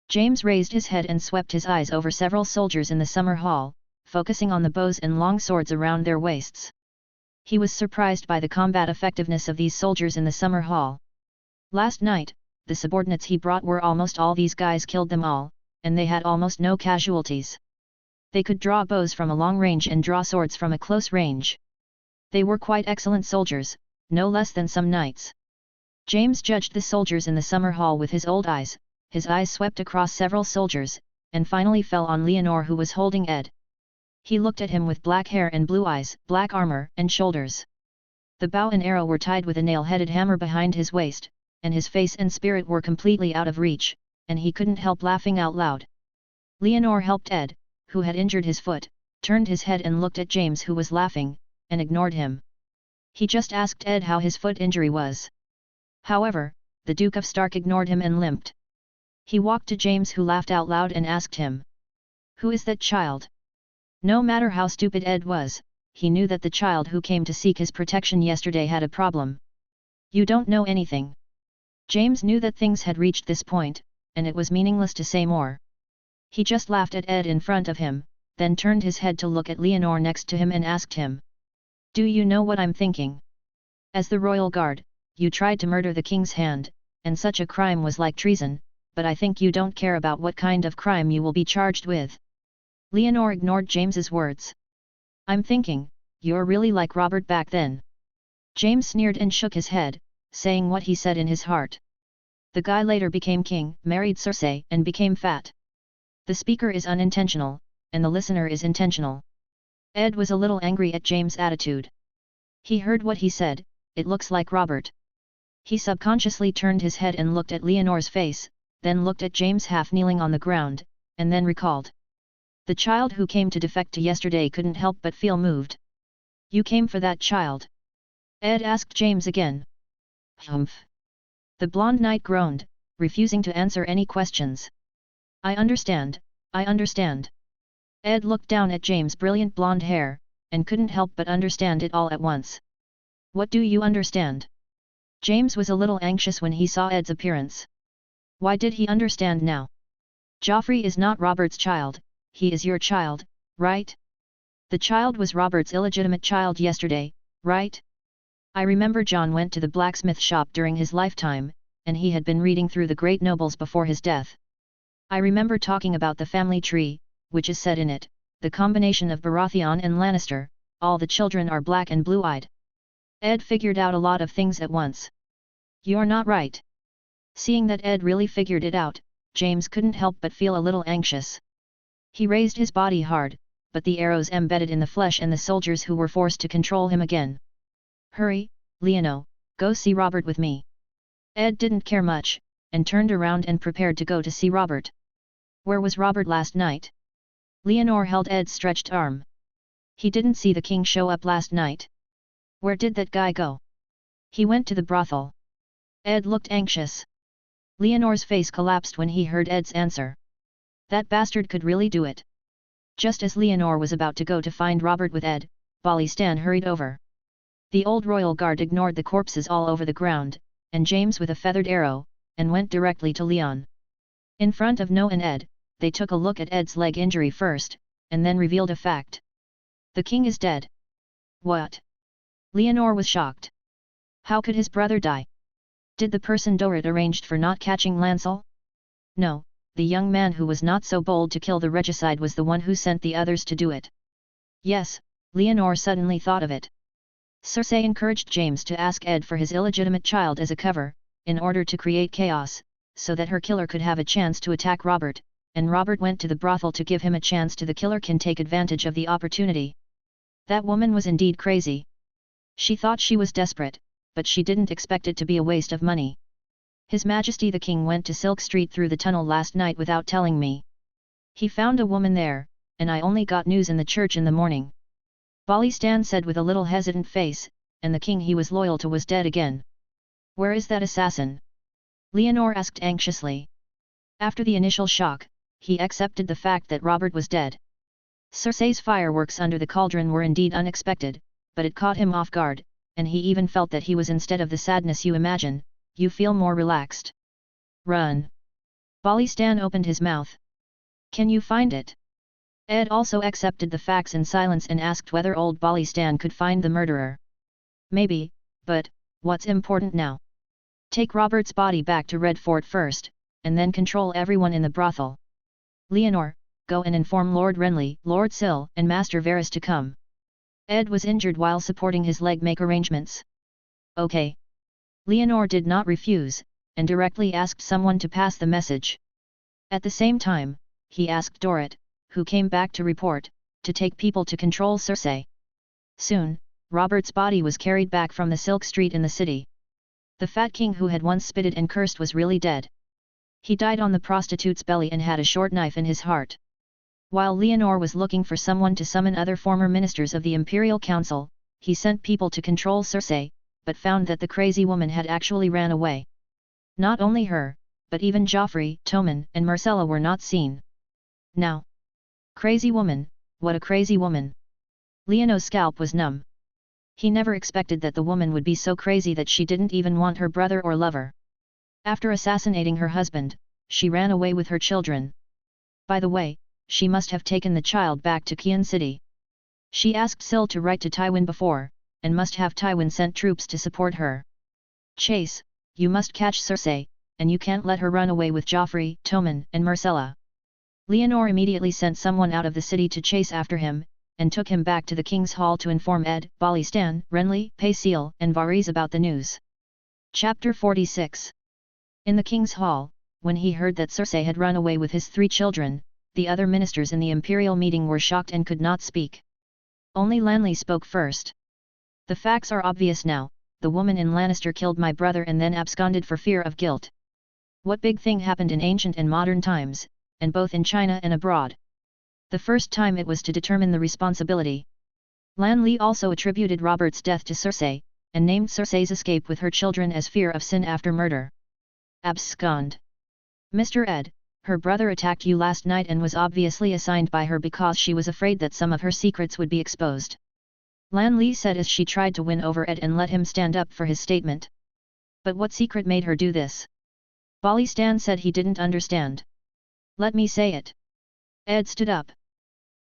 James raised his head and swept his eyes over several soldiers in the summer hall, focusing on the bows and long swords around their waists. He was surprised by the combat effectiveness of these soldiers in the summer hall. Last night, the subordinates he brought were almost all. These guys killed them all, and they had almost no casualties. They could draw bows from a long range and draw swords from a close range. They were quite excellent soldiers, no less than some knights. James judged the soldiers in the summer hall with his old eyes. His eyes swept across several soldiers, and finally fell on Leonor, who was holding Ed. He looked at him with black hair and blue eyes, black armor and shoulders. The bow and arrow were tied with a nail-headed hammer behind his waist, and his face and spirit were completely out of reach, and he couldn't help laughing out loud. Leonor helped Ed, who had injured his foot, turned his head and looked at James, who was laughing, and ignored him. He just asked Ed how his foot injury was. However, the Duke of Stark ignored him and limped. He walked to James, who laughed out loud, and asked him, "Who is that child?" No matter how stupid Ed was, he knew that the child who came to seek his protection yesterday had a problem. "You don't know anything." James knew that things had reached this point, and it was meaningless to say more. He just laughed at Ed in front of him, then turned his head to look at Leonor next to him and asked him, "Do you know what I'm thinking? As the royal guard, you tried to murder the king's hand, and such a crime was like treason, but I think you don't care about what kind of crime you will be charged with." Leonor ignored James's words. "I'm thinking, you're really like Robert back then." James sneered and shook his head, saying what he said in his heart. "The guy later became king, married Cersei, and became fat." The speaker is unintentional, and the listener is intentional. Ed was a little angry at James' attitude. He heard what he said, "It looks like Robert." He subconsciously turned his head and looked at Leonor's face, then looked at James half kneeling on the ground, and then recalled. The child who came to defect to yesterday couldn't help but feel moved. "You came for that child?" Ed asked James again. "Humph." The blonde knight groaned, refusing to answer any questions. I understand." Ed looked down at James' brilliant blonde hair, and couldn't help but understand it all at once. "What do you understand?" James was a little anxious when he saw Ed's appearance. Why did he understand now? "Joffrey is not Robert's child, he is your child, right? The child was Robert's illegitimate child yesterday, right? I remember John went to the blacksmith shop during his lifetime, and he had been reading through the great nobles before his death. I remember talking about the family tree, which is said in it, the combination of Baratheon and Lannister, all the children are black and blue-eyed." Ed figured out a lot of things at once. "You're not right." Seeing that Ed really figured it out, James couldn't help but feel a little anxious. He raised his body hard, but the arrows embedded in the flesh and the soldiers who were forced to control him again. "Hurry, Leonor, go see Robert with me." Ed didn't care much, and turned around and prepared to go to see Robert. "Where was Robert last night?" Leonor held Ed's stretched arm. "He didn't see the king show up last night." "Where did that guy go?" "He went to the brothel." Ed looked anxious. Leonor's face collapsed when he heard Ed's answer. That bastard could really do it. Just as Leonor was about to go to find Robert with Ed, Bolly Stan hurried over. The old royal guard ignored the corpses all over the ground, and James with a feathered arrow, and went directly to Leon. In front of No and Ed, they took a look at Ed's leg injury first, and then revealed a fact. "The king is dead." "What?" Leonor was shocked. How could his brother die? Did the person Dorit arranged for not catching Lancel? No, the young man who was not so bold to kill the regicide was the one who sent the others to do it. Yes, Leonor suddenly thought of it. Cersei encouraged James to ask Ed for his illegitimate child as a cover, in order to create chaos, so that her killer could have a chance to attack Robert, and Robert went to the brothel to give him a chance to the killer can take advantage of the opportunity. That woman was indeed crazy. She thought she was desperate, but she didn't expect it to be a waste of money. His Majesty the King went to Silk Street through the tunnel last night without telling me. He found a woman there, and I only got news in the church in the morning. Balistan said with a little hesitant face, and the king he was loyal to was dead again. Where is that assassin? Leonor asked anxiously. After the initial shock, he accepted the fact that Robert was dead. Cersei's fireworks under the cauldron were indeed unexpected, but it caught him off guard, and he even felt that he was instead of the sadness you imagine, you feel more relaxed. Run! Balistan opened his mouth. Can you find it? Ed also accepted the facts in silence and asked whether old Balistan could find the murderer. Maybe, but, what's important now? Take Robert's body back to Red Fort first, and then control everyone in the brothel. Leonor, go and inform Lord Renly, Lord Sill, and Master Varys to come. Ed was injured while supporting his leg make arrangements. Okay. Leonor did not refuse, and directly asked someone to pass the message. At the same time, he asked Dorrit, who came back to report, to take people to control Cersei. Soon, Robert's body was carried back from the Silk Street in the city. The fat king who had once spitted and cursed was really dead. He died on the prostitute's belly and had a short knife in his heart. While Leonor was looking for someone to summon other former ministers of the Imperial Council, he sent people to control Cersei, but found that the crazy woman had actually ran away. Not only her, but even Joffrey, Tommen, and Myrcella were not seen. Now, crazy woman, what a crazy woman! Leonor's scalp was numb. He never expected that the woman would be so crazy that she didn't even want her brother or lover. After assassinating her husband, she ran away with her children. By the way, she must have taken the child back to Kian City. She asked Syl to write to Tywin before, and must have Tywin sent troops to support her. Chase, you must catch Cersei, and you can't let her run away with Joffrey, Tommen, and Myrcella. Leonor immediately sent someone out of the city to chase after him, and took him back to the King's Hall to inform Ed, Balistan, Renly, Paisiel, and Varys about the news. Chapter 46. In the King's Hall, when he heard that Cersei had run away with his 3 children, the other ministers in the imperial meeting were shocked and could not speak. Only Lanley spoke first. The facts are obvious now, the woman in Lannister killed my brother and then absconded for fear of guilt. What big thing happened in ancient and modern times, and both in China and abroad? The first time it was to determine the responsibility. Lanley also attributed Robert's death to Cersei, and named Cersei's escape with her children as fear of sin after murder. Abscond. Mr. Ed, her brother attacked you last night and was obviously assigned by her because she was afraid that some of her secrets would be exposed. Lanley said as she tried to win over Ed and let him stand up for his statement. But what secret made her do this? Balistan said he didn't understand. Let me say it. Ed stood up.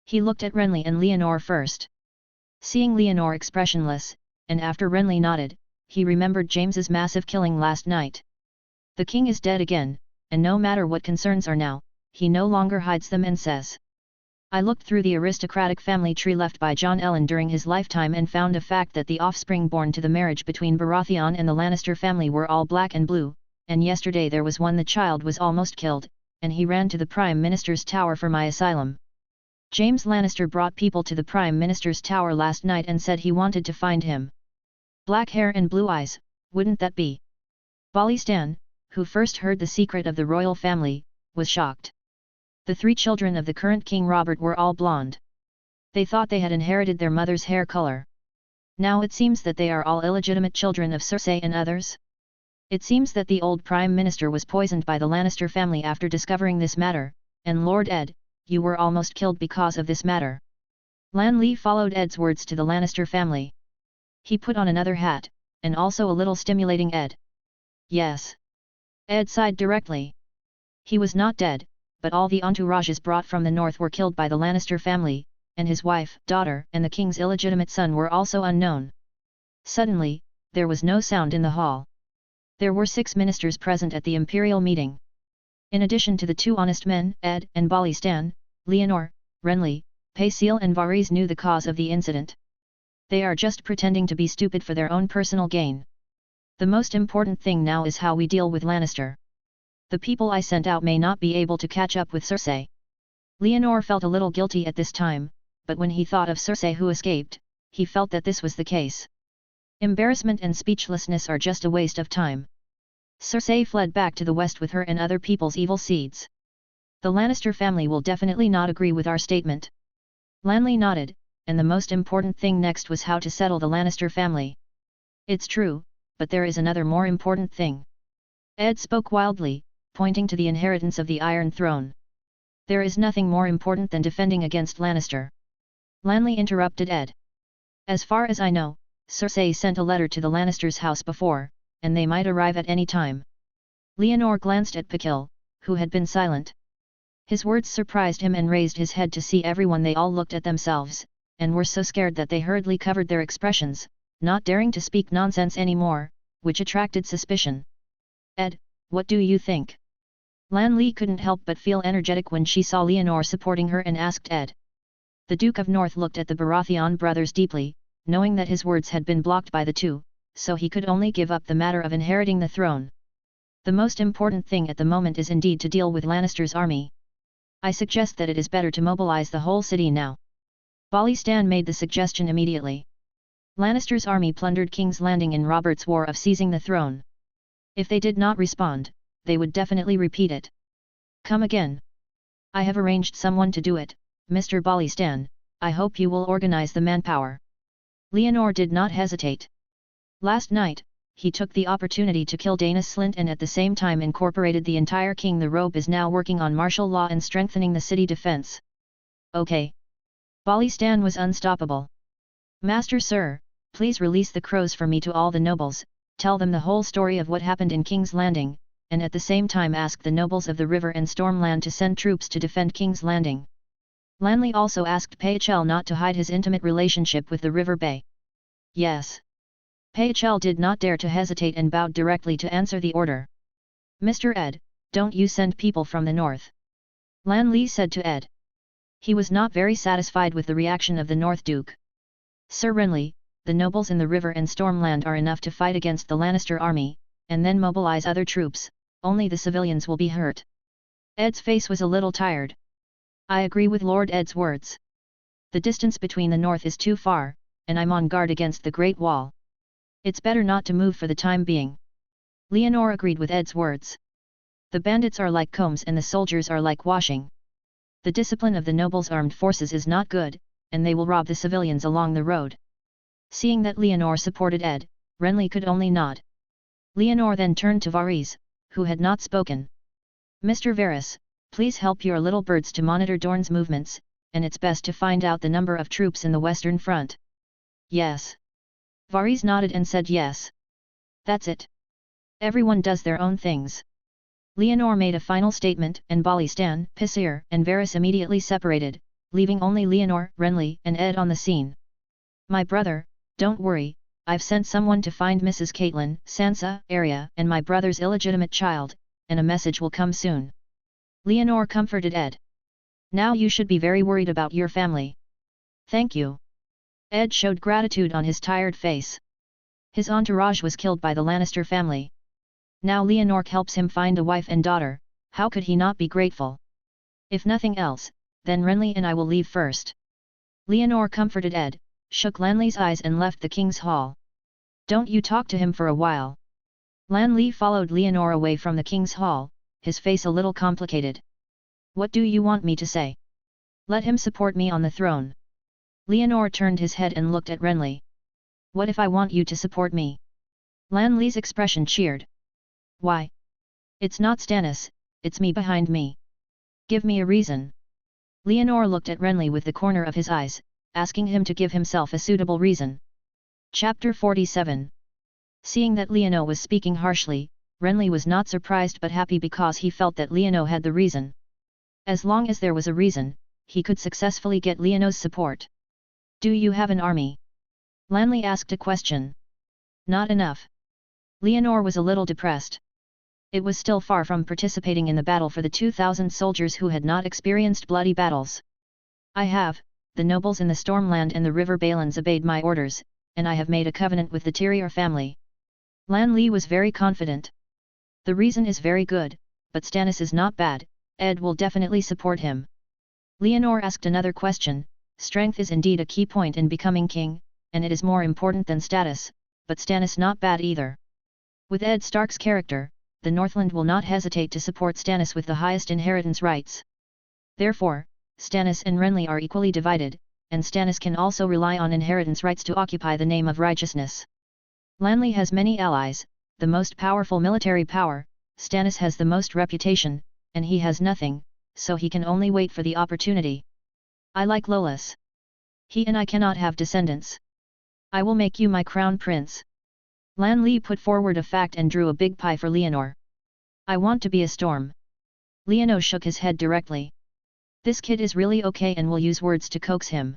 He looked at Renly and Leonor first. Seeing Leonor expressionless, and after Renly nodded, he remembered James's massive killing last night. The king is dead again, and no matter what concerns are now, he no longer hides them and says. I looked through the aristocratic family tree left by John Ellen during his lifetime and found a fact that the offspring born to the marriage between Baratheon and the Lannister family were all black and blue, and yesterday there was one the child was almost killed, and he ran to the Prime Minister's tower for my asylum. James Lannister brought people to the Prime Minister's tower last night and said he wanted to find him. Black hair and blue eyes, wouldn't that be? Balistan, who first heard the secret of the royal family, was shocked. The 3 children of the current King Robert were all blonde. They thought they had inherited their mother's hair color. Now it seems that they are all illegitimate children of Cersei and others. It seems that the old Prime Minister was poisoned by the Lannister family after discovering this matter, and Lord Ed, you were almost killed because of this matter. Lanley followed Ed's words to the Lannister family. He put on another hat, and also a little stimulating Ed. Yes. Ed sighed directly. He was not dead, but all the entourages brought from the north were killed by the Lannister family, and his wife, daughter, and the king's illegitimate son were also unknown. Suddenly, there was no sound in the hall. There were 6 ministers present at the imperial meeting. In addition to the 2 honest men, Ed and Balistan, Leonor, Renly, Paisiel and Varys knew the cause of the incident. They are just pretending to be stupid for their own personal gain. The most important thing now is how we deal with Lannister. The people I sent out may not be able to catch up with Cersei. Leonor felt a little guilty at this time, but when he thought of Cersei who escaped, he felt that this was the case. Embarrassment and speechlessness are just a waste of time. Cersei fled back to the west with her and other people's evil seeds. The Lannister family will definitely not agree with our statement. Lanley nodded, and the most important thing next was how to settle the Lannister family. It's true, but there is another more important thing. Ed spoke wildly, pointing to the inheritance of the Iron Throne. There is nothing more important than defending against Lannister. Lanley interrupted Ed. As far as I know, Cersei sent a letter to the Lannisters' house before, and they might arrive at any time. Leonor glanced at Pikil, who had been silent. His words surprised him and raised his head to see everyone. They all looked at themselves, and were so scared that they hurriedly covered their expressions, not daring to speak nonsense anymore, which attracted suspicion. Ed, what do you think? Lanley couldn't help but feel energetic when she saw Leonor supporting her and asked Ed. The Duke of North looked at the Baratheon brothers deeply, knowing that his words had been blocked by the two, so he could only give up the matter of inheriting the throne. The most important thing at the moment is indeed to deal with Lannister's army. I suggest that it is better to mobilize the whole city now. Bolly Stan made the suggestion immediately. Lannister's army plundered King's Landing in Robert's War of seizing the throne. If they did not respond, they would definitely repeat it. Come again. I have arranged someone to do it, Mr. Bolly Stan. I hope you will organize the manpower. Leonor did not hesitate. Last night, he took the opportunity to kill Dana Slint and at the same time incorporated the entire King. The Robe is now working on martial law and strengthening the city defense. Okay. Bolly Stan was unstoppable. Master Sir, please release the crows for me to all the nobles, tell them the whole story of what happened in King's Landing, and at the same time ask the nobles of the River and Stormland to send troops to defend King's Landing. Lanley also asked Pachel not to hide his intimate relationship with the River Bay. Yes. Pachel did not dare to hesitate and bowed directly to answer the order. Mr. Ed, don't you send people from the north. Lanley said to Ed. He was not very satisfied with the reaction of the North Duke. Sir Renly, the nobles in the River and Stormland are enough to fight against the Lannister army, and then mobilize other troops, only the civilians will be hurt. Ed's face was a little tired. I agree with Lord Ed's words. The distance between the north is too far, and I'm on guard against the Great Wall. It's better not to move for the time being. Leonor agreed with Ed's words. The bandits are like combs and the soldiers are like washing. The discipline of the nobles' armed forces is not good, and they will rob the civilians along the road. Seeing that Leonor supported Ed, Renly could only nod. Leonor then turned to Varys, who had not spoken. Mr. Varys, please help your little birds to monitor Dorne's movements, and it's best to find out the number of troops in the Western Front. Yes. Varys nodded and said yes. That's it. Everyone does their own things. Leonor made a final statement and Bolly Stan, Pisir and Varys immediately separated, leaving only Leonor, Renly and Ed on the scene. My brother, don't worry, I've sent someone to find Mrs. Catelyn, Sansa, Arya and my brother's illegitimate child, and a message will come soon. Leonor comforted Ed. Now you should be very worried about your family. Thank you. Ed showed gratitude on his tired face. His entourage was killed by the Lannister family. Now Leonor helps him find a wife and daughter, how could he not be grateful? If nothing else, then Renly and I will leave first. Leonor comforted Ed, shook Lanley's eyes and left the King's Hall. Don't you talk to him for a while. Lanley followed Leonor away from the King's Hall, his face a little complicated. What do you want me to say? Let him support me on the throne. Leonor turned his head and looked at Renly. What if I want you to support me? Lanley's expression cheered. Why? It's not Stannis, it's me behind me. Give me a reason. Leonor looked at Renly with the corner of his eyes, asking him to give himself a suitable reason. Chapter 47. Seeing that Leonor was speaking harshly, Renly was not surprised but happy because he felt that Leonor had the reason. As long as there was a reason, he could successfully get Leonor's support. Do you have an army? Lanley asked a question. Not enough. Leonor was a little depressed. It was still far from participating in the battle for the 2,000 soldiers who had not experienced bloody battles. I have, the nobles in the Stormland and the River Balans obeyed my orders, and I have made a covenant with the Tyrier family. Lan Li was very confident. The reason is very good, but Stannis is not bad, Ed will definitely support him. Leonor asked another question. Strength is indeed a key point in becoming king, and it is more important than status, but Stannis not bad either. With Ed Stark's character, the Northland will not hesitate to support Stannis with the highest inheritance rights. Therefore, Stannis and Renly are equally divided, and Stannis can also rely on inheritance rights to occupy the name of righteousness. Lanley has many allies, the most powerful military power, Stannis has the most reputation, and he has nothing, so he can only wait for the opportunity. I like Lolas. He and I cannot have descendants. I will make you my crown prince. Lan Li put forward a fact and drew a big pie for Leonor. I want to be a storm. Leonor shook his head directly. This kid is really okay and will use words to coax him.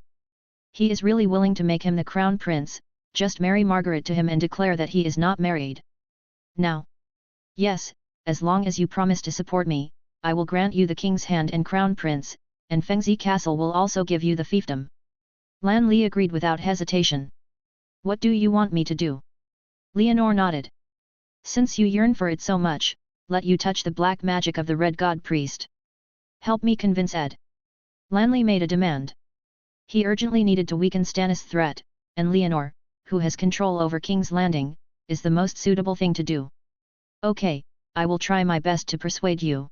He is really willing to make him the crown prince, just marry Margaret to him and declare that he is not married. Now. Yes, as long as you promise to support me, I will grant you the king's hand and crown prince, and Fengzi Castle will also give you the fiefdom. Lan Li agreed without hesitation. What do you want me to do? Leonor nodded. Since you yearn for it so much, let you touch the black magic of the Red God Priest. Help me convince Ed. Lan Li made a demand. He urgently needed to weaken Stannis' threat, and Leonor, who has control over King's Landing, is the most suitable thing to do. Okay, I will try my best to persuade you.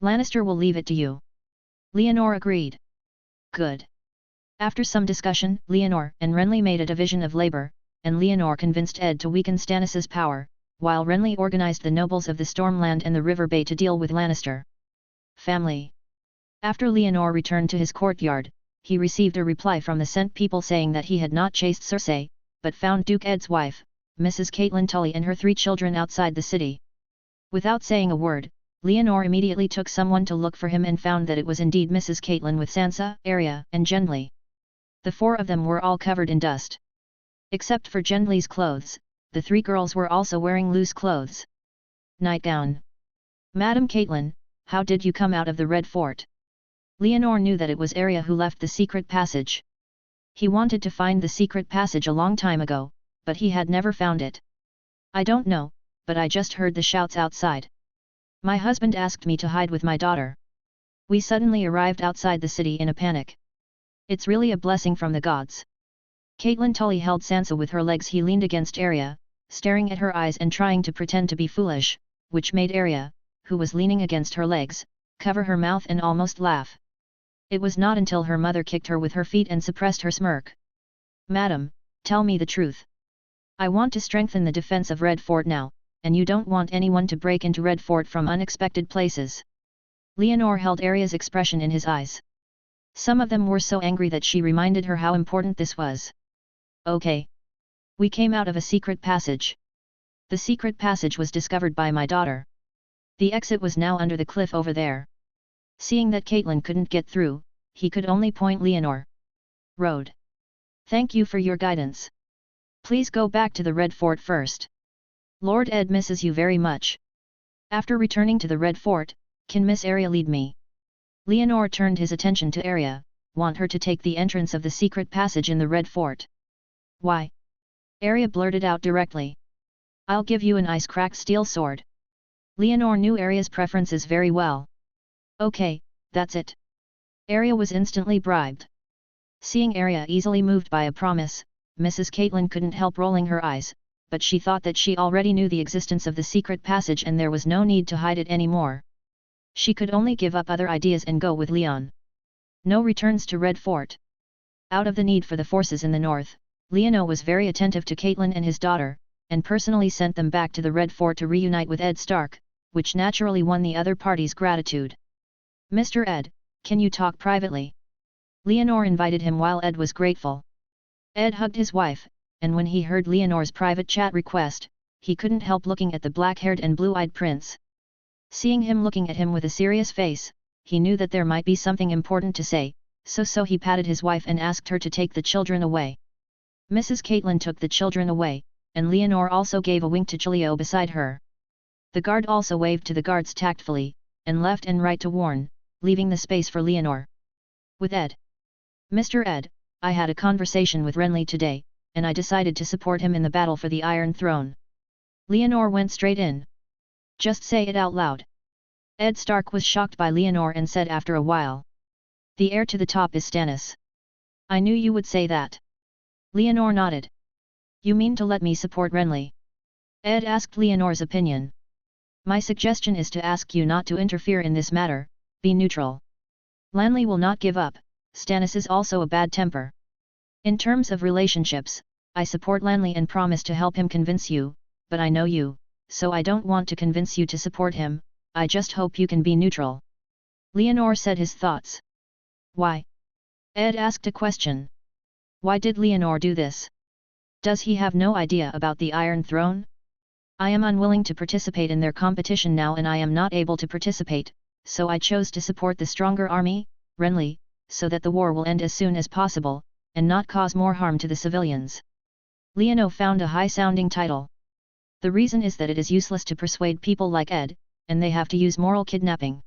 Lannister will leave it to you. Leonor agreed. Good. After some discussion, Leonor and Renly made a division of labor, and Leonor convinced Ed to weaken Stannis' power, while Renly organized the nobles of the Stormland and the River Bay to deal with Lannister family. After Leonor returned to his courtyard, he received a reply from the Sent people saying that he had not chased Cersei, but found Duke Ed's wife, Mrs. Catelyn Tully and her 3 children outside the city. Without saying a word, Leonor immediately took someone to look for him and found that it was indeed Mrs. Catelyn with Sansa, Arya, and Gendry. The 4 of them were all covered in dust. Except for Gendry's clothes, the 3 girls were also wearing loose clothes. Nightgown. Madam Catelyn, how did you come out of the Red Fort? Leonor knew that it was Arya who left the secret passage. He wanted to find the secret passage a long time ago, but he had never found it. I don't know, but I just heard the shouts outside. My husband asked me to hide with my daughter. We suddenly arrived outside the city in a panic. It's really a blessing from the gods. Catelyn Tully held Sansa with her legs. He leaned against Arya, staring at her eyes and trying to pretend to be foolish, which made Arya, who was leaning against her legs, cover her mouth and almost laugh. It was not until her mother kicked her with her feet and suppressed her smirk. Madam, tell me the truth. I want to strengthen the defense of Red Fort now, and you don't want anyone to break into Red Fort from unexpected places. Leonor held Arya's expression in his eyes. Some of them were so angry that she reminded her how important this was. Okay. We came out of a secret passage. The secret passage was discovered by my daughter. The exit was now under the cliff over there. Seeing that Catelyn couldn't get through, he could only point Leonor. Road. Thank you for your guidance. Please go back to the Red Fort first. Lord Ed misses you very much. After returning to the Red Fort, can Miss Arya lead me? Leonor turned his attention to Arya, want her to take the entrance of the secret passage in the Red Fort. Why? Arya blurted out directly. I'll give you an ice-cracked steel sword. Leonor knew Arya's preferences very well. Okay, that's it. Arya was instantly bribed. Seeing Arya easily moved by a promise, Mrs. Catelyn couldn't help rolling her eyes, but she thought that she already knew the existence of the secret passage and there was no need to hide it anymore. She could only give up other ideas and go with Leon. No returns to Red Fort. Out of the need for the forces in the north, Leonor was very attentive to Catelyn and his daughter, and personally sent them back to the Red Fort to reunite with Ed Stark, which naturally won the other party's gratitude. Mr. Ed, can you talk privately? Leonor invited him while Ed was grateful. Ed hugged his wife, and when he heard Leonor's private chat request, he couldn't help looking at the black-haired and blue-eyed prince. Seeing him looking at him with a serious face, he knew that there might be something important to say, so he patted his wife and asked her to take the children away. Mrs. Catelyn took the children away, and Leonor also gave a wink to Julio beside her. The guard also waved to the guards tactfully, and left and right to warn, leaving the space for Leonor. With Ed. Mr. Ed, I had a conversation with Renly today, and I decided to support him in the battle for the Iron Throne. Leonor went straight in. Just say it out loud. Ed Stark was shocked by Leonor and said after a while. The heir to the top is Stannis. I knew you would say that. Leonor nodded. You mean to let me support Renly? Ed asked Leonor's opinion. My suggestion is to ask you not to interfere in this matter, be neutral. Lanley will not give up, Stannis is also a bad temper. In terms of relationships, I support Lanley and promise to help him convince you, but I know you, so I don't want to convince you to support him, I just hope you can be neutral. Leonor said his thoughts. Why? Ed asked a question. Why did Leonor do this? Does he have no idea about the Iron Throne? I am unwilling to participate in their competition now and I am not able to participate, so I chose to support the stronger army, Renly, so that the war will end as soon as possible, and not cause more harm to the civilians. Leonor found a high-sounding title. The reason is that it is useless to persuade people like Ed, and they have to use moral kidnapping.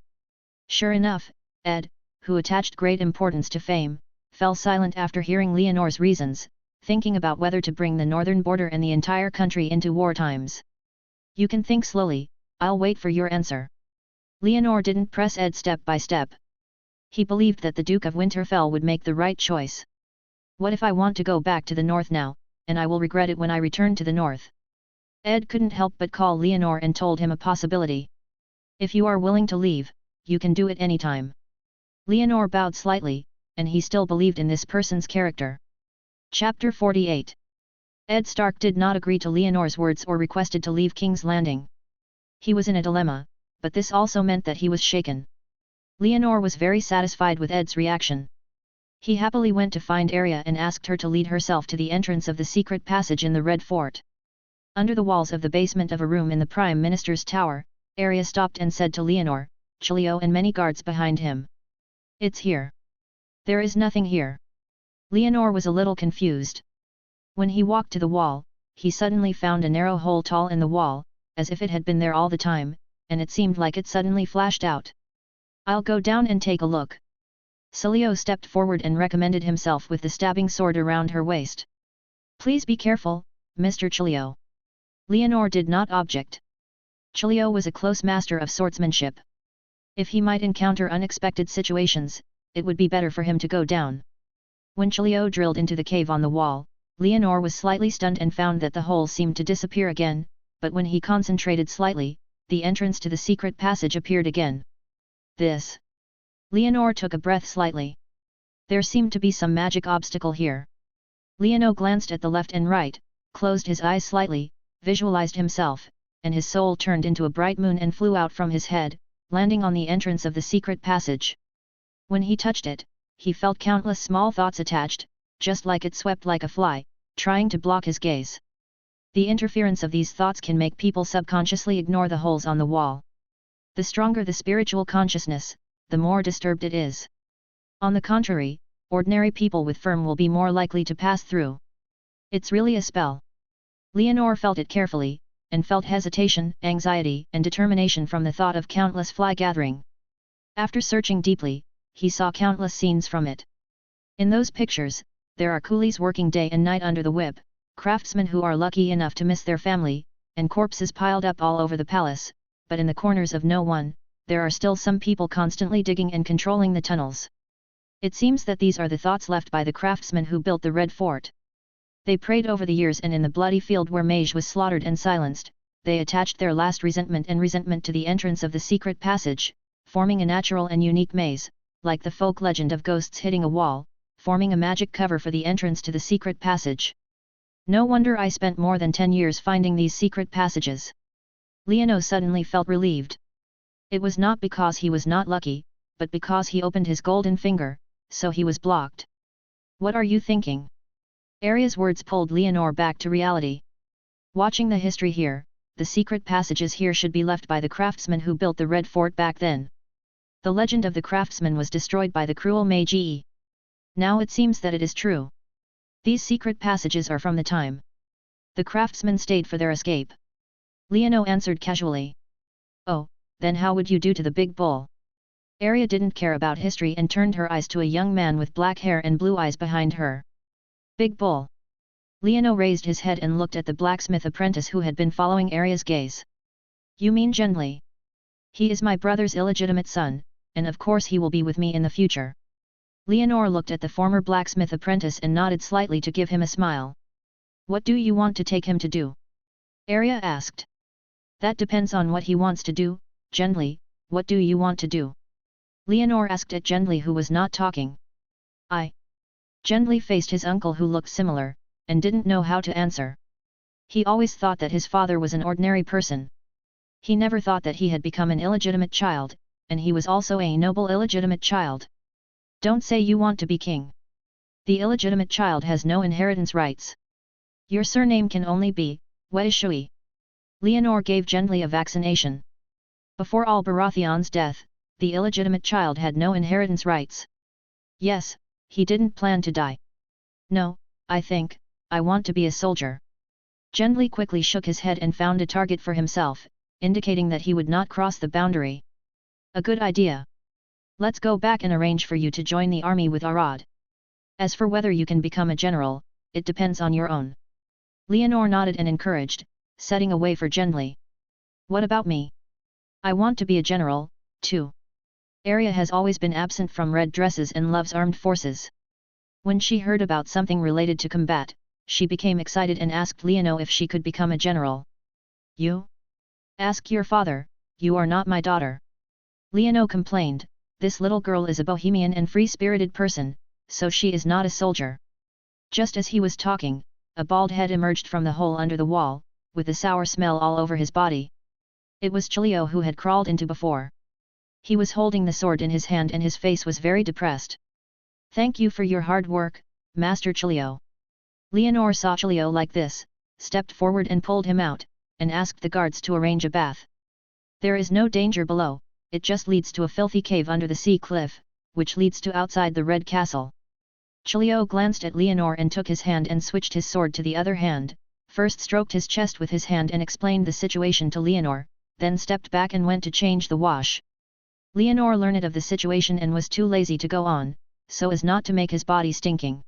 Sure enough, Ed, who attached great importance to fame, fell silent after hearing Leonor's reasons, thinking about whether to bring the northern border and the entire country into war times. You can think slowly, I'll wait for your answer. Leonor didn't press Ed step by step. He believed that the Duke of Winterfell would make the right choice. What if I want to go back to the north now, and I will regret it when I return to the north? Ed couldn't help but call Leonor and told him a possibility. If you are willing to leave, you can do it anytime. Leonor bowed slightly, and he still believed in this person's character. Chapter 48. Ed Stark did not agree to Leonor's words or requested to leave King's Landing. He was in a dilemma, but this also meant that he was shaken. Leonor was very satisfied with Ed's reaction. He happily went to find Arya and asked her to lead herself to the entrance of the secret passage in the Red Fort. Under the walls of the basement of a room in the Prime Minister's tower, Arya stopped and said to Leonor, Chilio and many guards behind him. It's here. There is nothing here. Leonor was a little confused. When he walked to the wall, he suddenly found a narrow hole tall in the wall, as if it had been there all the time, and it seemed like it suddenly flashed out. I'll go down and take a look. Chilio stepped forward and recommended himself with the stabbing sword around her waist. Please be careful, Mr. Chilio. Leonor did not object. Chilio was a close master of swordsmanship. If he might encounter unexpected situations, it would be better for him to go down. When Chilio drilled into the cave on the wall, Leonor was slightly stunned and found that the hole seemed to disappear again, but when he concentrated slightly, the entrance to the secret passage appeared again. This. Leonor took a breath slightly. There seemed to be some magic obstacle here. Leonor glanced at the left and right, closed his eyes slightly, visualized himself, and his soul turned into a bright moon and flew out from his head, landing on the entrance of the secret passage. When he touched it, he felt countless small thoughts attached, just like it swept like a fly, trying to block his gaze. The interference of these thoughts can make people subconsciously ignore the holes on the wall. The stronger the spiritual consciousness, the more disturbed it is. On the contrary, ordinary people with firm will be more likely to pass through. It's really a spell. Leonor felt it carefully, and felt hesitation, anxiety, and determination from the thought of countless fly gathering. After searching deeply, he saw countless scenes from it. In those pictures, there are coolies working day and night under the whip, craftsmen who are lucky enough to miss their family, and corpses piled up all over the palace, but in the corners of no one, there are still some people constantly digging and controlling the tunnels. It seems that these are the thoughts left by the craftsmen who built the Red Fort. They prayed over the years, and in the bloody field where Mage was slaughtered and silenced, they attached their last resentment to the entrance of the secret passage, forming a natural and unique maze, like the folk legend of ghosts hitting a wall, forming a magic cover for the entrance to the secret passage. No wonder I spent more than 10 years finding these secret passages. Leonor suddenly felt relieved. It was not because he was not lucky, but because he opened his golden finger, so he was blocked. What are you thinking? Arya's words pulled Leonor back to reality. Watching the history here, the secret passages here should be left by the craftsmen who built the Red Fort back then. The legend of the craftsman was destroyed by the cruel Magi. Now it seems that it is true. These secret passages are from the time the craftsmen stayed for their escape. Leonor answered casually. Oh, then how would you do to the big bull? Arya didn't care about history and turned her eyes to a young man with black hair and blue eyes behind her. Big bull. Leono raised his head and looked at the blacksmith apprentice who had been following Arya's gaze. You mean Gendley? He is my brother's illegitimate son, and of course he will be with me in the future. Leonor looked at the former blacksmith apprentice and nodded slightly to give him a smile. What do you want to take him to do? Arya asked. That depends on what he wants to do. Gendley, what do you want to do? Leonor asked at Gendley, who was not talking. Gendley faced his uncle, who looked similar, and didn't know how to answer. He always thought that his father was an ordinary person. He never thought that he had become an illegitimate child, and he was also a noble illegitimate child. Don't say you want to be king. The illegitimate child has no inheritance rights. Your surname can only be Wei Shui. Leonor gave Gendley a vaccination. Before all Baratheon's death, the illegitimate child had no inheritance rights. Yes, he didn't plan to die. No, I want to be a soldier. Gendley quickly shook his head and found a target for himself, indicating that he would not cross the boundary. A good idea. Let's go back and arrange for you to join the army with Arad. As for whether you can become a general, it depends on your own. Leonor nodded and encouraged, setting a way for Gendley. What about me? I want to be a general, too. Arya has always been absent from red dresses and loves armed forces. When she heard about something related to combat, she became excited and asked Leono if she could become a general. You? Ask your father, you are not my daughter. Leono complained, this little girl is a bohemian and free-spirited person, so she is not a soldier. Just as he was talking, a bald head emerged from the hole under the wall, with a sour smell all over his body. It was Chilio, who had crawled into before. He was holding the sword in his hand and his face was very depressed. Thank you for your hard work, Master Chilio. Leonor saw Chilio like this, stepped forward and pulled him out, and asked the guards to arrange a bath. There is no danger below, it just leads to a filthy cave under the sea cliff, which leads to outside the Red Castle. Chilio glanced at Leonor and took his hand and switched his sword to the other hand, first stroked his chest with his hand and explained the situation to Leonor, then stepped back and went to change the wash. Leonor learned of the situation and was too lazy to go on, so as not to make his body stinking.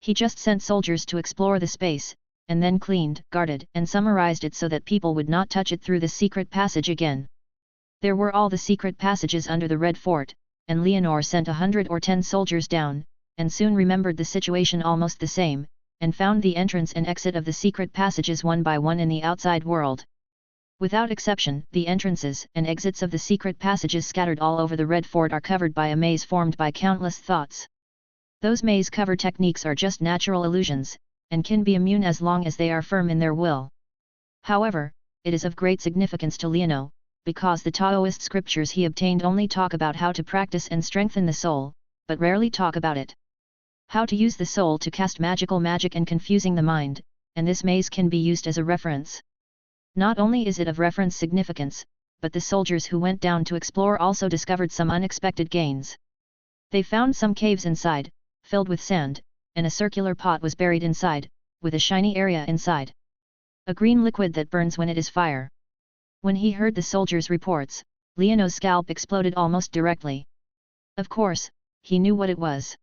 He just sent soldiers to explore the space, and then cleaned, guarded, and summarized it so that people would not touch it through the secret passage again. There were all the secret passages under the Red Fort, and Leonor sent 110 soldiers down, and soon remembered the situation almost the same, and found the entrance and exit of the secret passages one by one in the outside world. Without exception, the entrances and exits of the secret passages scattered all over the Red Fort are covered by a maze formed by countless thoughts. Those maze cover techniques are just natural illusions, and can be immune as long as they are firm in their will. However, it is of great significance to Leono, because the Taoist scriptures he obtained only talk about how to practice and strengthen the soul, but rarely talk about it. How to use the soul to cast magical magic and confusing the mind, and this maze can be used as a reference. Not only is it of reference significance, but the soldiers who went down to explore also discovered some unexpected gains. They found some caves inside, filled with sand, and a circular pot was buried inside, with a shiny area inside. A green liquid that burns when it is fire. When he heard the soldiers' reports, Leono's scalp exploded almost directly. Of course, he knew what it was.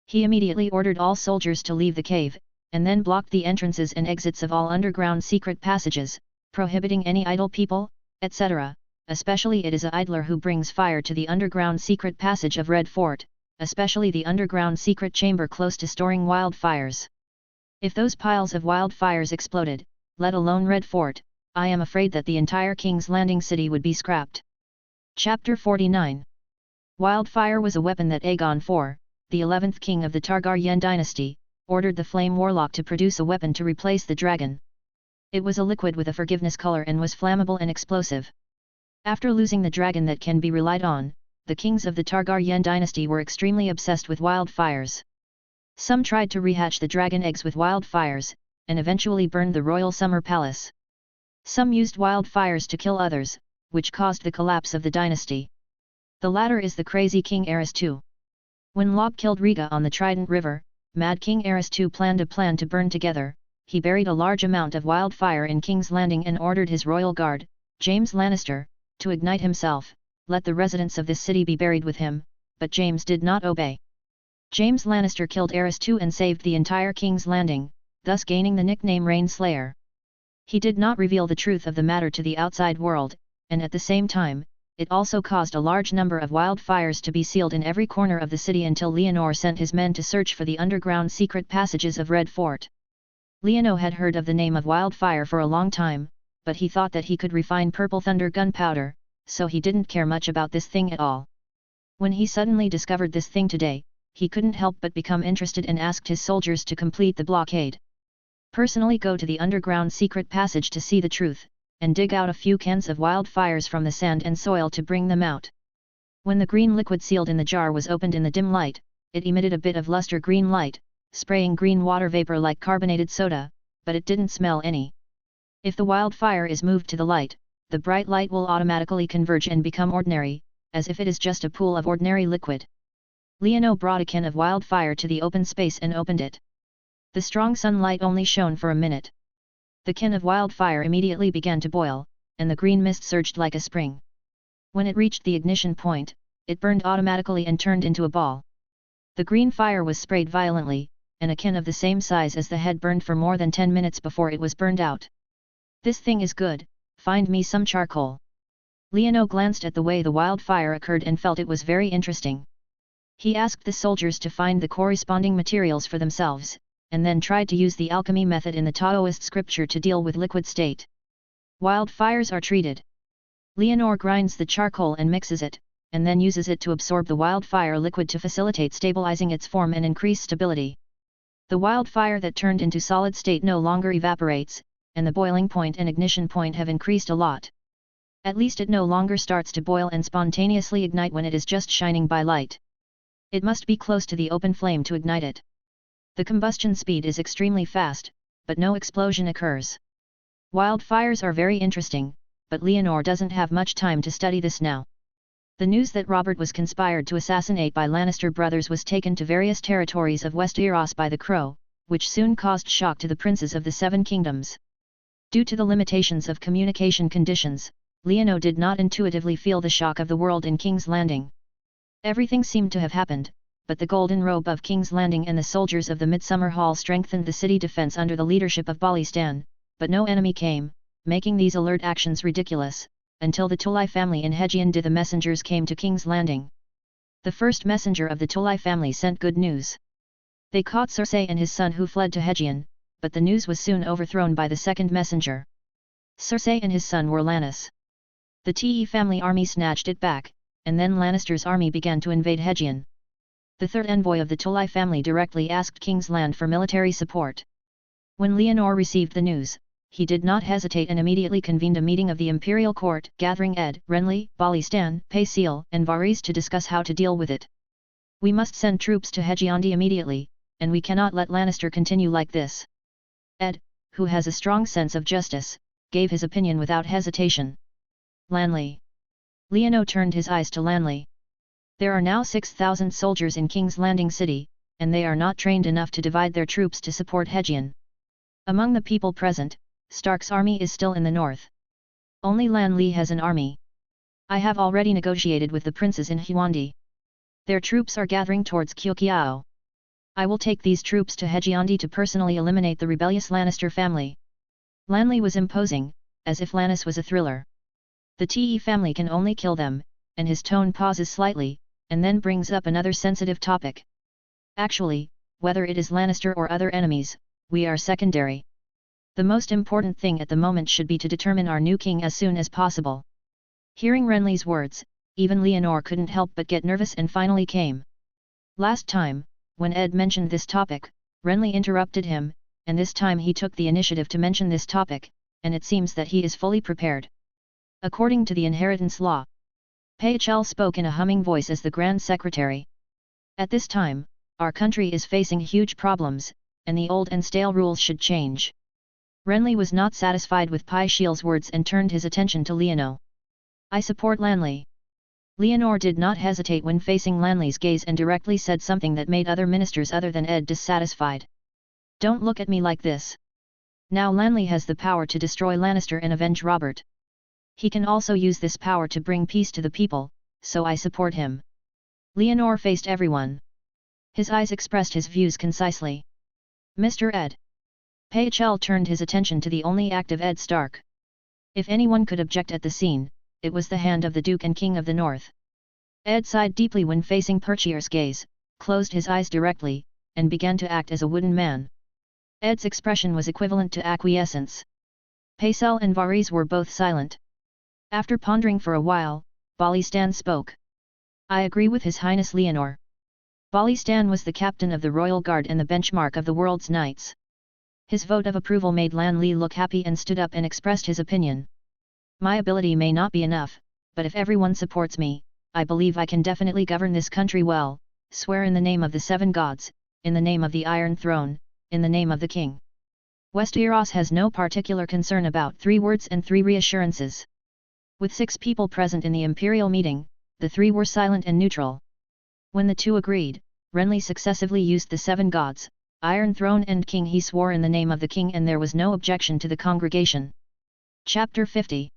He immediately ordered all soldiers to leave the cave, and then blocked the entrances and exits of all underground secret passages, prohibiting any idle people, etc., especially it is a idler who brings fire to the underground secret passage of Red Fort, especially the underground secret chamber close to storing wildfires. If those piles of wildfires exploded, let alone Red Fort, I am afraid that the entire King's Landing city would be scrapped. Chapter 49. Wildfire was a weapon that Aegon IV, the 11th king of the Targaryen dynasty, ordered the Flame Warlock to produce a weapon to replace the dragon. It was a liquid with a forgiveness color and was flammable and explosive. After losing the dragon that can be relied on, the kings of the Targaryen dynasty were extremely obsessed with wildfires. Some tried to rehatch the dragon eggs with wildfires, and eventually burned the royal summer palace. Some used wildfires to kill others, which caused the collapse of the dynasty. The latter is the crazy King Aerys II. When Lob killed Rhaega on the Trident River, Mad King Aerys II planned a plan to burn together. He buried a large amount of wildfire in King's Landing and ordered his royal guard, James Lannister, to ignite himself, let the residents of this city be buried with him, but James did not obey. James Lannister killed Aerys II and saved the entire King's Landing, thus gaining the nickname Rainslayer. He did not reveal the truth of the matter to the outside world, and at the same time, it also caused a large number of wildfires to be sealed in every corner of the city until Leonor sent his men to search for the underground secret passages of Red Fort. Leonor had heard of the name of wildfire for a long time, but he thought that he could refine purple thunder gunpowder, so he didn't care much about this thing at all. When he suddenly discovered this thing today, he couldn't help but become interested and asked his soldiers to complete the blockade. Personally go to the underground secret passage to see the truth, and dig out a few cans of wildfires from the sand and soil to bring them out. When the green liquid sealed in the jar was opened in the dim light, it emitted a bit of luster green light, spraying green water vapor like carbonated soda, but it didn't smell any. If the wildfire is moved to the light, the bright light will automatically converge and become ordinary, as if it is just a pool of ordinary liquid. Leonor brought a can of wildfire to the open space and opened it. The strong sunlight only shone for a minute. The can of wildfire immediately began to boil, and the green mist surged like a spring. When it reached the ignition point, it burned automatically and turned into a ball. The green fire was sprayed violently, and a can of the same size as the head burned for more than 10 minutes before it was burned out. This thing is good, find me some charcoal. Leonor glanced at the way the wildfire occurred and felt it was very interesting. He asked the soldiers to find the corresponding materials for themselves, and then tried to use the alchemy method in the Taoist scripture to deal with liquid state. Wildfires are treated. Leonor grinds the charcoal and mixes it, and then uses it to absorb the wildfire liquid to facilitate stabilizing its form and increase stability. The wildfire that turned into solid state no longer evaporates, and the boiling point and ignition point have increased a lot. At least it no longer starts to boil and spontaneously ignite when it is just shining by light. It must be close to the open flame to ignite it. The combustion speed is extremely fast, but no explosion occurs. Wildfires are very interesting, but Leonor doesn't have much time to study this now. The news that Robert was conspired to assassinate by Lannister brothers was taken to various territories of Westeros by the Crow, which soon caused shock to the princes of the Seven Kingdoms. Due to the limitations of communication conditions, Leonor did not intuitively feel the shock of the world in King's Landing. Everything seemed to have happened, but the golden robe of King's Landing and the soldiers of the Midsummer Hall strengthened the city defense under the leadership of Balistan, but no enemy came, making these alert actions ridiculous, until the Tully family in Hegion the messengers came to King's Landing. The first messenger of the Tully family sent good news. They caught Cersei and his son who fled to Hegion, but the news was soon overthrown by the second messenger. Cersei and his son were Lannis. The Te family army snatched it back, and then Lannister's army began to invade Hegion. The third envoy of the Tully family directly asked King's Land for military support. When Leonor received the news, he did not hesitate and immediately convened a meeting of the imperial court, gathering Ed, Renly, Balistan, Paisiel, and Varys to discuss how to deal with it. We must send troops to Hegiondi immediately, and we cannot let Lannister continue like this. Ed, who has a strong sense of justice, gave his opinion without hesitation. Lanley. Leonor turned his eyes to Lanley. There are now 6,000 soldiers in King's Landing City, and they are not trained enough to divide their troops to support Hegion. Among the people present, Stark's army is still in the north. Only Lanley has an army. I have already negotiated with the princes in Huandi. Their troops are gathering towards Kyokiao. I will take these troops to Hegiondi to personally eliminate the rebellious Lannister family. Lanley was imposing, as if Lannis was a thriller. The Te family can only kill them, and his tone pauses slightly, and then brings up another sensitive topic. Actually, whether it is Lannister or other enemies, we are secondary. The most important thing at the moment should be to determine our new king as soon as possible. Hearing Renly's words, even Leonor couldn't help but get nervous and finally came. Last time, when Ed mentioned this topic, Renly interrupted him, and this time he took the initiative to mention this topic, and it seems that he is fully prepared. According to the inheritance law. Paisiel spoke in a humming voice as the Grand Secretary. At this time, our country is facing huge problems, and the old and stale rules should change. Renly was not satisfied with Paisiel's words and turned his attention to Leonor. I support Lanley. Leonor did not hesitate when facing Lanley's gaze and directly said something that made other ministers other than Ed dissatisfied. Don't look at me like this. Now Lanley has the power to destroy Lannister and avenge Robert. He can also use this power to bring peace to the people, so I support him. Leonor faced everyone. His eyes expressed his views concisely. Mr. Ed. Pachel turned his attention to the only active Ed Stark. If anyone could object at the scene, it was the hand of the Duke and King of the North. Ed sighed deeply when facing Perchier's gaze, closed his eyes directly, and began to act as a wooden man. Ed's expression was equivalent to acquiescence. Pacel and Varese were both silent. After pondering for a while, Balistan spoke. I agree with His Highness Leonor. Balistan was the captain of the Royal Guard and the benchmark of the world's knights. His vote of approval made Lan Li look happy and stood up and expressed his opinion. My ability may not be enough, but if everyone supports me, I believe I can definitely govern this country well, swear in the name of the 7 gods, in the name of the Iron Throne, in the name of the King. Westeros has no particular concern about 3 words and 3 reassurances. With 6 people present in the imperial meeting, the 3 were silent and neutral. When the 2 agreed, Renly successively used the 7 gods, Iron Throne and King. He swore in the name of the King and there was no objection to the congregation. Chapter 50.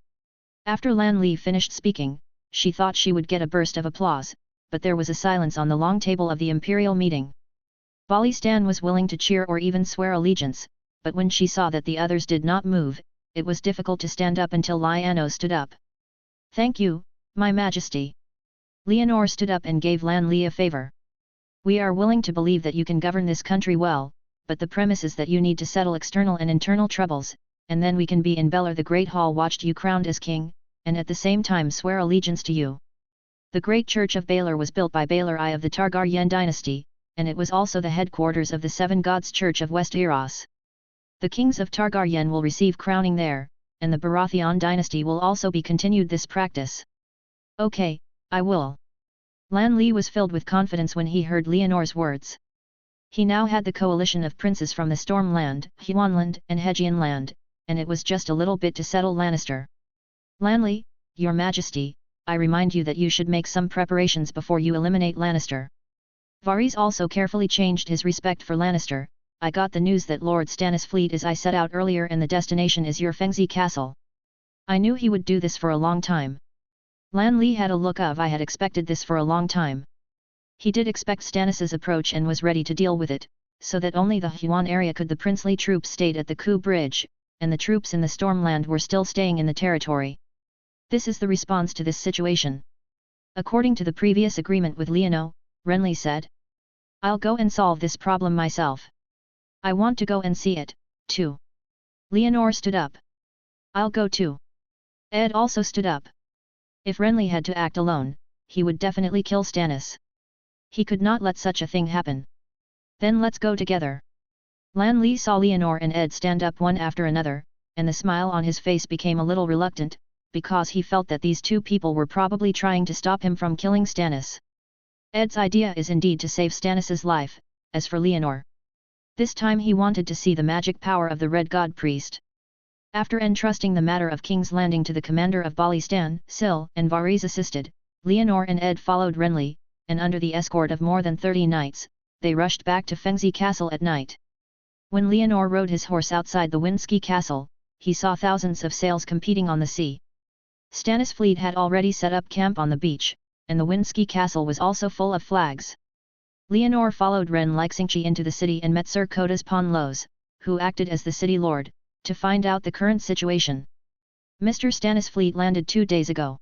After Lan Li finished speaking, she thought she would get a burst of applause, but there was a silence on the long table of the imperial meeting. Balistan was willing to cheer or even swear allegiance, but when she saw that the others did not move, it was difficult to stand up until Lyanno stood up. Thank you, my majesty. Leonor stood up and gave Lan Li a favor. We are willing to believe that you can govern this country well, but the premise is that you need to settle external and internal troubles, and then we can be in Belar. The Great Hall watched you crowned as king, and at the same time swear allegiance to you. The Great Church of Baelor was built by Baelor I of the Targaryen dynasty, and it was also the headquarters of the 7 Gods Church of Westeros. The kings of Targaryen will receive crowning there, and the Baratheon dynasty will also be continued this practice. Okay, I will. Lan Li was filled with confidence when he heard Leonor's words. He now had the coalition of princes from the Stormland, Huanland and Hegianland, and it was just a little bit to settle Lannister. Lan Li, your majesty, I remind you that you should make some preparations before you eliminate Lannister. Varese also carefully changed his respect for Lannister. I got the news that Lord Stannis' fleet as I set out earlier and the destination is your Fengzi castle. I knew he would do this for a long time. Lan Li had a look of I had expected this for a long time. He did expect Stannis' approach and was ready to deal with it, so that only the Huan area could the princely troops stayed at the Ku Bridge, and the troops in the Stormland were still staying in the territory. This is the response to this situation. According to the previous agreement with Leono, Renly said. I'll go and solve this problem myself. I want to go and see it, too. Leonor stood up. I'll go too. Ed also stood up. If Renly had to act alone, he would definitely kill Stannis. He could not let such a thing happen. Then let's go together. Lan Li saw Leonor and Ed stand up one after another, and the smile on his face became a little reluctant, because he felt that these 2 people were probably trying to stop him from killing Stannis. Ed's idea is indeed to save Stannis' life, as for Leonor. This time he wanted to see the magic power of the Red God Priest. After entrusting the matter of King's Landing to the commander of Balistan, Syl and Varese assisted, Leonor and Ed followed Renly, and under the escort of more than 30 knights, they rushed back to Fengzi Castle at night. When Leonor rode his horse outside the Windsky Castle, he saw thousands of sails competing on the sea. Stannis' fleet had already set up camp on the beach, and the Windsky Castle was also full of flags. Leonor followed Ren Lixingchi into the city and met Sir Kodas Ponlos, who acted as the city lord, to find out the current situation. Mr. Stannis' fleet landed 2 days ago.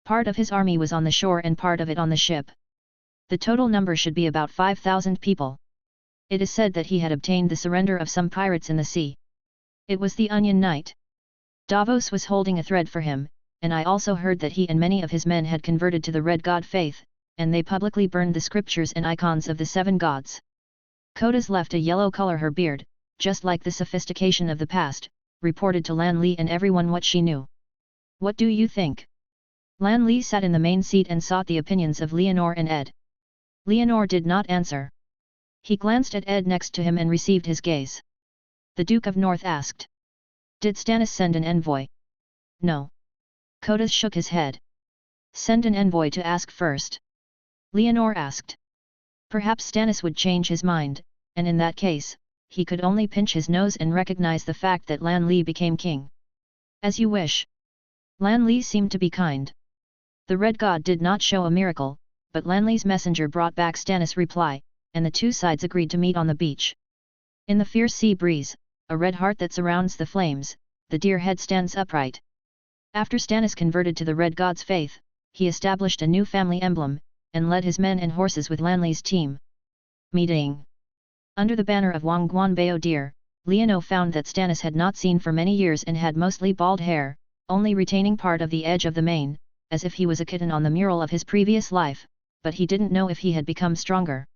Part of his army was on the shore and part of it on the ship. The total number should be about 5,000 people. It is said that he had obtained the surrender of some pirates in the sea. It was the Onion Knight. Davos was holding a thread for him, and I also heard that he and many of his men had converted to the Red God faith, and they publicly burned the scriptures and icons of the 7 gods. Kodas left a yellow color her beard, just like the sophistication of the past, reported to Lan Li and everyone what she knew. What do you think? Lan Li sat in the main seat and sought the opinions of Leonor and Ed. Leonor did not answer. He glanced at Ed next to him and received his gaze. The Duke of North asked. Did Stannis send an envoy? No. Kodas shook his head. Send an envoy to ask first. Leonor asked. Perhaps Stannis would change his mind, and in that case, he could only pinch his nose and recognize the fact that Lan Li became king. As you wish. Lan Li seemed to be kind. The Red God did not show a miracle, but Lanley's messenger brought back Stannis' reply, and the two sides agreed to meet on the beach. In the fierce sea breeze, a red heart that surrounds the flames, the deer head stands upright. After Stannis converted to the Red God's faith, he established a new family emblem, and led his men and horses with Lanley's team. Meeting. Under the banner of Wangguan Bao Deer, Leono found that Stannis had not seen for many years and had mostly bald hair, only retaining part of the edge of the mane, as if he was a kitten on the mural of his previous life, but he didn't know if he had become stronger.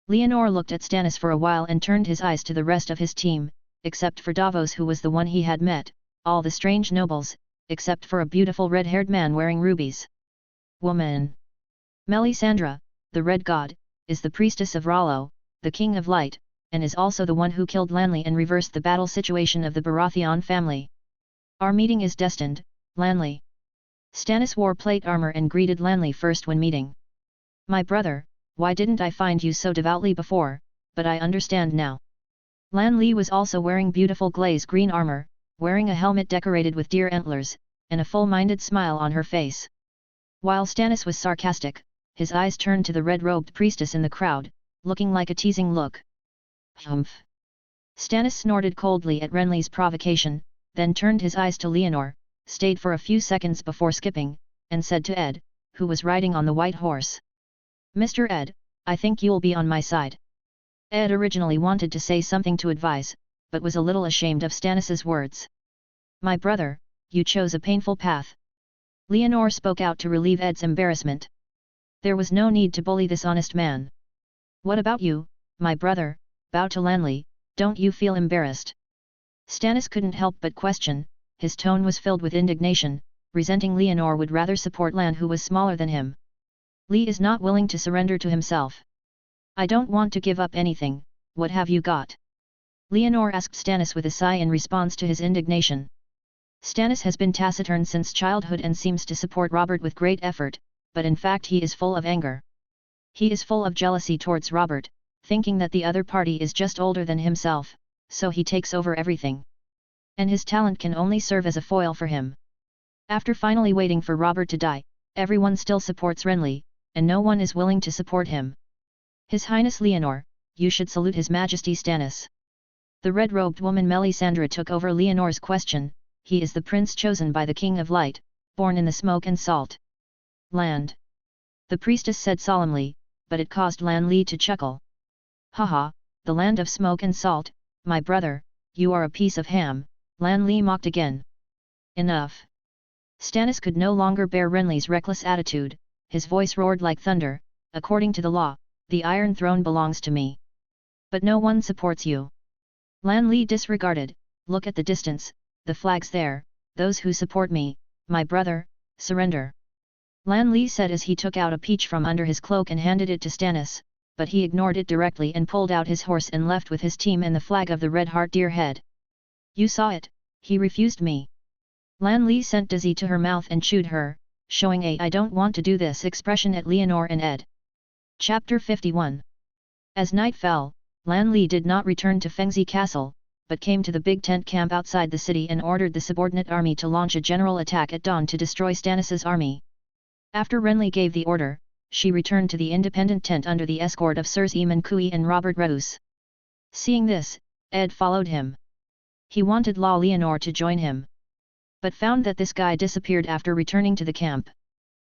Leonor looked at Stannis for a while and turned his eyes to the rest of his team, except for Davos, who was the one he had met, all the strange nobles, except for a beautiful red-haired man wearing rubies. Woman. Melisandre, the Red God, is the priestess of Rollo, the King of Light, and is also the one who killed Lanley and reversed the battle situation of the Baratheon family. Our meeting is destined, Lanley. Stannis wore plate armor and greeted Lanley first when meeting. My brother, why didn't I find you so devoutly before, but I understand now. Lanley was also wearing beautiful glaze green armor, wearing a helmet decorated with deer antlers, and a full-minded smile on her face. While Stannis was sarcastic, his eyes turned to the red-robed priestess in the crowd, looking like a teasing look. Humph! Stannis snorted coldly at Renly's provocation, then turned his eyes to Leonor, stayed for a few seconds before skipping, and said to Ed, who was riding on the white horse. Mr. Ed, I think you'll be on my side. Ed originally wanted to say something to advise, but was a little ashamed of Stannis's words. My brother, you chose a painful path. Leonor spoke out to relieve Ed's embarrassment. There was no need to bully this honest man. What about you, my brother? Bow to Lanley, don't you feel embarrassed? Stannis couldn't help but question, his tone was filled with indignation, resenting Leonor would rather support Lan, who was smaller than him. Lee is not willing to surrender to himself. I don't want to give up anything, what have you got? Leonor asked Stannis with a sigh in response to his indignation. Stannis has been taciturn since childhood and seems to support Robert with great effort, but in fact he is full of anger. He is full of jealousy towards Robert, thinking that the other party is just older than himself, so he takes over everything. And his talent can only serve as a foil for him. After finally waiting for Robert to die, everyone still supports Renly, and no one is willing to support him. His Highness Leonor, you should salute His Majesty Stannis. The red-robed woman Melisandre took over Leonor's question. He is the prince chosen by the King of Light, born in the smoke and salt land. The priestess said solemnly, but it caused Lanley to chuckle. Haha, the land of smoke and salt, my brother, you are a piece of ham, Lanley mocked again. Enough. Stannis could no longer bear Renly's reckless attitude, his voice roared like thunder, according to the law, the Iron Throne belongs to me. But no one supports you. Lanley disregarded, look at the distance, the flags there, those who support me, my brother, surrender. Lanley said as he took out a peach from under his cloak and handed it to Stannis, but he ignored it directly and pulled out his horse and left with his team and the flag of the Red Heart Deer Head. You saw it, he refused me. Lanley sent Dizzy to her mouth and chewed her, showing a I don't want to do this expression at Leonor and Ed. Chapter 51. As night fell, Lanley did not return to Fengzi Castle, but came to the big tent camp outside the city and ordered the subordinate army to launch a general attack at dawn to destroy Stannis's army. After Renly gave the order, she returned to the independent tent under the escort of Sirs Eamon Cooey and Robert Roose. Seeing this, Ed followed him. He wanted La Leonor to join him, but found that this guy disappeared after returning to the camp.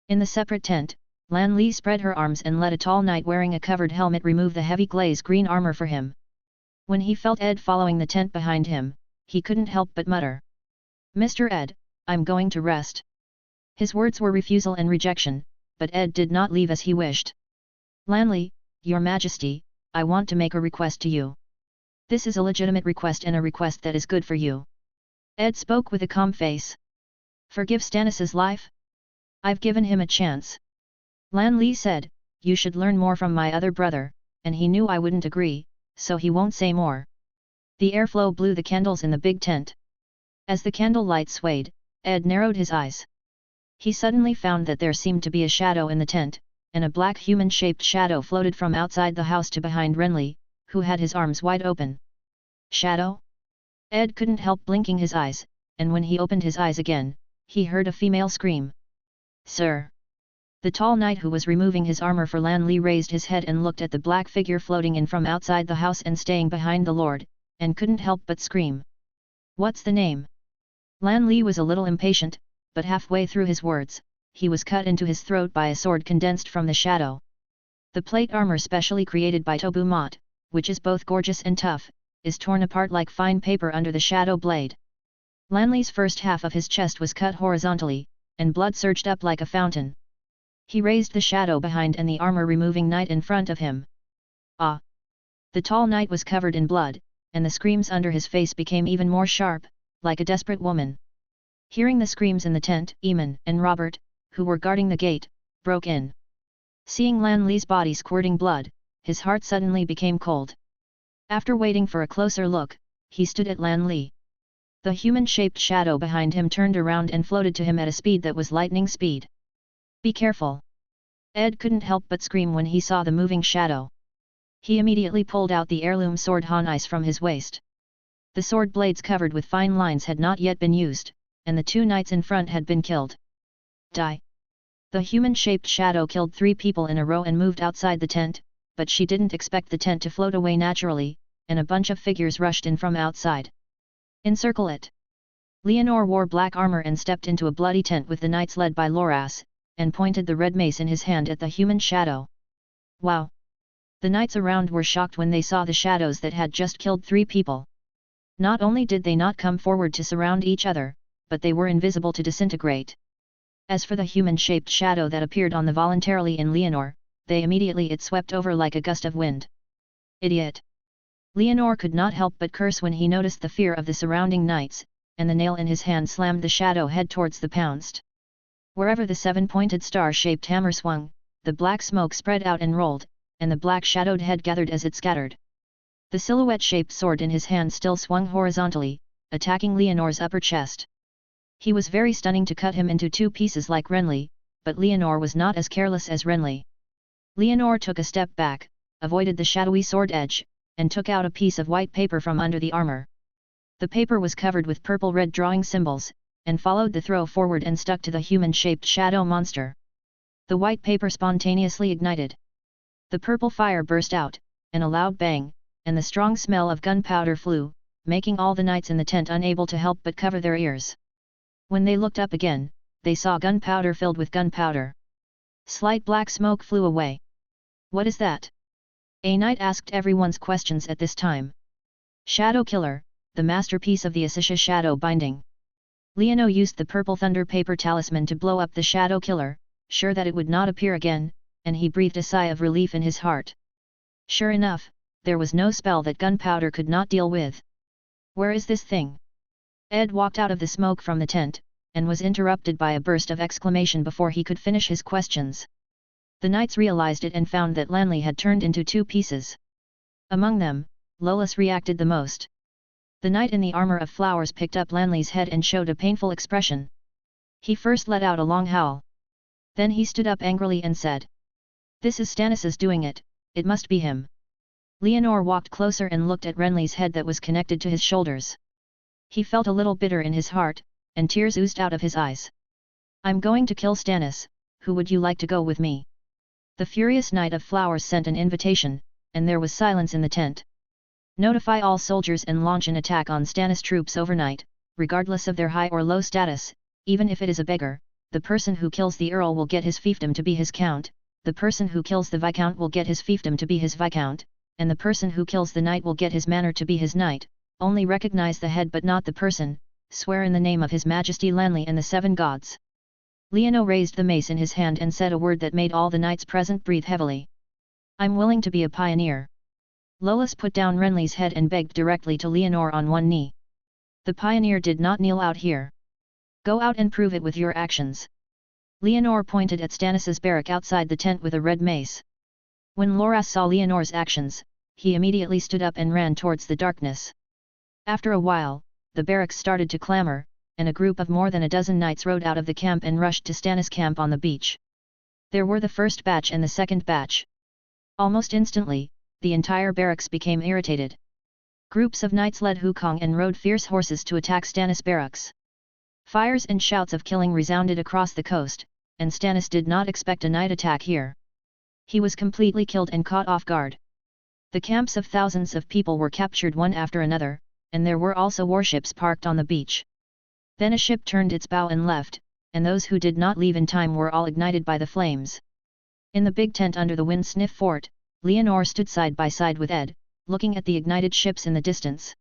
In the separate tent, Lanley spread her arms and let a tall knight wearing a covered helmet remove the heavy glaze green armor for him. When he felt Ed following the tent behind him, he couldn't help but mutter. Mr. Ed, I'm going to rest. His words were refusal and rejection, but Ed did not leave as he wished. Lanley, Your Majesty, I want to make a request to you. This is a legitimate request and a request that is good for you. Ed spoke with a calm face. Forgive Stannis's life? I've given him a chance. Lanley said, you should learn more from my other brother, and he knew I wouldn't agree, so he won't say more. The airflow blew the candles in the big tent. As the candle light swayed, Ed narrowed his eyes. He suddenly found that there seemed to be a shadow in the tent, and a black human-shaped shadow floated from outside the house to behind Renly, who had his arms wide open. Shadow? Ed couldn't help blinking his eyes, and when he opened his eyes again, he heard a female scream. Sir! The tall knight who was removing his armor for Lan Li raised his head and looked at the black figure floating in from outside the house and staying behind the lord, and couldn't help but scream. "What's the name?" Lan Li was a little impatient, but halfway through his words, he was cut into his throat by a sword condensed from the shadow. The plate armor specially created by Tobu Mott, which is both gorgeous and tough, is torn apart like fine paper under the shadow blade. Lan Li's first half of his chest was cut horizontally, and blood surged up like a fountain. He raised the shadow behind and the armor-removing knight in front of him. Ah! The tall knight was covered in blood, and the screams under his face became even more sharp, like a desperate woman. Hearing the screams in the tent, Eamon and Robert, who were guarding the gate, broke in. Seeing Lan Li's body squirting blood, his heart suddenly became cold. After waiting for a closer look, he stood at Lan Li. The human-shaped shadow behind him turned around and floated to him at a speed that was lightning speed. "Be careful!" Ed couldn't help but scream when he saw the moving shadow. He immediately pulled out the heirloom sword Hanais from his waist. The sword blades covered with fine lines had not yet been used, and the two knights in front had been killed. Die! The human-shaped shadow killed 3 people in a row and moved outside the tent, but she didn't expect the tent to float away naturally, and a bunch of figures rushed in from outside. "Encircle it!" Leonor wore black armor and stepped into a bloody tent with the knights led by Loras, and pointed the red mace in his hand at the human shadow. Wow! The knights around were shocked when they saw the shadows that had just killed 3 people. Not only did they not come forward to surround each other, but they were invisible to disintegrate. As for the human-shaped shadow that appeared on the voluntarily in Leonor, they immediately it swept over like a gust of wind. Idiot! Leonor could not help but curse when he noticed the fear of the surrounding knights, and the nail in his hand slammed the shadow head towards the pounced. Wherever the 7-pointed star-shaped hammer swung, the black smoke spread out and rolled, and the black shadowed head gathered as it scattered. The silhouette-shaped sword in his hand still swung horizontally, attacking Leonor's upper chest. He was very stunning to cut him into 2 pieces like Renly, but Leonor was not as careless as Renly. Leonor took a step back, avoided the shadowy sword edge, and took out a piece of white paper from under the armor. The paper was covered with purple-red drawing symbols, and followed the throw forward and stuck to the human-shaped shadow monster. The white paper spontaneously ignited. The purple fire burst out, and a loud bang, and the strong smell of gunpowder flew, making all the knights in the tent unable to help but cover their ears. When they looked up again, they saw gunpowder filled with gunpowder. Slight black smoke flew away. "What is that?" A knight asked everyone's questions at this time. "Shadow Killer, the masterpiece of the Asisha shadow binding." Leono used the purple thunder paper talisman to blow up the Shadow Killer, sure that it would not appear again, and he breathed a sigh of relief in his heart. Sure enough, there was no spell that gunpowder could not deal with. "Where is this thing?" Ed walked out of the smoke from the tent, and was interrupted by a burst of exclamation before he could finish his questions. The knights realized it and found that Lanley had turned into 2 pieces. Among them, Lolas reacted the most. The knight in the armor of flowers picked up Lanley's head and showed a painful expression. He first let out a long howl. Then he stood up angrily and said, "This is Stannis's doing it, it must be him." Leonor walked closer and looked at Renly's head that was connected to his shoulders. He felt a little bitter in his heart, and tears oozed out of his eyes. "I'm going to kill Stannis, who would you like to go with me?" The furious Knight of Flowers sent an invitation, and there was silence in the tent. "Notify all soldiers and launch an attack on Stannis troops overnight, regardless of their high or low status, even if it is a beggar. The person who kills the Earl will get his fiefdom to be his count, the person who kills the Viscount will get his fiefdom to be his Viscount, and the person who kills the Knight will get his manor to be his Knight. Only recognize the head but not the person, swear in the name of His Majesty Lanley and the 7 gods." Leono raised the mace in his hand and said a word that made all the knights present breathe heavily. "I'm willing to be a pioneer." Lolas put down Renly's head and begged directly to Leonor on one knee. "The pioneer did not kneel out here. Go out and prove it with your actions." Leonor pointed at Stannis's barrack outside the tent with a red mace. When Loras saw Leonor's actions, he immediately stood up and ran towards the darkness. After a while, the barracks started to clamor, and a group of more than a dozen knights rode out of the camp and rushed to Stannis' camp on the beach. There were the first batch and the second batch. Almost instantly, the entire barracks became irritated. Groups of knights led Wukong and rode fierce horses to attack Stannis' barracks. Fires and shouts of killing resounded across the coast, and Stannis did not expect a night attack here. He was completely killed and caught off guard. The camps of thousands of people were captured one after another, and there were also warships parked on the beach. Then a ship turned its bow and left, and those who did not leave in time were all ignited by the flames. In the big tent under the Windsniff fort, Leonor stood side by side with Ed, looking at the ignited ships in the distance.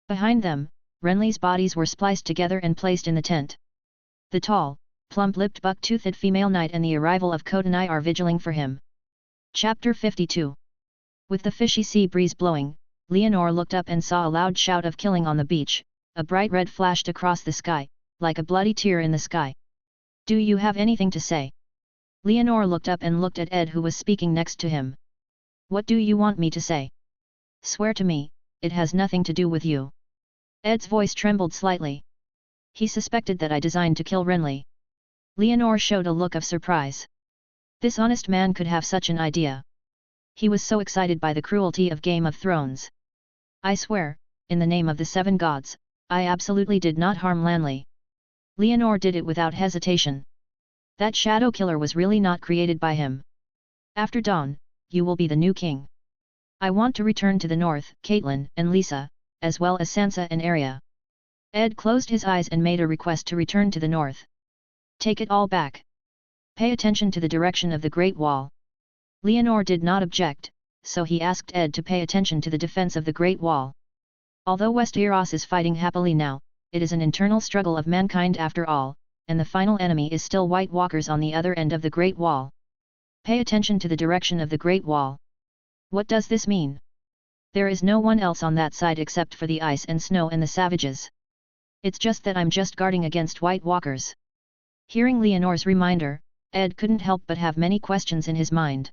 Behind them, Renly's bodies were spliced together and placed in the tent. The tall, plump-lipped buck-toothed female knight and the arrival of Kotanai are vigiling for him. Chapter 52. With the fishy sea breeze blowing, Leonor looked up and saw a loud shout of killing on the beach. A bright red flashed across the sky, like a bloody tear in the sky. Do you have anything to say? Leonor looked up and looked at Ed, who was speaking next to him. What do you want me to say? Swear to me, it has nothing to do with you. Ed's voice trembled slightly. He suspected that I designed to kill Renly. Leonor showed a look of surprise. This honest man could have such an idea. He was so excited by the cruelty of Game of Thrones. I swear, in the name of the seven gods, I absolutely did not harm Lanley. Leonor did it without hesitation. That shadow killer was really not created by him. After dawn, you will be the new king. I want to return to the north, Caitlin and Lisa, as well as Sansa and Arya. Ed closed his eyes and made a request to return to the north. Take it all back. Pay attention to the direction of the Great Wall. Leonor did not object, so he asked Ed to pay attention to the defense of the Great Wall. Although Westeros is fighting happily now, it is an internal struggle of mankind after all, and the final enemy is still White Walkers on the other end of the Great Wall. Pay attention to the direction of the Great Wall. What does this mean? There is no one else on that side except for the ice and snow and the savages. It's just that I'm just guarding against White Walkers. Hearing Leonor's reminder, Ed couldn't help but have many questions in his mind.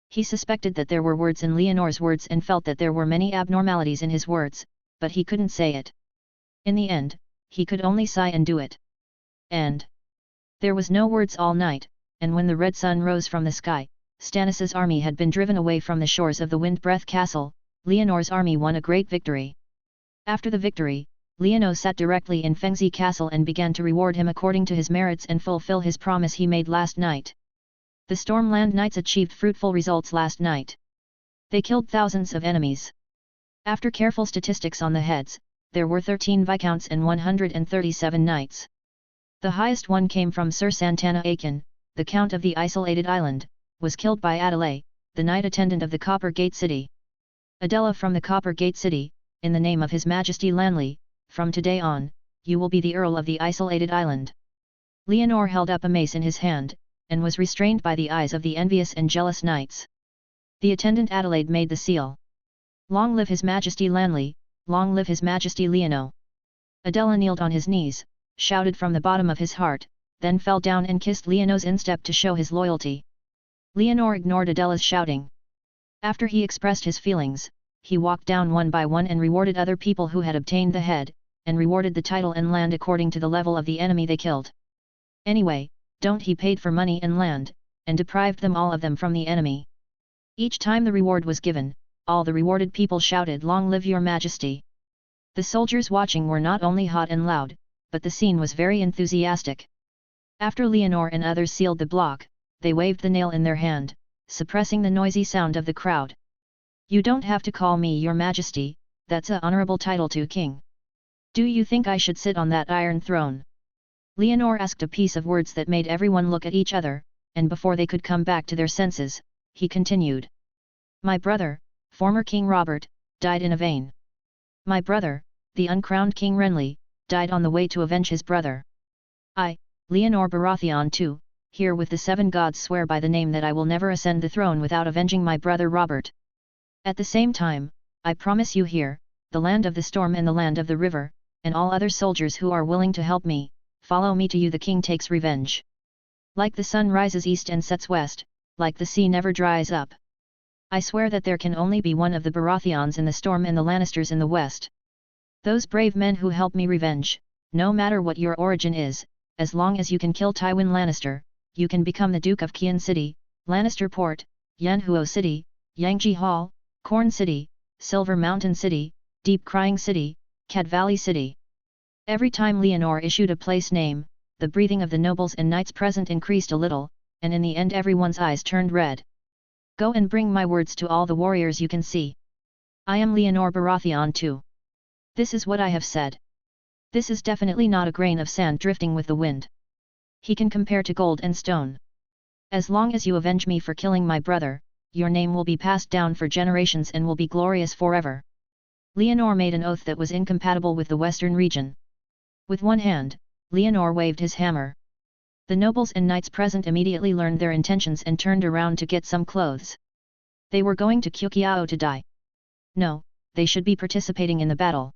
He suspected that there were words in Leonor's words and felt that there were many abnormalities in his words, but he couldn't say it. In the end, he could only sigh and do it. And there was no words all night, and when the red sun rose from the sky, Stannis's army had been driven away from the shores of the Windbreath Castle. Leonor's army won a great victory. After the victory, Leonor sat directly in Fengzi Castle and began to reward him according to his merits and fulfill his promise he made last night. The Stormland Knights achieved fruitful results last night. They killed thousands of enemies. After careful statistics on the heads, there were 13 Viscounts and 137 knights. The highest one came from Sir Santana Aiken, the Count of the Isolated Island, was killed by Adelaide, the Knight Attendant of the Copper Gate City. Adela from the Copper Gate City, in the name of His Majesty Lanley, from today on, you will be the Earl of the Isolated Island. Leonor held up a mace in his hand, and was restrained by the eyes of the envious and jealous knights. The attendant Adelaide made the seal. Long live His Majesty Lanley, long live His Majesty Leonor. Adela kneeled on his knees, shouted from the bottom of his heart, then fell down and kissed Leonor's instep to show his loyalty. Leonor ignored Adela's shouting. After he expressed his feelings, he walked down one by one and rewarded other people who had obtained the head, and rewarded the title and land according to the level of the enemy they killed. Anyway, don't he paid for money and land, and deprived them all of them from the enemy. Each time the reward was given, all the rewarded people shouted, "Long live your Majesty!" The soldiers watching were not only hot and loud, but the scene was very enthusiastic. After Leonor and others sealed the block, they waved the nail in their hand, suppressing the noisy sound of the crowd. You don't have to call me Your Majesty, that's a honorable title to king. Do you think I should sit on that iron throne? Leonor asked a piece of words that made everyone look at each other, and before they could come back to their senses, he continued. My brother, former King Robert, died in a vein. My brother, the uncrowned King Renly, died on the way to avenge his brother. I, Leonor Baratheon too, here with the seven gods swear by the name that I will never ascend the throne without avenging my brother Robert. At the same time, I promise you here, the land of the storm and the land of the river, and all other soldiers who are willing to help me, follow me to you. The king takes revenge. Like the sun rises east and sets west, like the sea never dries up. I swear that there can only be one of the Baratheons in the storm and the Lannisters in the west. Those brave men who help me revenge, no matter what your origin is, as long as you can kill Tywin Lannister, you can become the Duke of Kian City, Lannister Port, Yanhuo City, Yangji Hall, Corn City, Silver Mountain City, Deep Crying City, Cat Valley City. Every time Leonor issued a place name, the breathing of the nobles and knights present increased a little, and in the end everyone's eyes turned red. Go and bring my words to all the warriors you can see. I am Leonor Baratheon too. This is what I have said. This is definitely not a grain of sand drifting with the wind. He can compare to gold and stone. As long as you avenge me for killing my brother, your name will be passed down for generations and will be glorious forever. Leonor made an oath that was incompatible with the western region. With one hand, Leonor waved his hammer. The nobles and knights present immediately learned their intentions and turned around to get some clothes. They were going to Kyukiao to die. No, they should be participating in the battle.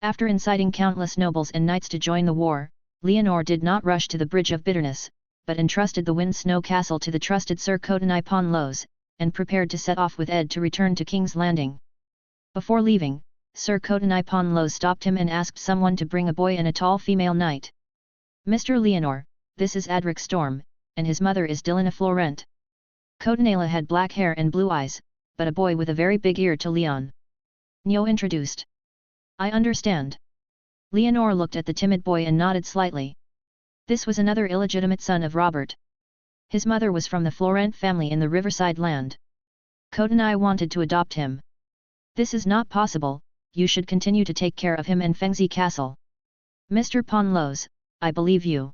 After inciting countless nobles and knights to join the war, Leonor did not rush to the Bridge of Bitterness, but entrusted the Wind Snow Castle to the trusted Sir Cotonai Ponlose, and prepared to set off with Ed to return to King's Landing. Before leaving, Sir Cotonai Ponlose stopped him and asked someone to bring a boy and a tall female knight. Mr. Leonor, this is Adric Storm, and his mother is Dilina Florent. Cotonela had black hair and blue eyes, but a boy with a very big ear to Leon. Nyo introduced. I understand. Leonor looked at the timid boy and nodded slightly. This was another illegitimate son of Robert. His mother was from the Florent family in the Riverside land. Cotonai wanted to adopt him. This is not possible, you should continue to take care of him in Fengzi Castle. Mr. Ponlose, I believe you.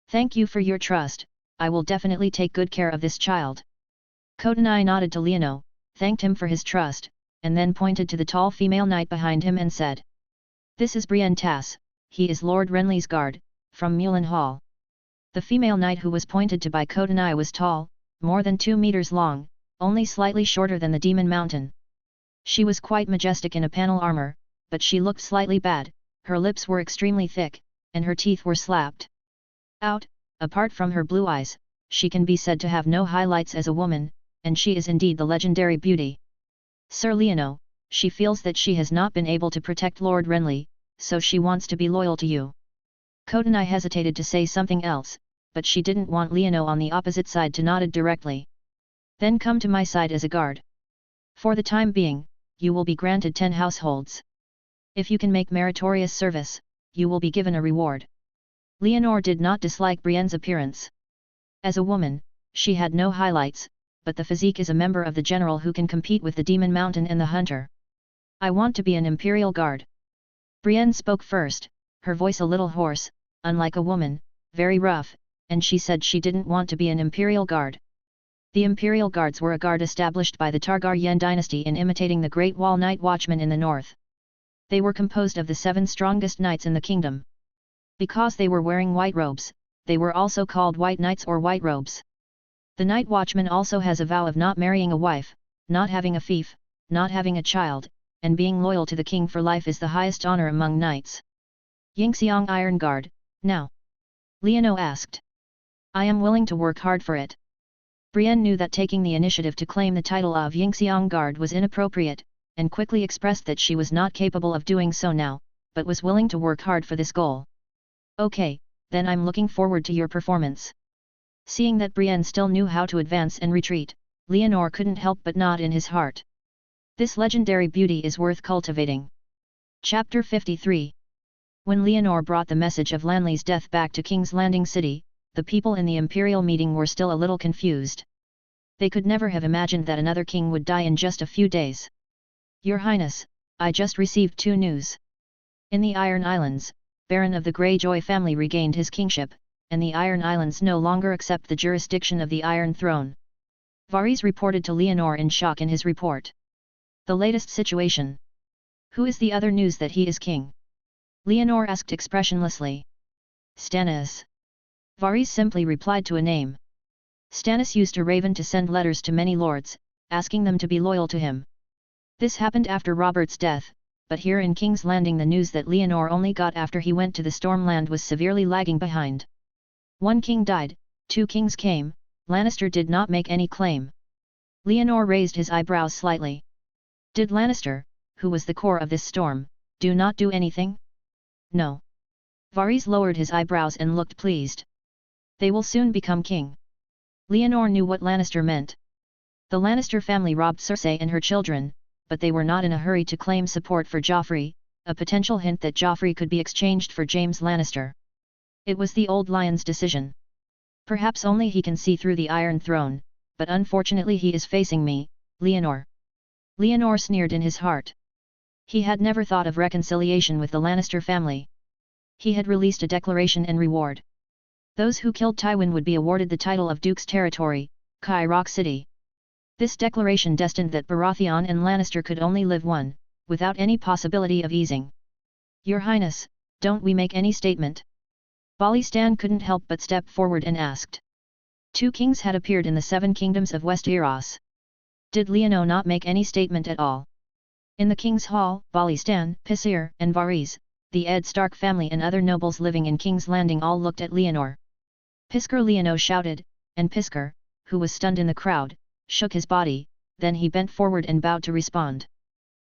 Thank you for your trust, I will definitely take good care of this child. Cotonai nodded to Leono, thanked him for his trust, and then pointed to the tall female knight behind him and said. This is Brienne Tass, he is Lord Renly's guard, from Mulan Hall. The female knight who was pointed to by Cotonai was tall, more than 2 meters long, only slightly shorter than the Demon Mountain. She was quite majestic in a panel armor, but she looked slightly bad, her lips were extremely thick, and her teeth were slapped out. Apart from her blue eyes, she can be said to have no highlights as a woman, and she is indeed the legendary beauty. Sir Leono, she feels that she has not been able to protect Lord Renly, so she wants to be loyal to you. Cotonai hesitated to say something else, but she didn't want Leono on the opposite side to nod directly. Then come to my side as a guard. For the time being, you will be granted 10 households. If you can make meritorious service, you will be given a reward. Leonor did not dislike Brienne's appearance. As a woman, she had no highlights, but the physique is a member of the general who can compete with the Demon Mountain and the Hunter. I want to be an Imperial Guard. Brienne spoke first, her voice a little hoarse, unlike a woman, very rough, and she said she didn't want to be an Imperial Guard. The Imperial Guards were a guard established by the Targaryen dynasty in imitating the Great Wall Night Watchmen in the north. They were composed of the 7 strongest knights in the kingdom. Because they were wearing white robes, they were also called White Knights or White Robes. The Night Watchman also has a vow of not marrying a wife, not having a fief, not having a child, and being loyal to the king for life is the highest honor among knights. Yingxiong Iron Guard, now? Leono asked. I am willing to work hard for it. Brienne knew that taking the initiative to claim the title of Yingxiong Guard was inappropriate, and quickly expressed that she was not capable of doing so now, but was willing to work hard for this goal. Okay, then I'm looking forward to your performance. Seeing that Brienne still knew how to advance and retreat, Leonor couldn't help but nod in his heart. This legendary beauty is worth cultivating. Chapter 53. When Leonor brought the message of Lanley's death back to King's Landing City, the people in the imperial meeting were still a little confused. They could never have imagined that another king would die in just a few days. Your Highness, I just received 2 news. In the Iron Islands, Baron of the Greyjoy family regained his kingship, and the Iron Islands no longer accept the jurisdiction of the Iron Throne. Varys reported to Leonor in shock in his report. The latest situation. Who is the other news that he is king? Leonor asked expressionlessly. Stannis. Varys simply replied to a name. Stannis used a raven to send letters to many lords, asking them to be loyal to him. This happened after Robert's death, but here in King's Landing the news that Leonor only got after he went to the Stormland was severely lagging behind. 1 king died, 2 kings came, Lannister did not make any claim. Leonor raised his eyebrows slightly. Did Lannister, who was the core of this storm, not do anything? No. Varys lowered his eyebrows and looked pleased. They will soon become king. Leonor knew what Lannister meant. The Lannister family robbed Cersei and her children, but they were not in a hurry to claim support for Joffrey, a potential hint that Joffrey could be exchanged for James Lannister. It was the old lion's decision. Perhaps only he can see through the Iron Throne, but unfortunately he is facing me, Leonor. Leonor sneered in his heart. He had never thought of reconciliation with the Lannister family. He had released a declaration and reward. Those who killed Tywin would be awarded the title of Duke's Territory, Kai Rock City. This declaration destined that Baratheon and Lannister could only live one, without any possibility of easing. Your Highness, don't we make any statement? Balistan couldn't help but step forward and asked. 2 kings had appeared in the 7 kingdoms of Westeros. Did Leonor not make any statement at all? In the King's Hall, Balistan, Pisir, and Varys, the Ed Stark family and other nobles living in King's Landing all looked at Leonor. Pisker Leonor shouted, and Pisker, who was stunned in the crowd, shook his body, then he bent forward and bowed to respond.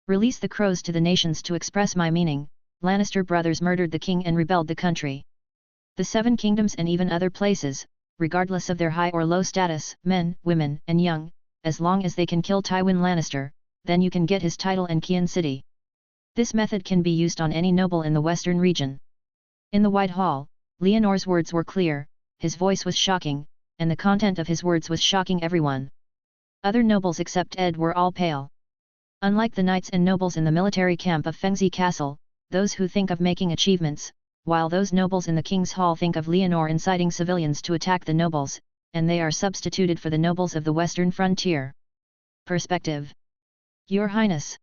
Release the crows to the nations to express my meaning. Lannister brothers murdered the king and rebelled the country. The 7 kingdoms and even other places, regardless of their high or low status, men, women, and young, as long as they can kill Tywin Lannister, then you can get his title and Kian City. This method can be used on any noble in the western region. In the White Hall, Leonor's words were clear, his voice was shocking, and the content of his words was shocking everyone. Other nobles except Ed were all pale. Unlike the knights and nobles in the military camp of Fengzi Castle, those who think of making achievements, while those nobles in the King's Hall think of Leonor inciting civilians to attack the nobles, and they are substituted for the nobles of the western frontier. Perspective. Your Highness.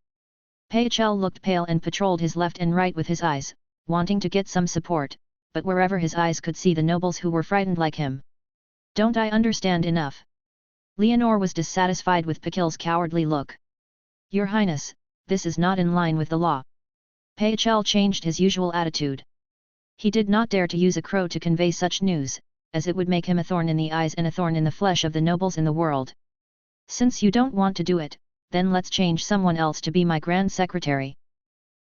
Pachel looked pale and patrolled his left and right with his eyes, wanting to get some support, but wherever his eyes could see the nobles who were frightened like him. Don't I understand enough? Leonor was dissatisfied with Pachil's cowardly look. Your Highness, this is not in line with the law. Pachel changed his usual attitude. He did not dare to use a crow to convey such news, as it would make him a thorn in the eyes and a thorn in the flesh of the nobles in the world. Since you don't want to do it, then let's change someone else to be my Grand Secretary.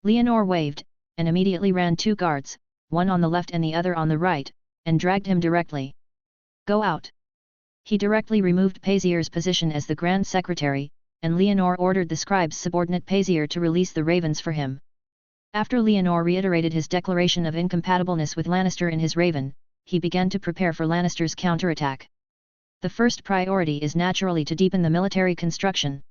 Leonor waved, and immediately ran 2 guards, one on the left and the other on the right, and dragged him directly. Go out. He directly removed Pazier's position as the Grand Secretary, and Leonor ordered the scribe's subordinate Pazier to release the ravens for him. After Leonor reiterated his declaration of incompatibleness with Lannister in his raven, he began to prepare for Lannister's counterattack. The first priority is naturally to deepen the military construction.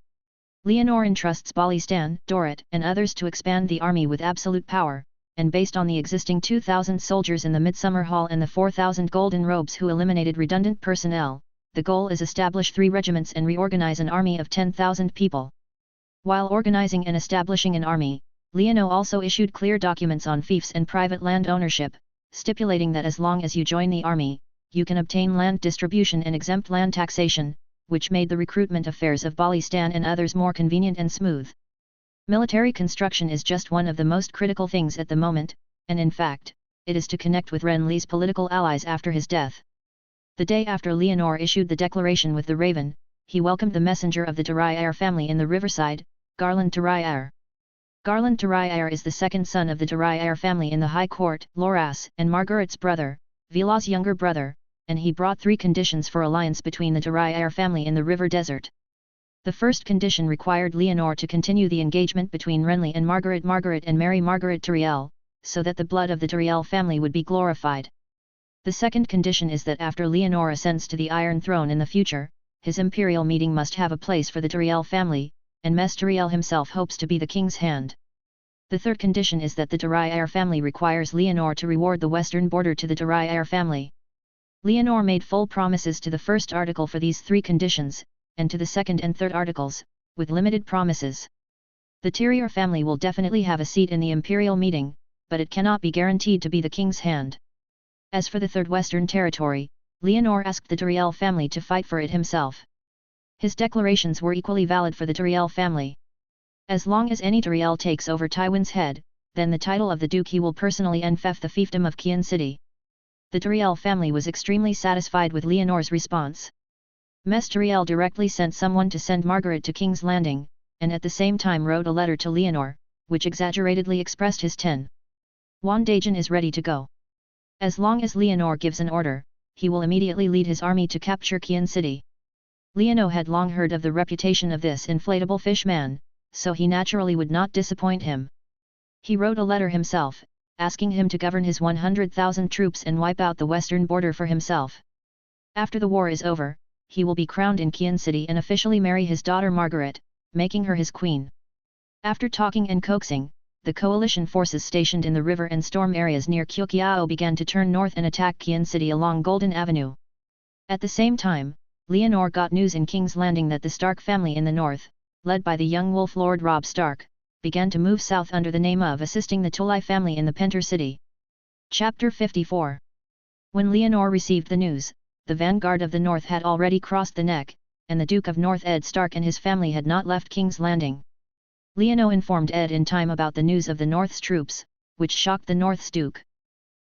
Leonor entrusts Balistan, Dorrit, and others to expand the army with absolute power, and based on the existing 2,000 soldiers in the Midsummer Hall and the 4,000 golden robes who eliminated redundant personnel, the goal is establish 3 regiments and reorganize an army of 10,000 people. While organizing and establishing an army, Leonor also issued clear documents on fiefs and private land ownership, stipulating that as long as you join the army, you can obtain land distribution and exempt land taxation, which made the recruitment affairs of Balistan and others more convenient and smooth. Military construction is just one of the most critical things at the moment, and in fact, it is to connect with Renly's political allies after his death. The day after Leonor issued the declaration with the raven, he welcomed the messenger of the Tyraiar family in the riverside, Garland Tyraiar. Garland Tyraiar is the second son of the Tyraiar family in the High Court, Loras, and Margaret's brother, Vila's younger brother, and he brought 3 conditions for alliance between the Tyraiar family in the river desert. The first condition required Leonor to continue the engagement between Renly and Margaret and marry Margaret Tyriel, so that the blood of the Tyriel family would be glorified. The second condition is that after Leonor ascends to the Iron Throne in the future, his imperial meeting must have a place for the Tyriel family, and Mess Tyriel himself hopes to be the king's hand. The third condition is that the Tyraiar family requires Leonor to reward the western border to the Tyraiar family. Leonor made full promises to the first article for these 3 conditions, and to the second and third articles, with limited promises. The Tyriar family will definitely have a seat in the imperial meeting, but it cannot be guaranteed to be the king's hand. As for the third western territory, Leonor asked the Tyriel family to fight for it himself. His declarations were equally valid for the Tyriel family. As long as any Tyriel takes over Tywin's head, then the title of the Duke he will personally enfeoff the fiefdom of Kian City. The Tyriel family was extremely satisfied with Leonor's response. Mess Tyriel directly sent someone to send Margaret to King's Landing, and at the same time wrote a letter to Leonor, which exaggeratedly expressed his 10. Wandagen is ready to go. As long as Leonor gives an order, he will immediately lead his army to capture Kian City. Leonor had long heard of the reputation of this inflatable fish man, so he naturally would not disappoint him. He wrote a letter himself, asking him to govern his 100,000 troops and wipe out the western border for himself. After the war is over, he will be crowned in Qian City and officially marry his daughter Margaret, making her his queen. After talking and coaxing, the coalition forces stationed in the river and storm areas near Qiuqiao began to turn north and attack Qian City along Golden Avenue. At the same time, Leonor got news in King's Landing that the Stark family in the north, led by the young wolf Lord Robb Stark, began to move south under the name of assisting the Tully family in the Penter City. Chapter 54. When Leonor received the news, the vanguard of the north had already crossed the neck, and the Duke of North Ed Stark and his family had not left King's Landing. Leonor informed Ed in time about the news of the North's troops, which shocked the North's Duke.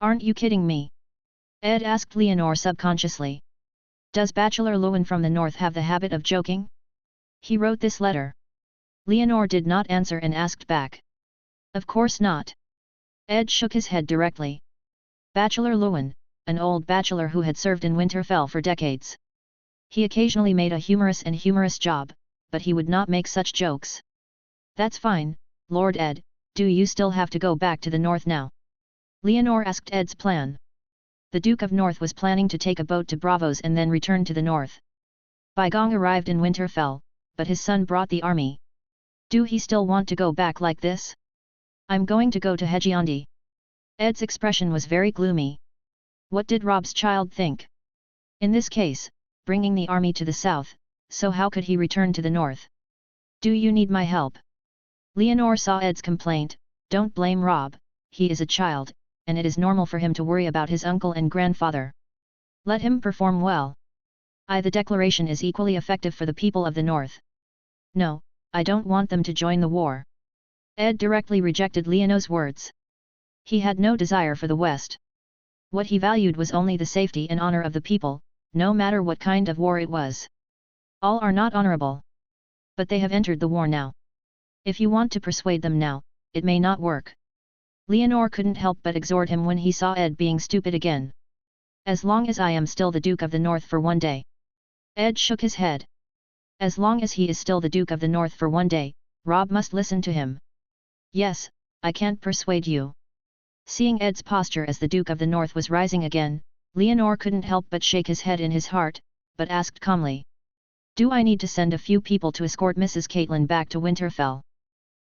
"Aren't you kidding me?" Ed asked Leonor subconsciously. "Does Bachelor Lewin from the North have the habit of joking? He wrote this letter." Leonor did not answer and asked back. "Of course not." Ed shook his head directly. Bachelor Lewin, an old bachelor who had served in Winterfell for decades. He occasionally made a humorous job, but he would not make such jokes. "That's fine, Lord Ed, do you still have to go back to the north now?" Leonor asked Ed's plan. The Duke of North was planning to take a boat to Bravos and then return to the north. Bai Gong arrived in Winterfell, but his son brought the army. "Do he still want to go back like this?" "I'm going to go to Hejiandi." Ed's expression was very gloomy. What did Robb's child think? In this case, bringing the army to the south, so how could he return to the north? "Do you need my help?" Leonor saw Ed's complaint. "Don't blame Robb, he is a child, and it is normal for him to worry about his uncle and grandfather. Let him perform well. The declaration is equally effective for the people of the north." "No, I don't want them to join the war." Ed directly rejected Leonor's words. He had no desire for the West. What he valued was only the safety and honor of the people, no matter what kind of war it was. All are not honorable. But they have entered the war now. If you want to persuade them now, it may not work. Leonor couldn't help but exhort him when he saw Ed being stupid again. "As long as I am still the Duke of the North for one day." Ed shook his head. As long as he is still the Duke of the North for one day, Robb must listen to him. "Yes, I can't persuade you." Seeing Ed's posture as the Duke of the North was rising again, Leonor couldn't help but shake his head in his heart, but asked calmly. "Do I need to send a few people to escort Mrs. Caitlin back to Winterfell?"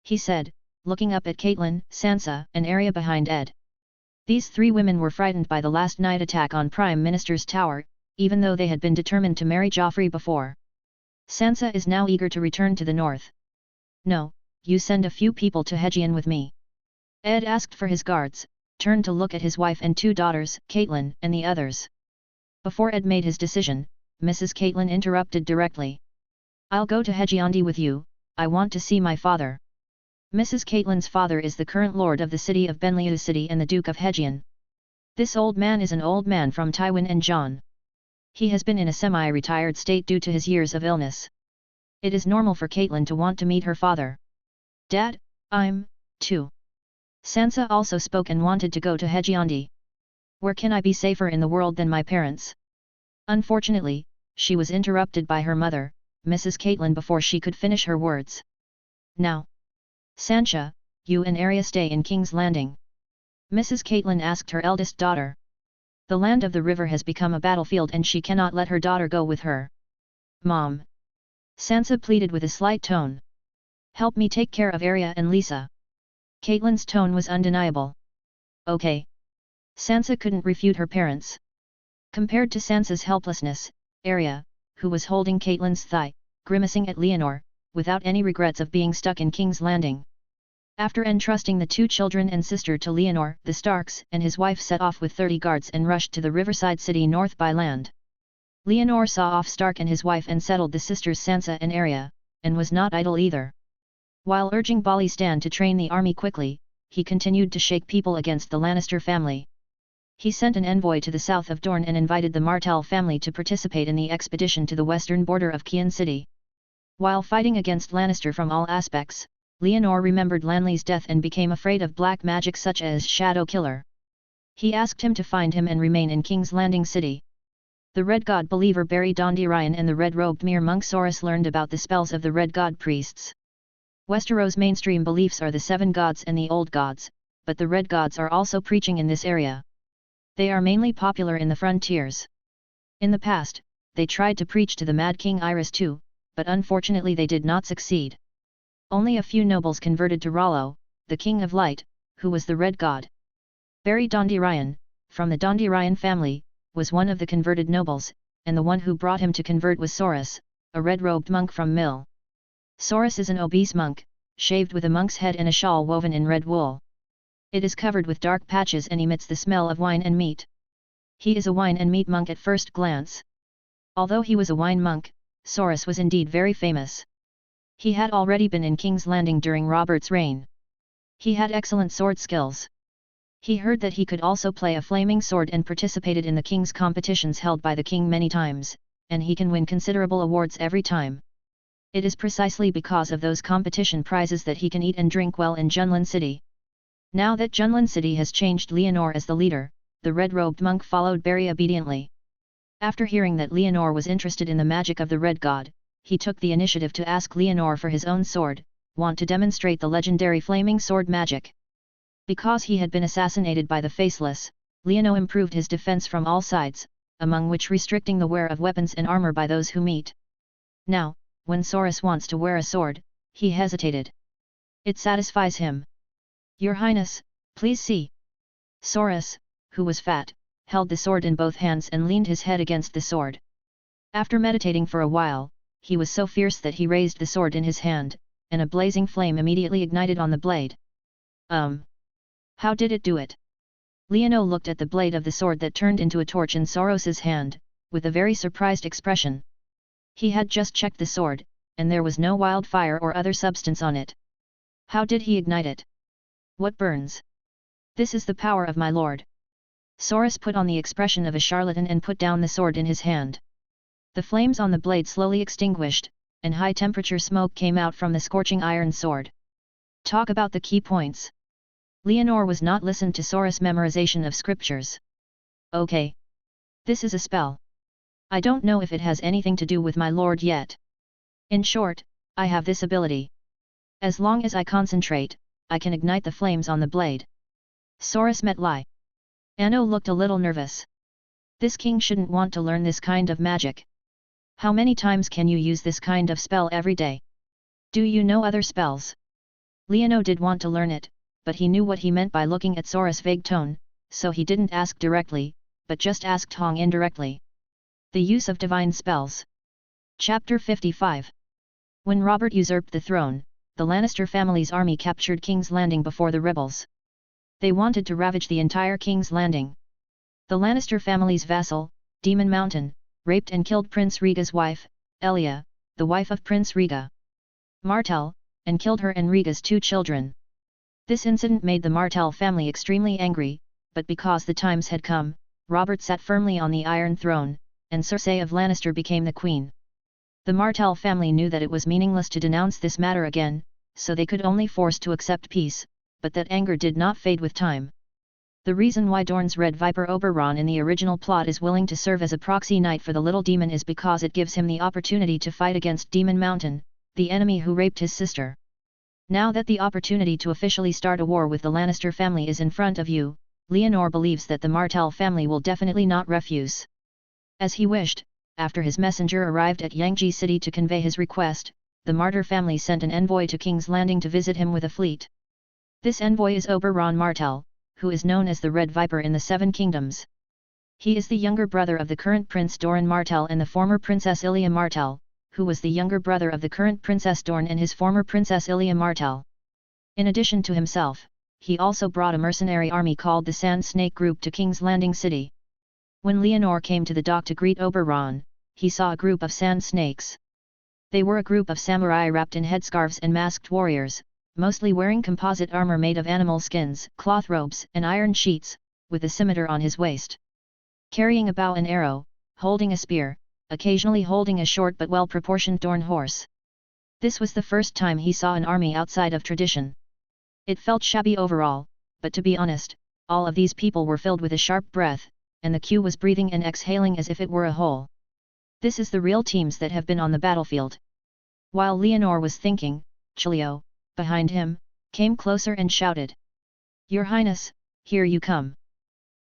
he said, looking up at Caitlin, Sansa, and Arya behind Ed. These three women were frightened by the last night attack on Prime Minister's tower, even though they had been determined to marry Joffrey before. Sansa is now eager to return to the north. "No, you send a few people to Hejian with me." Ed asked for his guards, turned to look at his wife and two daughters, Caitlin and the others. Before Ed made his decision, Mrs. Caitlin interrupted directly. "I'll go to Hejiandi with you, I want to see my father." Mrs. Caitlin's father is the current lord of the city of Benliu City and the Duke of Hejian. This old man is an old man from Tywin and Jon. He has been in a semi-retired state due to his years of illness. It is normal for Caitlin to want to meet her father. "Dad, I'm, too." Sansa also spoke and wanted to go to Hejiandi. "Where can I be safer in the world than my parents?" Unfortunately, she was interrupted by her mother, Mrs. Caitlin, before she could finish her words. "Now, Sansa, you and Arya stay in King's Landing." Mrs. Caitlin asked her eldest daughter. The land of the river has become a battlefield and she cannot let her daughter go with her. "Mom!" Sansa pleaded with a slight tone. "Help me take care of Arya and Lisa." Caitlin's tone was undeniable. "Okay." Sansa couldn't refute her parents. Compared to Sansa's helplessness, Arya, who was holding Caitlin's thigh, grimacing at Leonor, without any regrets of being stuck in King's Landing. After entrusting the two children and sister to Leonor, the Starks and his wife set off with 30 guards and rushed to the riverside city north by land. Leonor saw off Stark and his wife and settled the sisters Sansa and Arya, and was not idle either. While urging Bolly Stan to train the army quickly, he continued to shake people against the Lannister family. He sent an envoy to the south of Dorne and invited the Martell family to participate in the expedition to the western border of Qian City. While fighting against Lannister from all aspects, Leonor remembered Lanley's death and became afraid of black magic such as Shadow Killer. He asked him to find him and remain in King's Landing City. The Red God believer Barry Dondarrion and the red-robed mere monk Soros learned about the spells of the Red God priests. Westeros' mainstream beliefs are the 7 gods and the old gods, but the red gods are also preaching in this area. They are mainly popular in the frontiers. In the past, they tried to preach to the Mad King Iris too, but unfortunately they did not succeed. Only a few nobles converted to Rollo, the King of Light, who was the red god. Barry Dandirion, from the Dandirion family, was one of the converted nobles, and the one who brought him to convert was Saurus, a red-robed monk from Mill. Saurus is an obese monk, shaved with a monk's head and a shawl woven in red wool. It is covered with dark patches and emits the smell of wine and meat. He is a wine and meat monk at first glance. Although he was a wine monk, Saurus was indeed very famous. He had already been in King's Landing during Robert's reign. He had excellent sword skills. He heard that he could also play a flaming sword and participated in the king's competitions held by the king many times, and he can win considerable awards every time. It is precisely because of those competition prizes that he can eat and drink well in Junlin City. Now that Junlin City has changed Leonor as the leader, the red-robed monk followed Barry obediently. After hearing that Leonor was interested in the magic of the red god, he took the initiative to ask Leonor for his own sword, want to demonstrate the legendary flaming sword magic. Because he had been assassinated by the Faceless, Leonor improved his defense from all sides, among which restricting the wear of weapons and armor by those who meet. Now, when Saurus wants to wear a sword, he hesitated. It satisfies him. Your Highness, please see. Saurus, who was fat, held the sword in both hands and leaned his head against the sword. After meditating for a while, he was so fierce that he raised the sword in his hand, and a blazing flame immediately ignited on the blade. How did it do it? Leonor looked at the blade of the sword that turned into a torch in Saurus's hand, with a very surprised expression. He had just checked the sword, and there was no wildfire or other substance on it. How did he ignite it? What burns? This is the power of my lord. Saurus put on the expression of a charlatan and put down the sword in his hand. The flames on the blade slowly extinguished, and high-temperature smoke came out from the scorching iron sword. Talk about the key points. Leonor was not listened to Saurus' memorization of scriptures. Okay. This is a spell. I don't know if it has anything to do with my lord yet. In short, I have this ability. As long as I concentrate, I can ignite the flames on the blade. Saurus met lie. Anno looked a little nervous. This king shouldn't want to learn this kind of magic. How many times can you use this kind of spell every day? Do you know other spells? Leonor did want to learn it, but he knew what he meant by looking at Saurus' vague tone, so he didn't ask directly, but just asked Hong indirectly. The use of divine spells. Chapter 55. When Robert usurped the throne, the Lannister family's army captured King's Landing before the rebels. They wanted to ravage the entire King's Landing. The Lannister family's vassal, Demon Mountain, raped and killed Prince Rhaega's wife, Elia, the wife of Prince Rhaega Martell, and killed her and Rhaega's 2 children. This incident made the Martell family extremely angry, but because the times had come, Robert sat firmly on the Iron Throne, and Cersei of Lannister became the queen. The Martell family knew that it was meaningless to denounce this matter again, so they could only force to accept peace, but that anger did not fade with time. The reason why Dorne's Red Viper Oberon in the original plot is willing to serve as a proxy knight for the little demon is because it gives him the opportunity to fight against Demon Mountain, the enemy who raped his sister. Now that the opportunity to officially start a war with the Lannister family is in front of you, Leonor believes that the Martell family will definitely not refuse. As he wished, after his messenger arrived at Yangji City to convey his request, the Martyr family sent an envoy to King's Landing to visit him with a fleet. This envoy is Oberon Martell, who is known as the Red Viper in the 7 Kingdoms. He is the younger brother of the current Prince Doran Martell and the former Princess Ilia Martell, who was the younger brother of the current Princess Dorne and his former Princess Ilia Martell. In addition to himself, he also brought a mercenary army called the Sand Snake Group to King's Landing City. When Leonor came to the dock to greet Oberon, he saw a group of sand snakes. They were a group of samurai wrapped in headscarves and masked warriors, mostly wearing composite armor made of animal skins, cloth robes and iron sheets, with a scimitar on his waist. Carrying a bow and arrow, holding a spear, occasionally holding a short but well-proportioned Dorne horse. This was the first time he saw an army outside of tradition. It felt shabby overall, but to be honest, all of these people were filled with a sharp breath, and the queue was breathing and exhaling as if it were a hole. This is the real teams that have been on the battlefield. While Leonor was thinking, Chilio, behind him, came closer and shouted. Your Highness, here you come.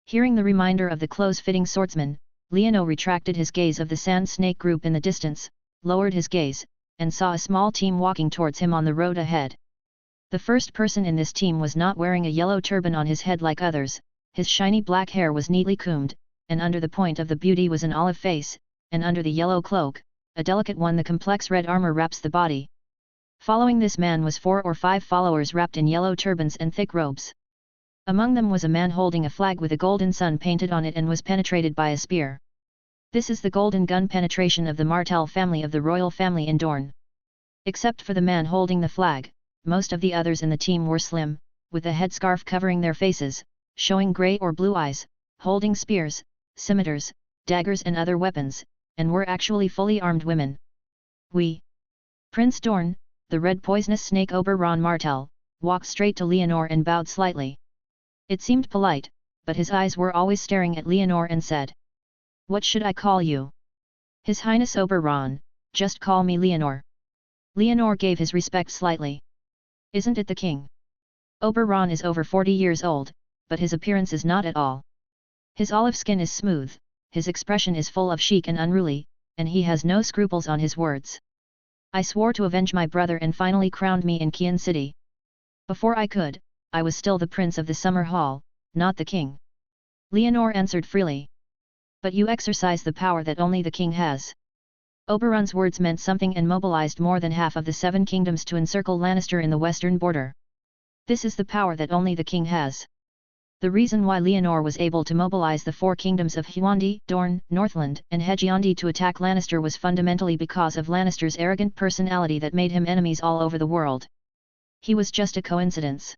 Hearing the reminder of the close-fitting swordsman, Leono retracted his gaze of the sand snake group in the distance, lowered his gaze, and saw a small team walking towards him on the road ahead. The first person in this team was not wearing a yellow turban on his head like others, his shiny black hair was neatly combed, and under the point of the beauty was an olive face, and under the yellow cloak, a delicate one the complex red armor wraps the body. Following this man was 4 or 5 followers wrapped in yellow turbans and thick robes. Among them was a man holding a flag with a golden sun painted on it and was penetrated by a spear. This is the golden gun penetration of the Martel family of the royal family in Dorne. Except for the man holding the flag, most of the others in the team were slim, with a headscarf covering their faces, showing grey or blue eyes, holding spears, scimitars, daggers and other weapons, and were actually fully armed women. Prince Dorne, the red poisonous snake Oberon Martel, walked straight to Leonor and bowed slightly. It seemed polite, but his eyes were always staring at Leonor and said, "What should I call you?" "His Highness Oberon, just call me Leonor." Leonor gave his respect slightly. "Isn't it the king?" Oberon is over 40 years old, but his appearance is not at all. His olive skin is smooth, his expression is full of chic and unruly, and he has no scruples on his words. "I swore to avenge my brother and finally crowned me in Kian City. Before I could, I was still the prince of the summer hall, not the king." Leonor answered freely. "But you exercise the power that only the king has." Oberon's words meant something and mobilized more than half of the 7 kingdoms to encircle Lannister in the western border. This is the power that only the king has. The reason why Leonor was able to mobilize the 4 kingdoms of Huandi, Dorne, Northland, and Hedgeyondi to attack Lannister was fundamentally because of Lannister's arrogant personality that made him enemies all over the world. He was just a coincidence.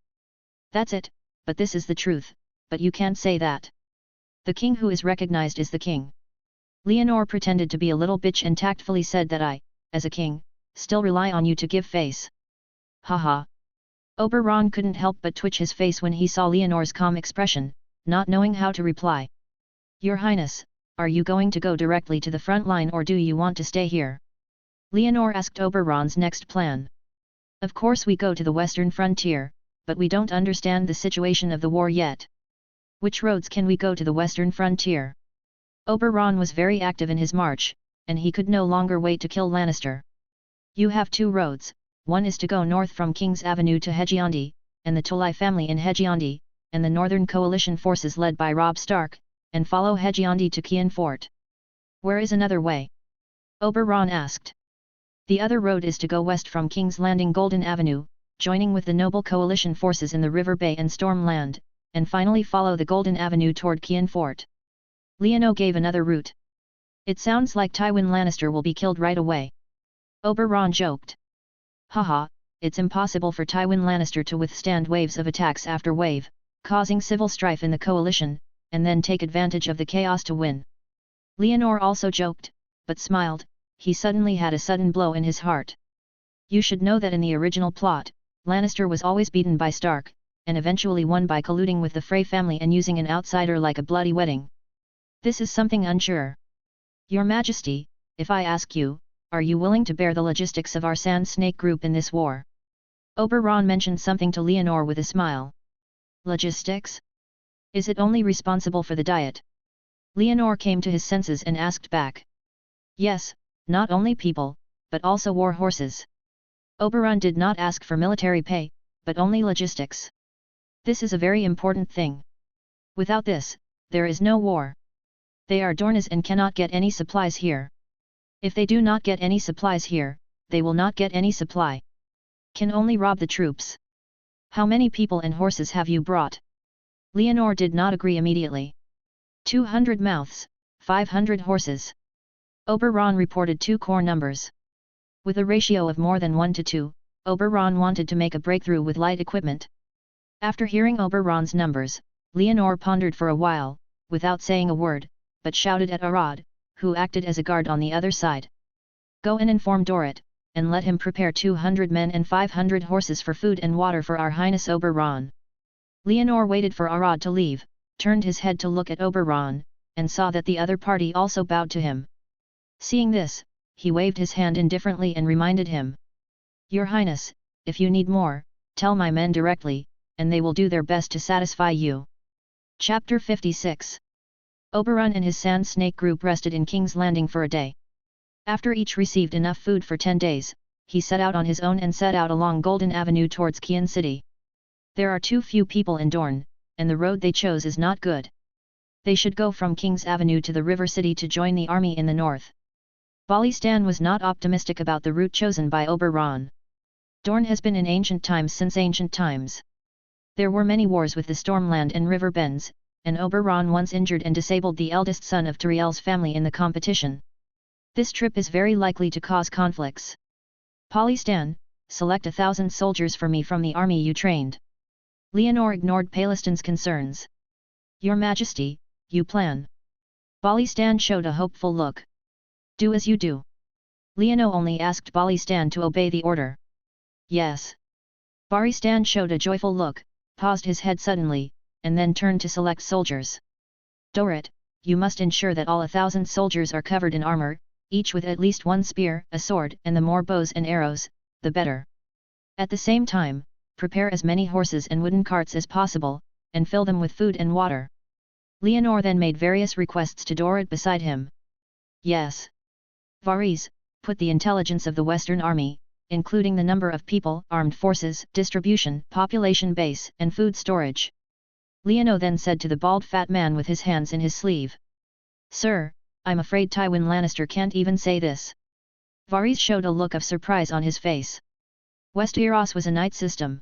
That's it, but this is the truth, but you can't say that. The king who is recognized is the king. Leonor pretended to be a little bitch and tactfully said that I, as a king, still rely on you to give face. Haha. Oberon couldn't help but twitch his face when he saw Leonor's calm expression, not knowing how to reply. "Your Highness, are you going to go directly to the front line or do you want to stay here?" Leonor asked Oberon's next plan. "Of course we go to the western frontier, but we don't understand the situation of the war yet. Which roads can we go to the western frontier?" Oberon was very active in his march, and he could no longer wait to kill Lannister. "You have 2 roads, one is to go north from King's Avenue to Hedgeyondi, and the Tully family in Hedgeyondi, and the Northern Coalition forces led by Robb Stark, and follow Hedgeyondi to Kian Fort. Where is another way?" Oberon asked. "The other road is to go west from King's Landing Golden Avenue, joining with the noble coalition forces in the River Bay and Stormland, and finally follow the Golden Avenue toward Kian Fort." Leono gave another route. "It sounds like Tywin Lannister will be killed right away." Oberon joked. "Haha, it's impossible for Tywin Lannister to withstand waves of attacks after wave, causing civil strife in the coalition, and then take advantage of the chaos to win." Leonor also joked, but smiled. He suddenly had a sudden blow in his heart. "You should know that in the original plot, Lannister was always beaten by Stark, and eventually won by colluding with the Frey family and using an outsider like a bloody wedding. This is something unsure. Your Majesty, if I ask you, are you willing to bear the logistics of our Sand Snake group in this war?" Oberon mentioned something to Leonor with a smile. "Logistics? Is it only responsible for the diet?" Leonor came to his senses and asked back. "Yes, not only people, but also war horses." Oberon did not ask for military pay, but only logistics. This is a very important thing. Without this, there is no war. They are Dornes and cannot get any supplies here. If they do not get any supplies here, they will not get any supply. Can only rob the troops. How many people and horses have you brought? Leonor did not agree immediately. 200 mouths, 500 horses. Oberon reported 2 core numbers. With a ratio of more than 1 to 2, Oberon wanted to make a breakthrough with light equipment. After hearing Oberon's numbers, Leonor pondered for a while, without saying a word, but shouted at Arad, who acted as a guard on the other side. "Go and inform Dorit, and let him prepare 200 men and 500 horses for food and water for our Highness Oberon." Leonor waited for Arad to leave, turned his head to look at Oberon, and saw that the other party also bowed to him. Seeing this, he waved his hand indifferently and reminded him. "Your Highness, if you need more, tell my men directly, and they will do their best to satisfy you. Chapter 56. Oberon and his sand snake group rested in King's Landing for a day. After each received enough food for 10 days, he set out on his own and set out along Golden Avenue towards Qian City. There are too few people in Dorne, and the road they chose is not good. They should go from King's Avenue to the River City to join the army in the north. Balistan was not optimistic about the route chosen by Oberon. Dorne has been in ancient times since ancient times. There were many wars with the Stormland and River Bends, and Oberon once injured and disabled the eldest son of Tyriel's family in the competition. This trip is very likely to cause conflicts. Balistan, select 1,000 soldiers for me from the army you trained. Leonor ignored Balistan's concerns. Your Majesty, you plan. Balistan showed a hopeful look. Do as you do. Leonor only asked Balistan to obey the order. Yes. Balistan showed a joyful look, paused his head suddenly, and then turned to select soldiers. Dorit, you must ensure that all 1,000 soldiers are covered in armor, each with at least one spear, a sword, and the more bows and arrows, the better. At the same time, prepare as many horses and wooden carts as possible, and fill them with food and water. Leonor then made various requests to Dorit beside him. Yes. Varys, put the intelligence of the Western Army, including the number of people, armed forces, distribution, population base, and food storage. Leonor then said to the bald fat man with his hands in his sleeve. Sir, I'm afraid Tywin Lannister can't even say this. Varys showed a look of surprise on his face. Westeros was a knight system.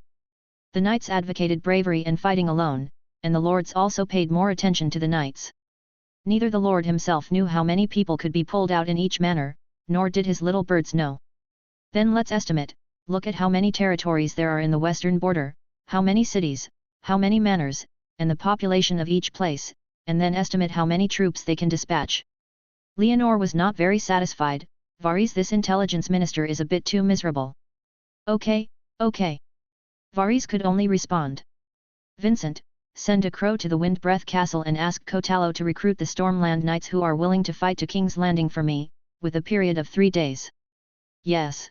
The knights advocated bravery and fighting alone, and the lords also paid more attention to the knights. Neither the lord himself knew how many people could be pulled out in each manor, nor did his little birds know. Then let's estimate, look at how many territories there are in the western border, how many cities, how many manors, and the population of each place, and then estimate how many troops they can dispatch. Leonor was not very satisfied. Varys, this intelligence minister is a bit too miserable. Okay, okay. Varys could only respond. Vincent, send a crow to the Windbreath Castle and ask Kotallo to recruit the Stormland Knights who are willing to fight to King's Landing for me, with a period of 3 days. Yes.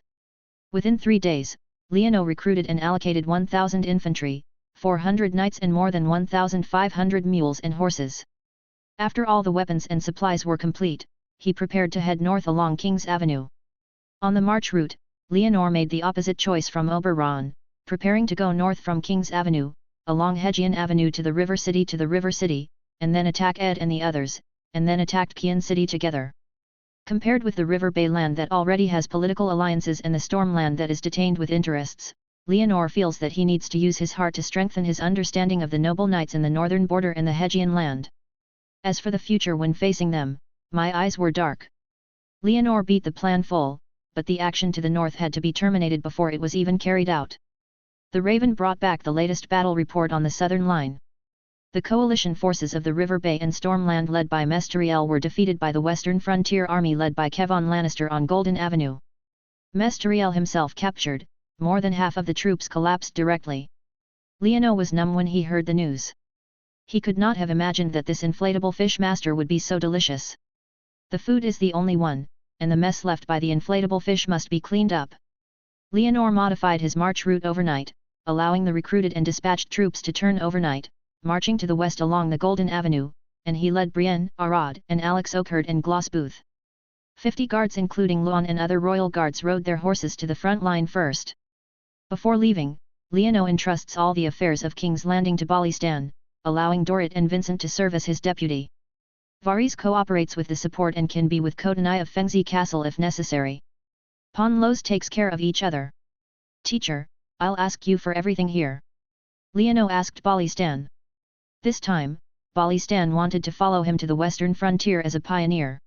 Within 3 days, Leonor recruited and allocated 1,000 infantry, 400 knights and more than 1,500 mules and horses. After all the weapons and supplies were complete, he prepared to head north along King's Avenue. On the march route, Leonor made the opposite choice from Oberon, preparing to go north from King's Avenue, along Hedgian Avenue to the River City, and then attack Ed and the others, and then attacked Qian City together. Compared with the River Bay land that already has political alliances and the Stormland that is detained with interests, Leonor feels that he needs to use his heart to strengthen his understanding of the noble knights in the northern border and the Hedgian land. As for the future when facing them, my eyes were dark. Leonor beat the plan full, but the action to the north had to be terminated before it was even carried out. The Raven brought back the latest battle report on the southern line. The coalition forces of the River Bay and Stormland led by Mesteriel were defeated by the Western Frontier Army led by Kevon Lannister on Golden Avenue. Mesteriel himself captured, more than half of the troops collapsed directly. Leonor was numb when he heard the news. He could not have imagined that this inflatable fish master would be so delicious. The food is the only one, and the mess left by the inflatable fish must be cleaned up. Leonor modified his march route overnight, allowing the recruited and dispatched troops to turn overnight, marching to the west along the Golden Avenue, and he led Brienne, Arad, and Alex Oakheart and Gloss Booth. 50 guards including Luan and other royal guards rode their horses to the front line first. Before leaving, Leonor entrusts all the affairs of King's Landing to Balistan, allowing Dorit and Vincent to serve as his deputy. Varys cooperates with the support and can be with Kotanai of Fengzi Castle if necessary. Ponlos takes care of each other. Teacher, I'll ask you for everything here. Leonor asked Balistan. This time, Balistan wanted to follow him to the western frontier as a pioneer.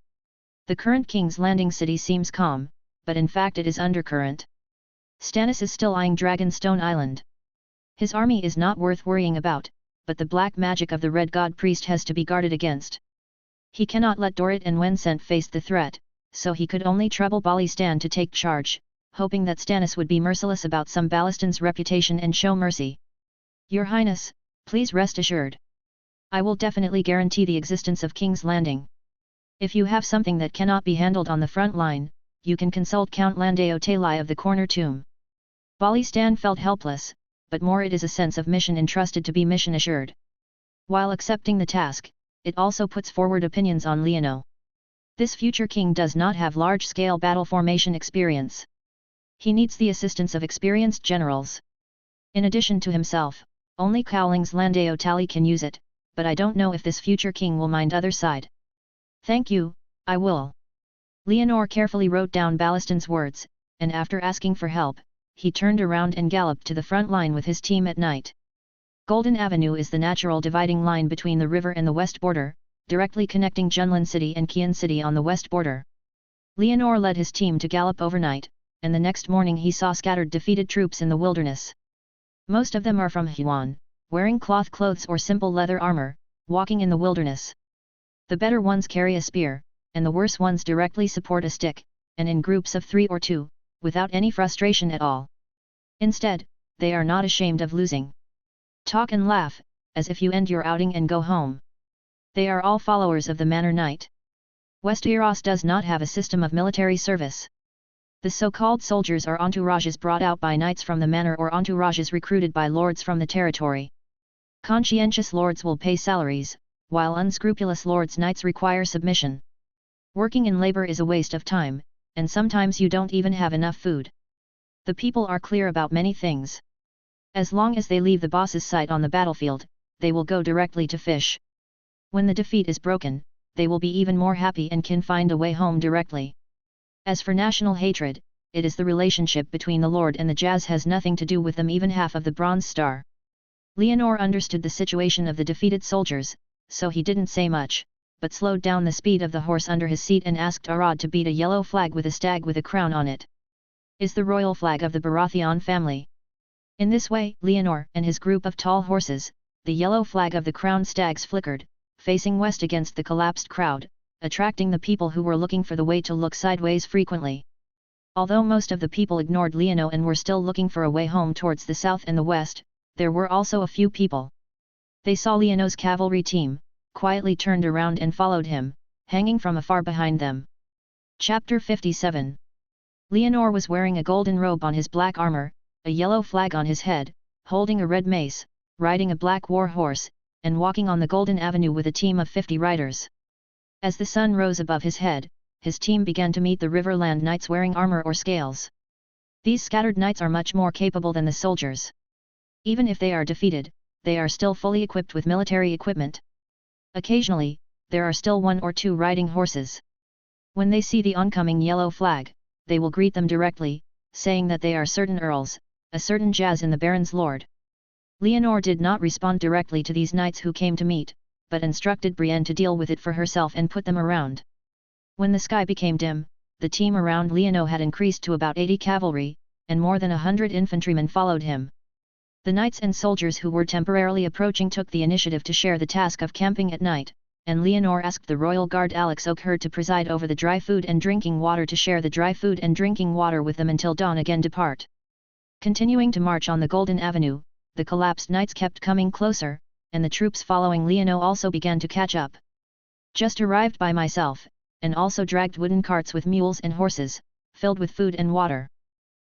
The current King's Landing city seems calm, but in fact it is undercurrent. Stannis is still eyeing Dragonstone Island. His army is not worth worrying about, but the black magic of the Red God Priest has to be guarded against. He cannot let Dorit and Winsent face the threat, so he could only trouble Balistan to take charge, hoping that Stannis would be merciless about some Balistan's reputation and show mercy. Your Highness, please rest assured. I will definitely guarantee the existence of King's Landing. If you have something that cannot be handled on the front line, you can consult Count Landeo Talai of the Corner Tomb. Balistan felt helpless, but more it is a sense of mission entrusted to be mission assured. While accepting the task, it also puts forward opinions on Leono. This future king does not have large-scale battle formation experience. He needs the assistance of experienced generals. In addition to himself, only Cowling's Landeo Tally can use it, but I don't know if this future king will mind other side. Thank you, I will. Leonor carefully wrote down Ballaston's words, and after asking for help, he turned around and galloped to the front line with his team at night. Golden Avenue is the natural dividing line between the river and the west border, directly connecting Junlin City and Qian City on the west border. Leonor led his team to gallop overnight, and the next morning he saw scattered defeated troops in the wilderness. Most of them are from Huan, wearing cloth clothes or simple leather armor, walking in the wilderness. The better ones carry a spear, and the worse ones directly support a stick, and in groups of 3 or 2, without any frustration at all. Instead, they are not ashamed of losing. Talk and laugh, as if you end your outing and go home. They are all followers of the Manor Knight. Westeros does not have a system of military service. The so-called soldiers are entourages brought out by knights from the manor or entourages recruited by lords from the territory. Conscientious lords will pay salaries, while unscrupulous lords' knights require submission. Working in labor is a waste of time, and sometimes you don't even have enough food. The people are clear about many things. As long as they leave the boss's sight on the battlefield, they will go directly to fish. When the defeat is broken, they will be even more happy and can find a way home directly. As for national hatred, it is the relationship between the Lord and the Jazz has nothing to do with them, even half of the Bronze Star. Leonor understood the situation of the defeated soldiers, so he didn't say much, but slowed down the speed of the horse under his seat and asked Arad to beat a yellow flag with a stag with a crown on it. Is the royal flag of the Baratheon family. In this way, Leonor and his group of tall horses, the yellow flag of the crowned stags flickered, facing west against the collapsed crowd, attracting the people who were looking for the way to look sideways frequently. Although most of the people ignored Leono and were still looking for a way home towards the south and the west, there were also a few people. They saw Leono's cavalry team, quietly turned around and followed him, hanging from afar behind them. Chapter 57. Leonor was wearing a golden robe on his black armor, a yellow flag on his head, holding a red mace, riding a black war horse, and walking on the Golden Avenue with a team of 50 riders. As the sun rose above his head, his team began to meet the Riverland knights wearing armor or scales. These scattered knights are much more capable than the soldiers. Even if they are defeated, they are still fully equipped with military equipment. Occasionally, there are still 1 or 2 riding horses. When they see the oncoming yellow flag, they will greet them directly, saying that they are certain earls, a certain Jazz in the Baron's lord. Leonor did not respond directly to these knights who came to meet, but instructed Brienne to deal with it for herself and put them around. When the sky became dim, the team around Leono had increased to about 80 cavalry, and more than 100 infantrymen followed him. The knights and soldiers who were temporarily approaching took the initiative to share the task of camping at night, and Leonor asked the royal guard Alex Oakherd to preside over the dry food and drinking water to share the dry food and drinking water with them until dawn again depart. Continuing to march on the Golden Avenue, the collapsed knights kept coming closer, and the troops following Leono also began to catch up. Just arrived by myself, and also dragged wooden carts with mules and horses, filled with food and water.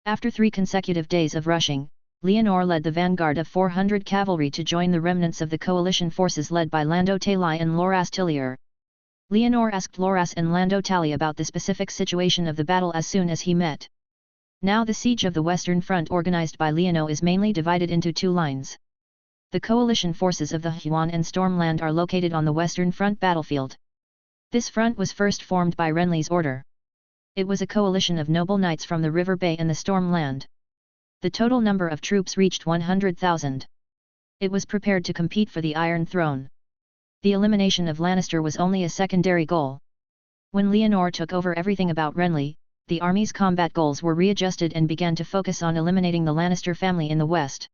After 3 consecutive days of rushing, Leonor led the vanguard of 400 cavalry to join the remnants of the coalition forces led by Lando Tali and Loras Tillier. Leonor asked Loras and Lando Tali about the specific situation of the battle as soon as he met. Now the siege of the Western Front organized by Leono is mainly divided into 2 lines. The coalition forces of the Huan and Stormland are located on the Western Front battlefield. This front was first formed by Renly's order. It was a coalition of noble knights from the River Bay and the Stormland. The total number of troops reached 100,000. It was prepared to compete for the Iron Throne. The elimination of Lannister was only a secondary goal. When Leonor took over everything about Renly, the army's combat goals were readjusted and began to focus on eliminating the Lannister family in the west.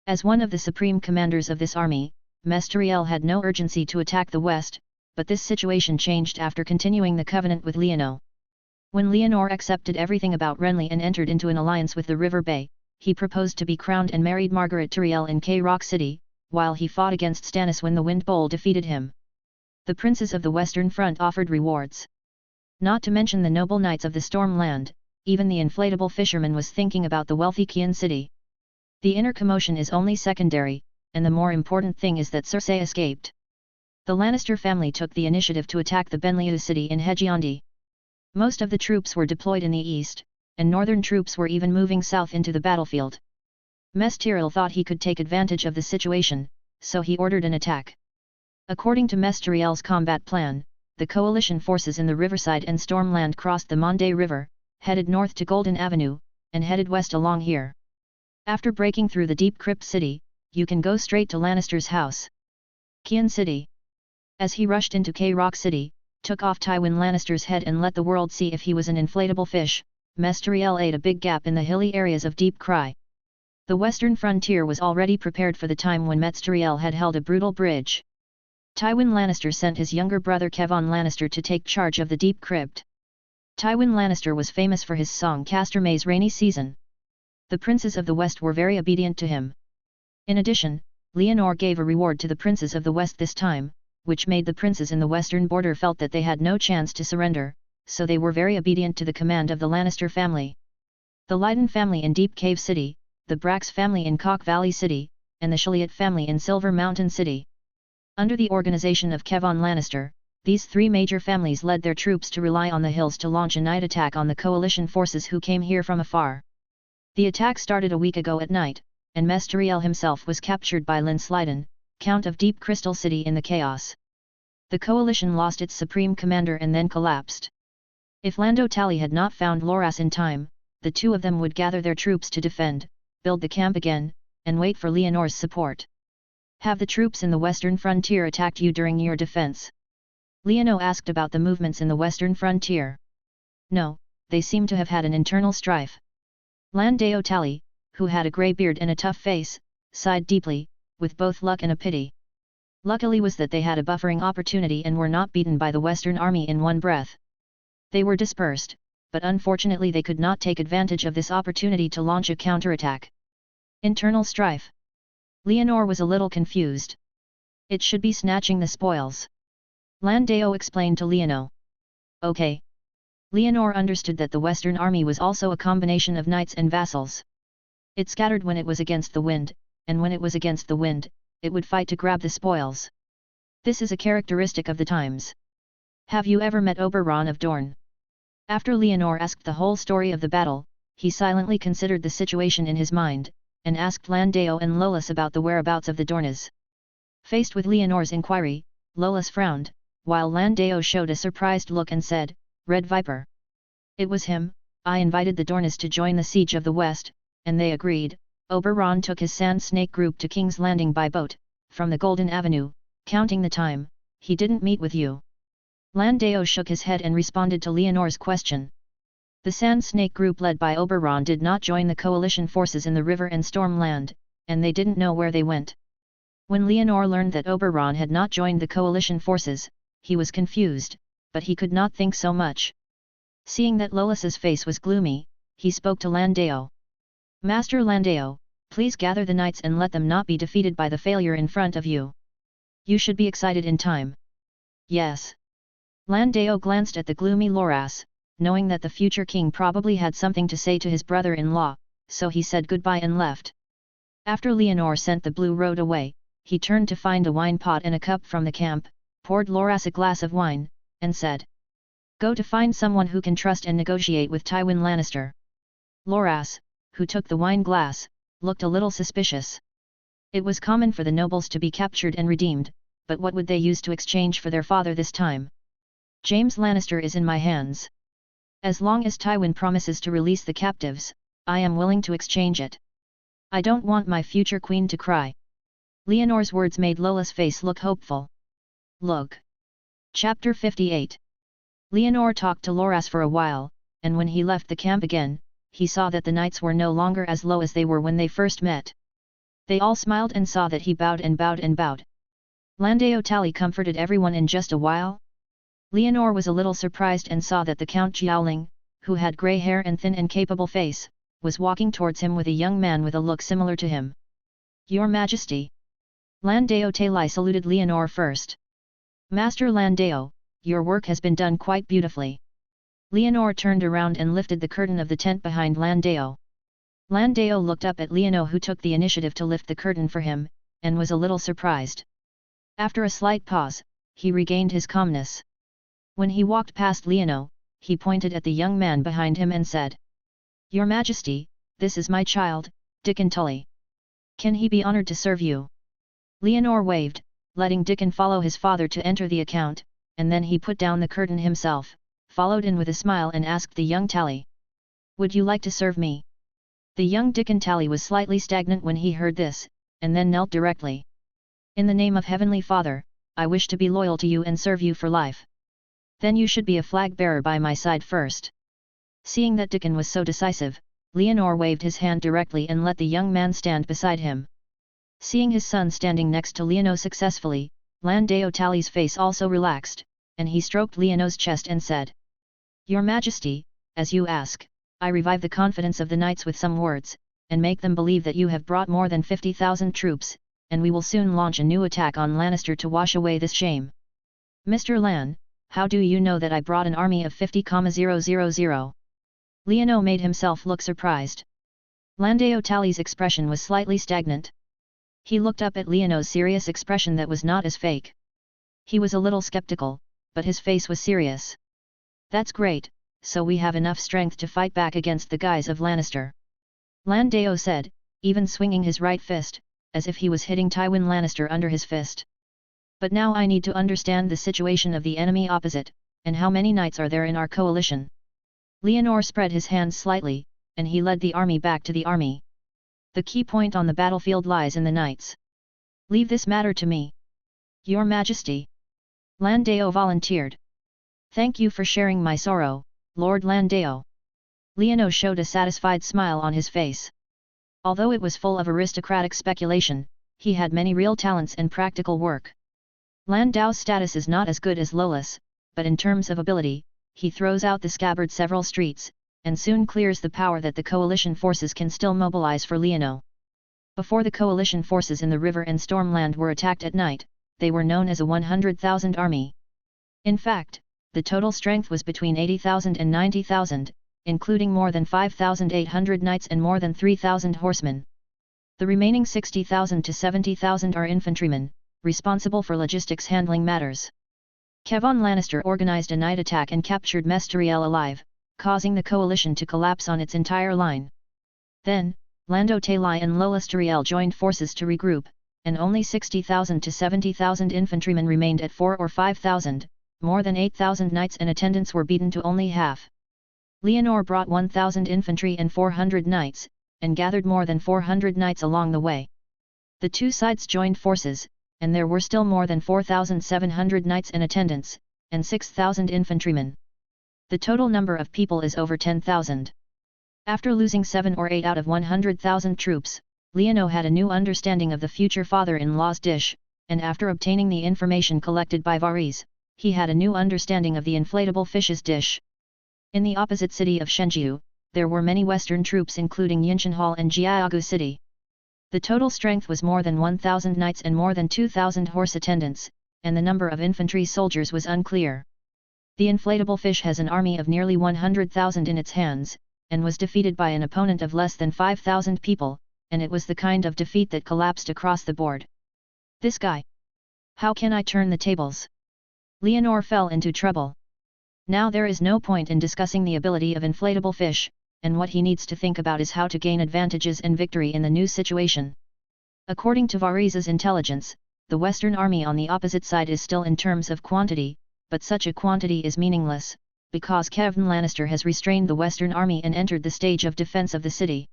As one of the supreme commanders of this army, Mesteriel had no urgency to attack the west, but this situation changed after continuing the covenant with Leono. When Leonor accepted everything about Renly and entered into an alliance with the River Bay, he proposed to be crowned and married Margaret Tyriel in K-Rock City, while he fought against Stannis when the Wind Bowl defeated him. The princes of the Western Front offered rewards. Not to mention the noble knights of the Stormland, even the inflatable fisherman was thinking about the wealthy Qian City. The inner commotion is only secondary, and the more important thing is that Cersei escaped. The Lannister family took the initiative to attack the Benliu city in Hedgeondi. Most of the troops were deployed in the east, and northern troops were even moving south into the battlefield. Mess Tyrell thought he could take advantage of the situation, so he ordered an attack. According to Mess Tyrell's combat plan, the coalition forces in the riverside and Stormland crossed the Monday River, headed north to Golden Avenue, and headed west along here. After breaking through the Deep Crypt City, you can go straight to Lannister's house. Kian City. As he rushed into K-Rock City, took off Tywin Lannister's head and let the world see if he was an inflatable fish, Mess Tyrell ate a big gap in the hilly areas of Deep Cry. The western frontier was already prepared for the time when Mess Tyrell had held a brutal bridge. Tywin Lannister sent his younger brother Kevan Lannister to take charge of the Deep Crypt. Tywin Lannister was famous for his song Castermay's Rainy Season. The princes of the West were very obedient to him. In addition, Leonor gave a reward to the princes of the West this time, which made the princes in the western border felt that they had no chance to surrender, so they were very obedient to the command of the Lannister family. The Lydon family in Deep Cave City, the Brax family in Cock Valley City, and the Chaliot family in Silver Mountain City. Under the organization of Kevan Lannister, these three major families led their troops to rely on the hills to launch a night attack on the coalition forces who came here from afar. The attack started a week ago at night, and Mess Tyrell himself was captured by Lyn Slydon, Count of Deep Crystal City in the chaos. The coalition lost its supreme commander and then collapsed. If Lando Tally had not found Loras in time, the two of them would gather their troops to defend, build the camp again, and wait for Leonor's support. Have the troops in the western frontier attacked you during your defense? Leonor asked about the movements in the western frontier. No, they seem to have had an internal strife. Landeo Tally, who had a grey beard and a tough face, sighed deeply, with both luck and a pity. Luckily was that they had a buffering opportunity and were not beaten by the Western army in one breath. They were dispersed, but unfortunately they could not take advantage of this opportunity to launch a counterattack. Internal strife. Leonor was a little confused. It should be snatching the spoils. Landeo explained to Leonor. Okay. Leonor understood that the Western army was also a combination of knights and vassals. It scattered when it was against the wind, and when it was against the wind, it would fight to grab the spoils. This is a characteristic of the times. Have you ever met Oberon of Dorne? After Leonor asked the whole story of the battle, he silently considered the situation in his mind, and asked Landeo and Lolas about the whereabouts of the Dornes. Faced with Leonor's inquiry, Lolas frowned, while Landeo showed a surprised look and said, Red Viper. It was him. I invited the Dornes to join the siege of the West, and they agreed. Oberon took his Sand Snake group to King's Landing by boat, from the Golden Avenue, counting the time, he didn't meet with you. Landeo shook his head and responded to Leonor's question. The Sand Snake group led by Oberon did not join the coalition forces in the river and Stormland, and they didn't know where they went. When Leonor learned that Oberon had not joined the coalition forces, he was confused, but he could not think so much. Seeing that Lolas's face was gloomy, he spoke to Landeo. Master Landeo, please gather the knights and let them not be defeated by the failure in front of you. You should be excited in time. Yes. Landeo glanced at the gloomy Loras, knowing that the future king probably had something to say to his brother-in-law, so he said goodbye and left. After Leonor sent the Blue Road away, he turned to find a wine pot and a cup from the camp, poured Loras a glass of wine, and said, Go to find someone who can trust and negotiate with Tywin Lannister. Loras, who took the wine glass, looked a little suspicious. It was common for the nobles to be captured and redeemed, but what would they use to exchange for their father this time? James Lannister is in my hands. As long as Tywin promises to release the captives, I am willing to exchange it. I don't want my future queen to cry. Leonor's words made Lola's face look hopeful. Look. Chapter 58. Leonor talked to Loras for a while, and when he left the camp again, he saw that the knights were no longer as low as they were when they first met. They all smiled and saw that he bowed and bowed and bowed. Landeo Tally comforted everyone in just a while. Leonor was a little surprised and saw that the Count Jiaoling, who had grey hair and thin and capable face, was walking towards him with a young man with a look similar to him. Your Majesty. Landeo Tally saluted Leonor first. Master Landeo, your work has been done quite beautifully. Leonor turned around and lifted the curtain of the tent behind Landeo. Landeo looked up at Leono, who took the initiative to lift the curtain for him, and was a little surprised. After a slight pause, he regained his calmness. When he walked past Leono, he pointed at the young man behind him and said, "Your Majesty, this is my child, Dickon Tully. Can he be honored to serve you?" Leonor waved, letting Dickon follow his father to enter the account, and then he put down the curtain himself, followed in with a smile and asked the young Tally, "Would you like to serve me?" The young Dickon Tally was slightly stagnant when he heard this, and then knelt directly. "In the name of Heavenly Father, I wish to be loyal to you and serve you for life." "Then you should be a flag bearer by my side first." Seeing that Dickon was so decisive, Leonor waved his hand directly and let the young man stand beside him. Seeing his son standing next to Leono successfully, Landeo Tally's face also relaxed, and he stroked Leono's chest and said, "Your Majesty, as you ask, I revive the confidence of the knights with some words, and make them believe that you have brought more than 50,000 troops, and we will soon launch a new attack on Lannister to wash away this shame." "Mr. Lan, how do you know that I brought an army of 50,000? Leono made himself look surprised. Landeo Tally's expression was slightly stagnant. He looked up at Leono's serious expression that was not as fake. He was a little skeptical, but his face was serious. "That's great, so we have enough strength to fight back against the guys of Lannister," Landeo said, even swinging his right fist, as if he was hitting Tywin Lannister under his fist. "But now I need to understand the situation of the enemy opposite, and how many knights are there in our coalition." Leonor spread his hands slightly, and he led the army back to the army. "The key point on the battlefield lies in the knights. Leave this matter to me." "Your Majesty." Landeo volunteered. "Thank you for sharing my sorrow, Lord Landeo." Leono showed a satisfied smile on his face. Although it was full of aristocratic speculation, he had many real talents and practical work. Landao's status is not as good as Lolas, but in terms of ability, he throws out the scabbard several streets, and soon clears the power that the coalition forces can still mobilize for Leono. Before the coalition forces in the river and Stormland were attacked at night, they were known as a 100,000 army. In fact, the total strength was between 80,000 and 90,000, including more than 5,800 knights and more than 3,000 horsemen. The remaining 60,000 to 70,000 are infantrymen, responsible for logistics handling matters. Kevon Lannister organized a night attack and captured Mesteriel alive, causing the coalition to collapse on its entire line. Then, Lando Talai and Lolas Turiel joined forces to regroup, and only 60,000 to 70,000 infantrymen remained at 4 or 5,000, more than 8,000 knights and attendants were beaten to only half. Leonor brought 1,000 infantry and 400 knights, and gathered more than 400 knights along the way. The two sides joined forces, and there were still more than 4,700 knights and attendants, and 6,000 infantrymen. The total number of people is over 10,000. After losing 7 or 8 out of 100,000 troops, Leono had a new understanding of the future father-in-law's dish, and after obtaining the information collected by Varys, he had a new understanding of the inflatable fish's dish. In the opposite city of Shenjiu, there were many western troops including Yinshanhal and Jiaogu City. The total strength was more than 1,000 knights and more than 2,000 horse attendants, and the number of infantry soldiers was unclear. The inflatable fish has an army of nearly 100,000 in its hands, and was defeated by an opponent of less than 5,000 people, and it was the kind of defeat that collapsed across the board. This guy. How can I turn the tables? Leonor fell into trouble. Now there is no point in discussing the ability of inflatable fish, and what he needs to think about is how to gain advantages and victory in the new situation. According to Varys's intelligence, the Western army on the opposite side is still in terms of quantity, but such a quantity is meaningless, because Kevin Lannister has restrained the Western army and entered the stage of defense of the city.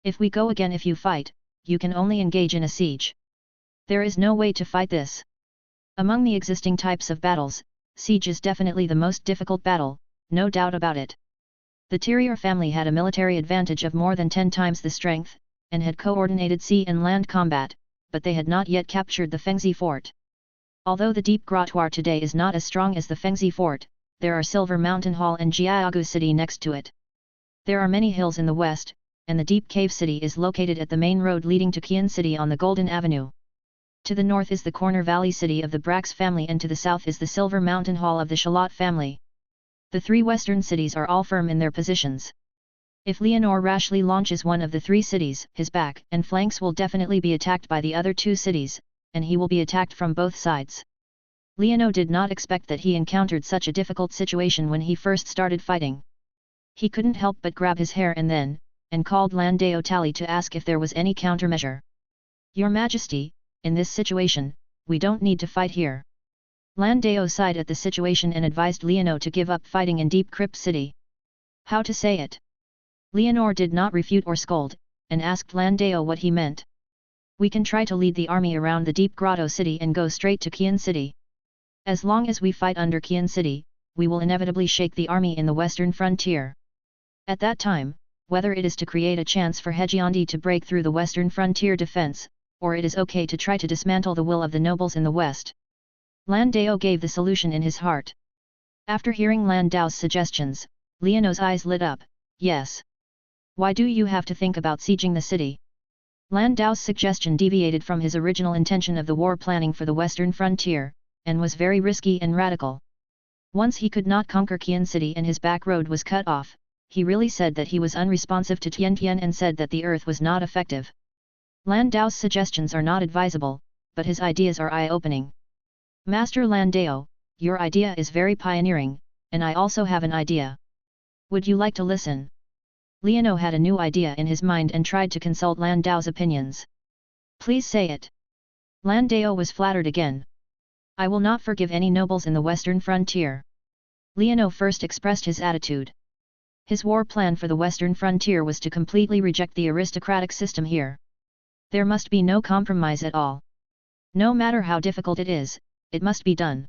If we go again, if you fight, you can only engage in a siege. There is no way to fight this. Among the existing types of battles, siege is definitely the most difficult battle, no doubt about it. The Tyrier family had a military advantage of more than 10 times the strength, and had coordinated sea and land combat, but they had not yet captured the Fengzi fort. Although the Deep Grottoir today is not as strong as the Fengzi fort, there are Silver Mountain Hall and Jiaogu City next to it. There are many hills in the west, and the Deep Cave City is located at the main road leading to Qian City on the Golden Avenue. To the north is the Corner Valley City of the Brax family, and to the south is the Silver Mountain Hall of the Shalott family. The three western cities are all firm in their positions. If Leonor rashly launches one of the 3 cities, his back and flanks will definitely be attacked by the other 2 cities, and he will be attacked from both sides. Leonor did not expect that he encountered such a difficult situation when he first started fighting. He couldn't help but grab his hair and called Landao Tali to ask if there was any countermeasure. Your Majesty, in this situation, we don't need to fight here. Landao sighed at the situation and advised Leonor to give up fighting in Deep Crypt City. How to say it? Leonor did not refute or scold, and asked Landao what he meant. We can try to lead the army around the Deep Grotto City and go straight to Qian City. As long as we fight under Qian City, we will inevitably shake the army in the western frontier. At that time, whether it is to create a chance for Hejiondi to break through the western frontier defense, or it is okay to try to dismantle the will of the nobles in the west. Landao gave the solution in his heart. After hearing Landao's suggestions, Leonor's eyes lit up. Yes. Why do you have to think about sieging the city? Landao's suggestion deviated from his original intention of the war planning for the western frontier, and was very risky and radical. Once he could not conquer Qian City and his back road was cut off, he really said that he was unresponsive to Tiantian and said that the earth was not effective. Landao's suggestions are not advisable, but his ideas are eye-opening. Master Landao, your idea is very pioneering, and I also have an idea. Would you like to listen? Leonor had a new idea in his mind and tried to consult Landao's opinions. Please say it. Landao was flattered again. I will not forgive any nobles in the western frontier. Leonor first expressed his attitude. His war plan for the western frontier was to completely reject the aristocratic system here. There must be no compromise at all. No matter how difficult it is, it must be done.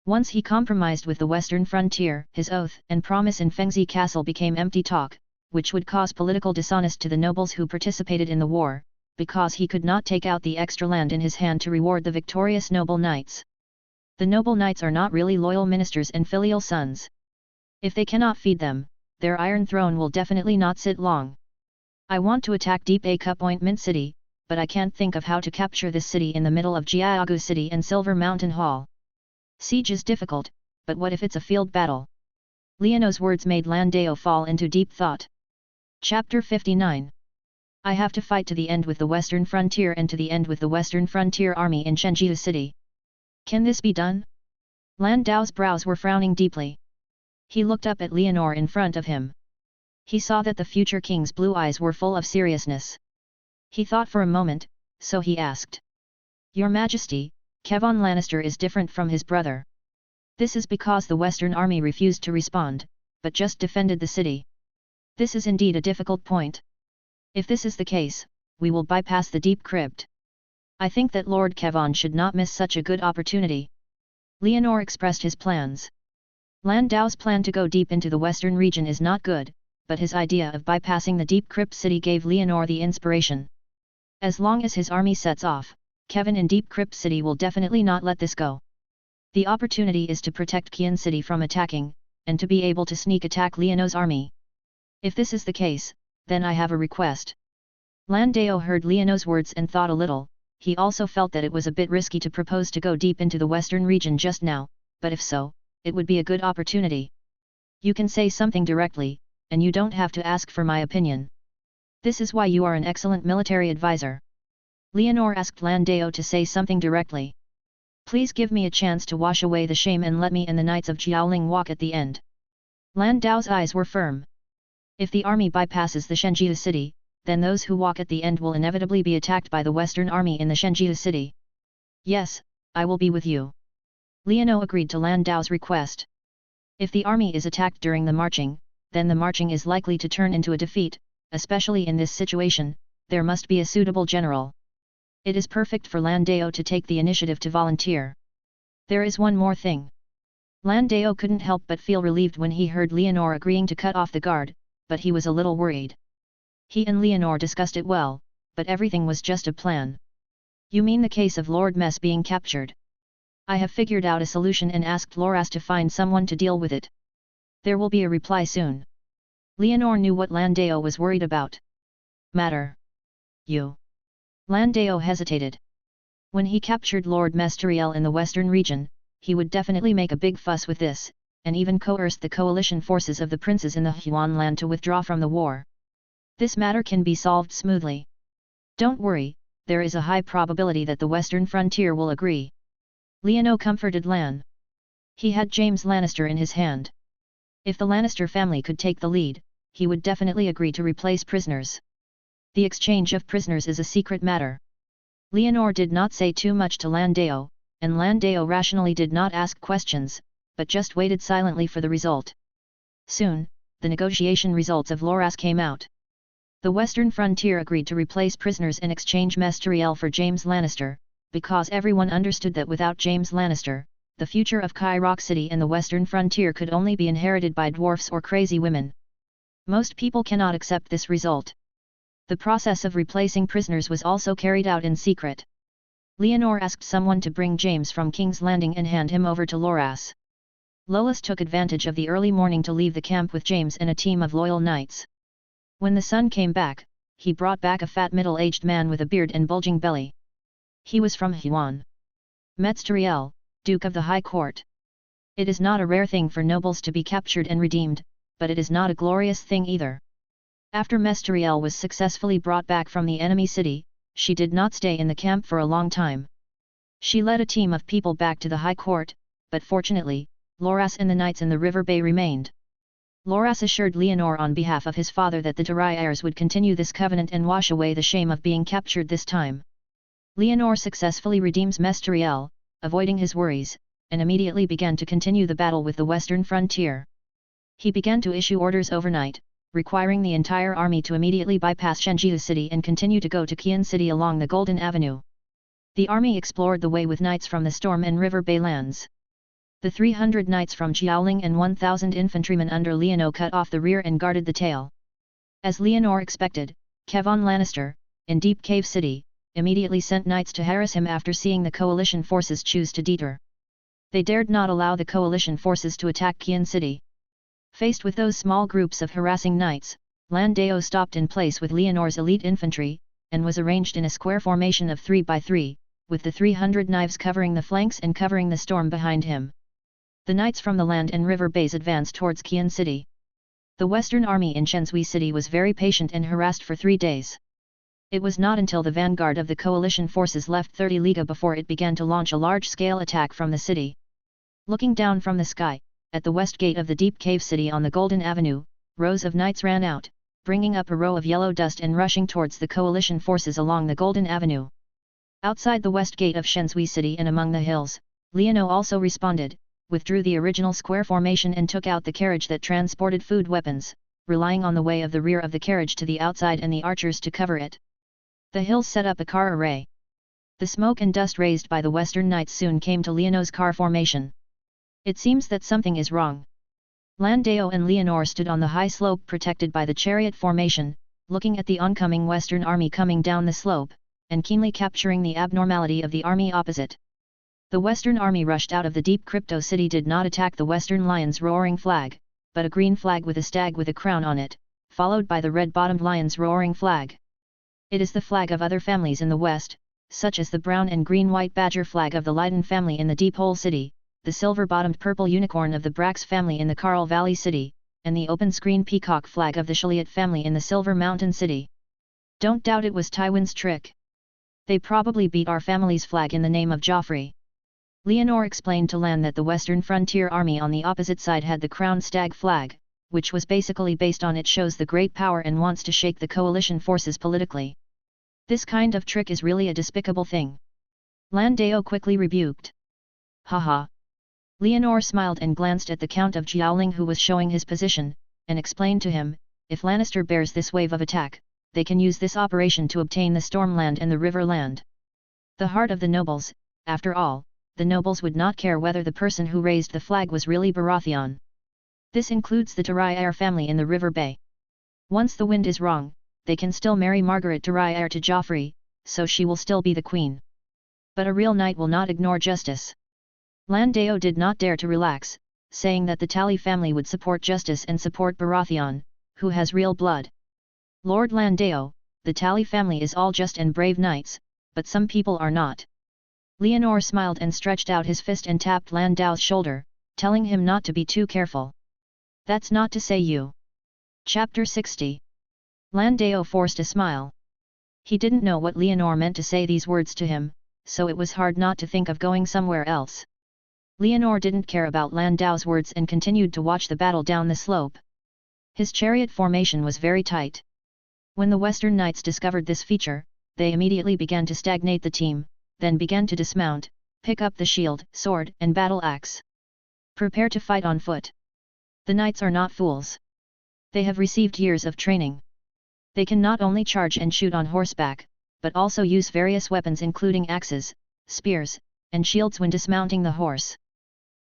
Once he compromised with the western frontier, his oath and promise in Fengzi Castle became empty talk, which would cause political dishonest to the nobles who participated in the war, because he could not take out the extra land in his hand to reward the victorious noble knights. The noble knights are not really loyal ministers and filial sons. If they cannot feed them, their iron throne will definitely not sit long. I want to attack Deep A Cup Ointment City, but I can't think of how to capture this city in the middle of Jiaogu City and Silver Mountain Hall. Siege is difficult, but what if it's a field battle? Leonor's words made Landao fall into deep thought. Chapter 59. I have to fight to the end with the western frontier and to the end with the western frontier army in Shenjiu City. Can this be done? Landao's brows were frowning deeply. He looked up at Leonor in front of him. He saw that the future king's blue eyes were full of seriousness. He thought for a moment, so he asked. Your Majesty, Kevon Lannister is different from his brother. This is because the Western army refused to respond, but just defended the city. This is indeed a difficult point. If this is the case, we will bypass the Deep Crypt. I think that Lord Kevon should not miss such a good opportunity. Leonor expressed his plans. Landao's plan to go deep into the western region is not good, but his idea of bypassing the Deep Crypt City gave Leonor the inspiration. As long as his army sets off, Kevon in Deep Crypt City will definitely not let this go. The opportunity is to protect Qian City from attacking, and to be able to sneak attack Leonor's army. If this is the case, then I have a request. Landao heard Leonor's words and thought a little. He also felt that it was a bit risky to propose to go deep into the western region just now, but if so, it would be a good opportunity. You can say something directly, and you don't have to ask for my opinion. This is why you are an excellent military advisor. Leonor asked Landao to say something directly. Please give me a chance to wash away the shame and let me and the Knights of Jiaoling walk at the end. Landao's eyes were firm. If the army bypasses the Shenjiu city, then those who walk at the end will inevitably be attacked by the Western army in the Shenjiu city. Yes, I will be with you. Leonor agreed to Landao's request. If the army is attacked during the marching, then the marching is likely to turn into a defeat, especially in this situation, there must be a suitable general. It is perfect for Landao to take the initiative to volunteer. There is one more thing. Landao couldn't help but feel relieved when he heard Leonor agreeing to cut off the guard, but he was a little worried. He and Leonor discussed it well, but everything was just a plan. You mean the case of Lord Mess being captured? I have figured out a solution and asked Loras to find someone to deal with it. There will be a reply soon. Leonor knew what Landao was worried about. Matter. You. Landao hesitated. When he captured Lord Mesteriel in the western region, he would definitely make a big fuss with this, and even coerced the coalition forces of the princes in the Huan land to withdraw from the war. This matter can be solved smoothly. Don't worry, there is a high probability that the western frontier will agree. Leono comforted Lan. He had James Lannister in his hand. If the Lannister family could take the lead, he would definitely agree to replace prisoners. The exchange of prisoners is a secret matter. Leonor did not say too much to Landeo, and Landeo rationally did not ask questions, but just waited silently for the result. Soon, the negotiation results of Loras came out. The western frontier agreed to replace prisoners and exchange Mesteriel for James Lannister, because everyone understood that without James Lannister, the future of Kai Rock City and the western frontier could only be inherited by dwarfs or crazy women. Most people cannot accept this result. The process of replacing prisoners was also carried out in secret. Leonor asked someone to bring James from King's Landing and hand him over to Loras. Lolas took advantage of the early morning to leave the camp with James and a team of loyal knights. When the sun came back, he brought back a fat middle-aged man with a beard and bulging belly. He was from Huan. Mesteriel, Duke of the High Court. It is not a rare thing for nobles to be captured and redeemed, but it is not a glorious thing either. After Mesteriel was successfully brought back from the enemy city, she did not stay in the camp for a long time. She led a team of people back to the High Court, but fortunately, Loras and the knights in the River Bay remained. Loras assured Leonor on behalf of his father that the Tarai heirs would continue this covenant and wash away the shame of being captured this time. Leonor successfully redeems Mesteriel, avoiding his worries, and immediately began to continue the battle with the western frontier. He began to issue orders overnight, requiring the entire army to immediately bypass Shenjiu City and continue to go to Qian City along the Golden Avenue. The army explored the way with knights from the Storm and River Bay lands. The 300 knights from Jiaoling and 1,000 infantrymen under Leono cut off the rear and guarded the tail. As Leonor expected, Kevon Lannister, in Deep Cave City, immediately sent knights to harass him after seeing the coalition forces choose to deter. They dared not allow the coalition forces to attack Qian City. Faced with those small groups of harassing knights, Landeo stopped in place with Leonor's elite infantry, and was arranged in a square formation of 3 by 3, with the 300 knives covering the flanks and covering the storm behind him. The knights from the land and river bays advanced towards Qian City. The western army in Shenzhui City was very patient and harassed for 3 days. It was not until the vanguard of the coalition forces left 30 Liga before it began to launch a large-scale attack from the city. Looking down from the sky, at the west gate of the Deep Cave City on the Golden Avenue, rows of knights ran out, bringing up a row of yellow dust and rushing towards the coalition forces along the Golden Avenue. Outside the west gate of Shenzhui City and among the hills, Leono also responded, withdrew the original square formation and took out the carriage that transported food weapons, relying on the way of the rear of the carriage to the outside and the archers to cover it. The hills set up a car array. The smoke and dust raised by the western knights soon came to Leono's car formation. It seems that something is wrong. Landeo and Leonor stood on the high slope protected by the chariot formation, looking at the oncoming western army coming down the slope, and keenly capturing the abnormality of the army opposite. The western army rushed out of the deep crypto city did not attack the western lion's roaring flag, but a green flag with a stag with a crown on it, followed by the red-bottomed lion's roaring flag. It is the flag of other families in the west, such as the brown and green-white badger flag of the Leiden family in the Deep Hole City, the silver-bottomed purple unicorn of the Brax family in the Carl Valley City, and the open-screen peacock flag of the Chiliot family in the Silver Mountain City. Don't doubt it was Tywin's trick. They probably beat our family's flag in the name of Joffrey. Leonor explained to Lan that the Western Frontier Army on the opposite side had the crown stag flag, which was basically based on it shows the great power and wants to shake the coalition forces politically. This kind of trick is really a despicable thing. Landeo quickly rebuked. Haha. Leonor smiled and glanced at the Count of Jiaoling who was showing his position, and explained to him, if Lannister bears this wave of attack, they can use this operation to obtain the Stormland and the Riverland. The heart of the nobles, after all, the nobles would not care whether the person who raised the flag was really Baratheon. This includes the Tarai heir family in the River Bay. Once the wind is wrong, they can still marry Margaret Tarai heir to Joffrey, so she will still be the queen. But a real knight will not ignore justice. Landeo did not dare to relax, saying that the Tally family would support justice and support Baratheon, who has real blood. Lord Landeo, the Tally family is all just and brave knights, but some people are not. Leonor smiled and stretched out his fist and tapped Landao's shoulder, telling him not to be too careful. That's not to say you. Chapter 60. Landao forced a smile. He didn't know what Leonor meant to say these words to him, so it was hard not to think of going somewhere else. Leonor didn't care about Landao's words and continued to watch the battle down the slope. His chariot formation was very tight. When the Western Knights discovered this feature, they immediately began to stagnate the team, then began to dismount, pick up the shield, sword, and battle axe. Prepare to fight on foot. The knights are not fools. They have received years of training. They can not only charge and shoot on horseback, but also use various weapons including axes, spears, and shields when dismounting the horse.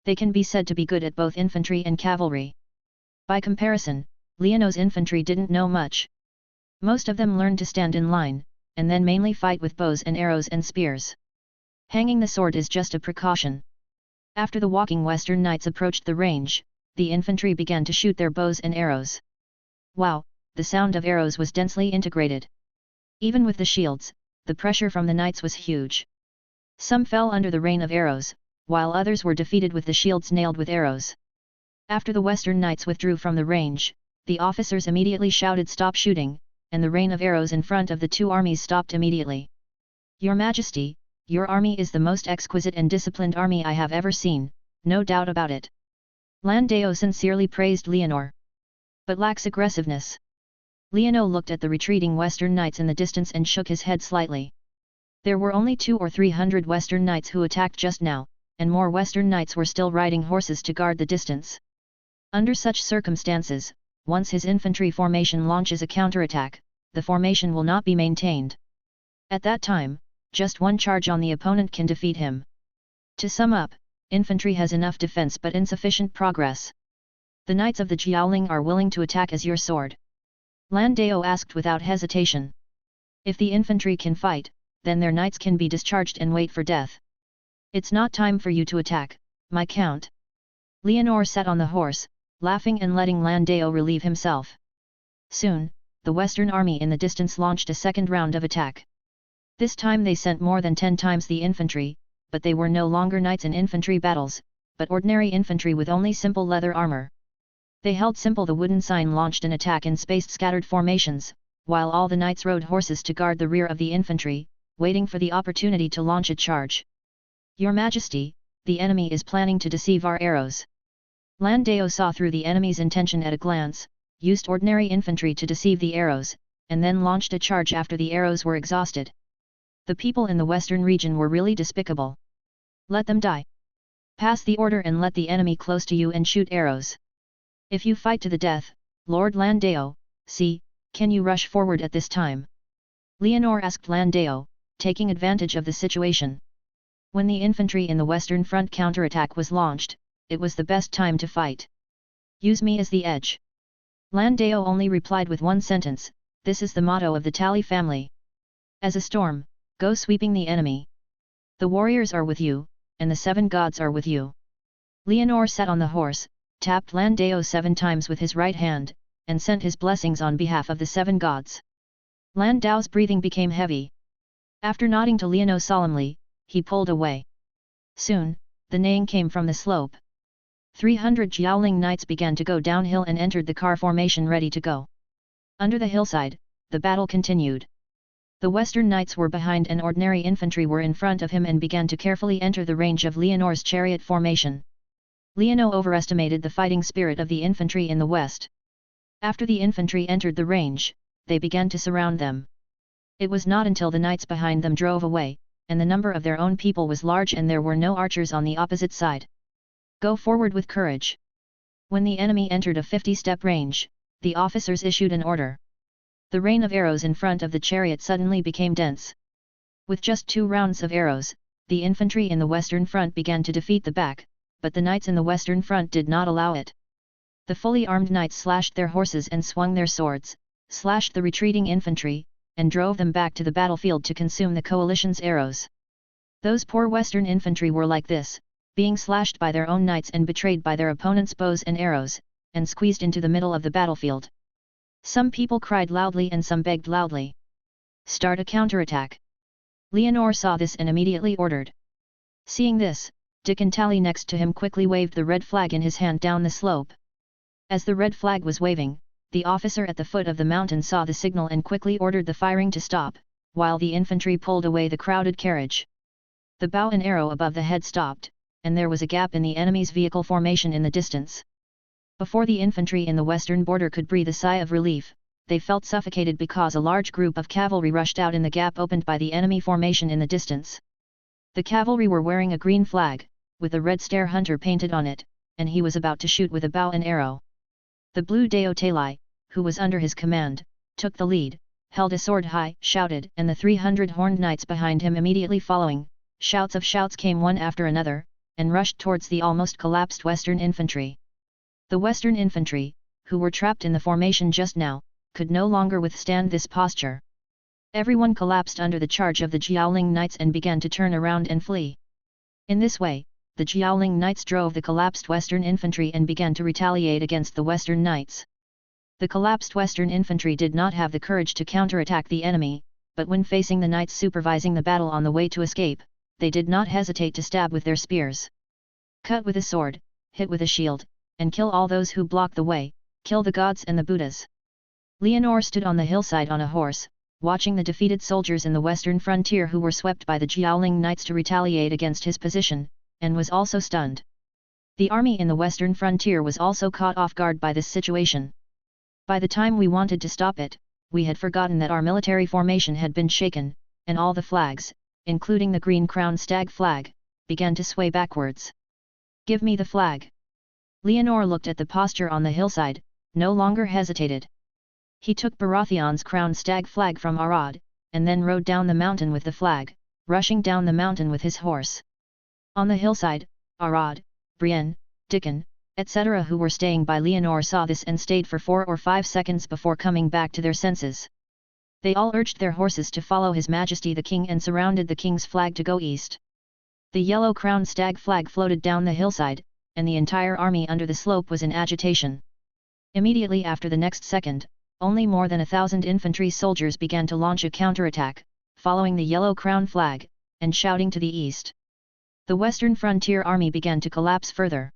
They can be said to be good at both infantry and cavalry. By comparison, Leonor's infantry didn't know much. Most of them learned to stand in line, and then mainly fight with bows and arrows and spears. Hanging the sword is just a precaution. After the walking Western Knights approached the range, the infantry began to shoot their bows and arrows. Wow, the sound of arrows was densely integrated. Even with the shields, the pressure from the knights was huge. Some fell under the rain of arrows, while others were defeated with the shields nailed with arrows. After the Western Knights withdrew from the range, the officers immediately shouted "Stop shooting," and the rain of arrows in front of the two armies stopped immediately. "Your Majesty, your army is the most exquisite and disciplined army I have ever seen, no doubt about it." Landao sincerely praised Leonor. "But lacks aggressiveness." Leonor looked at the retreating Western Knights in the distance and shook his head slightly. There were only 200 or 300 Western Knights who attacked just now, and more Western Knights were still riding horses to guard the distance. Under such circumstances, once his infantry formation launches a counterattack, the formation will not be maintained. At that time, just one charge on the opponent can defeat him. To sum up, infantry has enough defense but insufficient progress. The Knights of the Jiaoling are willing to attack as your sword? Landao asked without hesitation. If the infantry can fight, then their knights can be discharged and wait for death. It's not time for you to attack, my count. Leonor sat on the horse, laughing and letting Landao relieve himself. Soon, the Western army in the distance launched a second round of attack. This time they sent more than 10 times the infantry, but they were no longer knights in infantry battles, but ordinary infantry with only simple leather armor. They held simple. The wooden sign launched an attack in spaced scattered formations, while all the knights rode horses to guard the rear of the infantry, waiting for the opportunity to launch a charge. Your Majesty, the enemy is planning to deceive our arrows. Landao saw through the enemy's intention at a glance, used ordinary infantry to deceive the arrows, and then launched a charge after the arrows were exhausted. The people in the western region were really despicable. Let them die. Pass the order and let the enemy close to you and shoot arrows. If you fight to the death, Lord Landao, see, can you rush forward at this time? Leonor asked Landao, taking advantage of the situation. When the infantry in the western front counterattack was launched, it was the best time to fight. Use me as the edge. Landao only replied with one sentence, this is the motto of the Tally family. As a storm, go sweeping the enemy. The warriors are with you, and the 7 gods are with you. Leonor sat on the horse, tapped Landao 7 times with his right hand, and sent his blessings on behalf of the 7 gods. Landao's breathing became heavy. After nodding to Leonor solemnly, he pulled away. Soon, the neighing came from the slope. 300 Jiaoling knights began to go downhill and entered the car formation ready to go. Under the hillside, the battle continued. The Western Knights were behind and ordinary infantry were in front of him and began to carefully enter the range of Leonor's chariot formation. Leonor overestimated the fighting spirit of the infantry in the west. After the infantry entered the range, they began to surround them. It was not until the knights behind them drove away, and the number of their own people was large and there were no archers on the opposite side. Go forward with courage. When the enemy entered a 50-step range, the officers issued an order. The rain of arrows in front of the chariot suddenly became dense. With just 2 rounds of arrows, the infantry in the western front began to defeat the back, but the knights in the western front did not allow it. The fully armed knights slashed their horses and swung their swords, slashed the retreating infantry, and drove them back to the battlefield to consume the coalition's arrows. Those poor western infantry were like this, being slashed by their own knights and betrayed by their opponents' bows and arrows, and squeezed into the middle of the battlefield. Some people cried loudly and some begged loudly. Start a counterattack. Leonor saw this and immediately ordered. Seeing this, Dick and Tally next to him quickly waved the red flag in his hand down the slope. As the red flag was waving, the officer at the foot of the mountain saw the signal and quickly ordered the firing to stop, while the infantry pulled away the crowded carriage. The bow and arrow above the head stopped, and there was a gap in the enemy's vehicle formation in the distance. Before the infantry in the western border could breathe a sigh of relief, they felt suffocated because a large group of cavalry rushed out in the gap opened by the enemy formation in the distance. The cavalry were wearing a green flag, with a red Stare Hunter painted on it, and he was about to shoot with a bow and arrow. The blue Deotalai, who was under his command, took the lead, held a sword high, shouted, and the 300 horned knights behind him immediately following. Shouts came one after another, and rushed towards the almost collapsed western infantry. The western infantry, who were trapped in the formation just now, could no longer withstand this posture. Everyone collapsed under the charge of the Jiaoling knights and began to turn around and flee. In this way, the Jiaoling knights drove the collapsed western infantry and began to retaliate against the western knights. The collapsed western infantry did not have the courage to counterattack the enemy, but when facing the knights supervising the battle on the way to escape, they did not hesitate to stab with their spears. Cut with a sword, hit with a shield, and kill all those who block the way, kill the gods and the Buddhas. Leonore stood on the hillside on a horse, watching the defeated soldiers in the western frontier who were swept by the Jiaoling knights to retaliate against his position, and was also stunned. The army in the western frontier was also caught off guard by this situation. By the time we wanted to stop it, we had forgotten that our military formation had been shaken, and all the flags, including the green crown stag flag, began to sway backwards. "Give me the flag." Leonore looked at the posture on the hillside, no longer hesitated. He took Baratheon's crown stag flag from Arad, and then rode down the mountain with the flag, rushing down the mountain with his horse. On the hillside, Arad, Brienne, Dickon, etc. who were staying by Leonore saw this and stayed for 4 or 5 seconds before coming back to their senses. They all urged their horses to follow His Majesty the King and surrounded the King's flag to go east. The yellow crown stag flag floated down the hillside, and the entire army under the slope was in agitation. Immediately after the next second, only more than 1,000 infantry soldiers began to launch a counterattack, following the yellow crown flag, and shouting to the east. The western frontier army began to collapse further.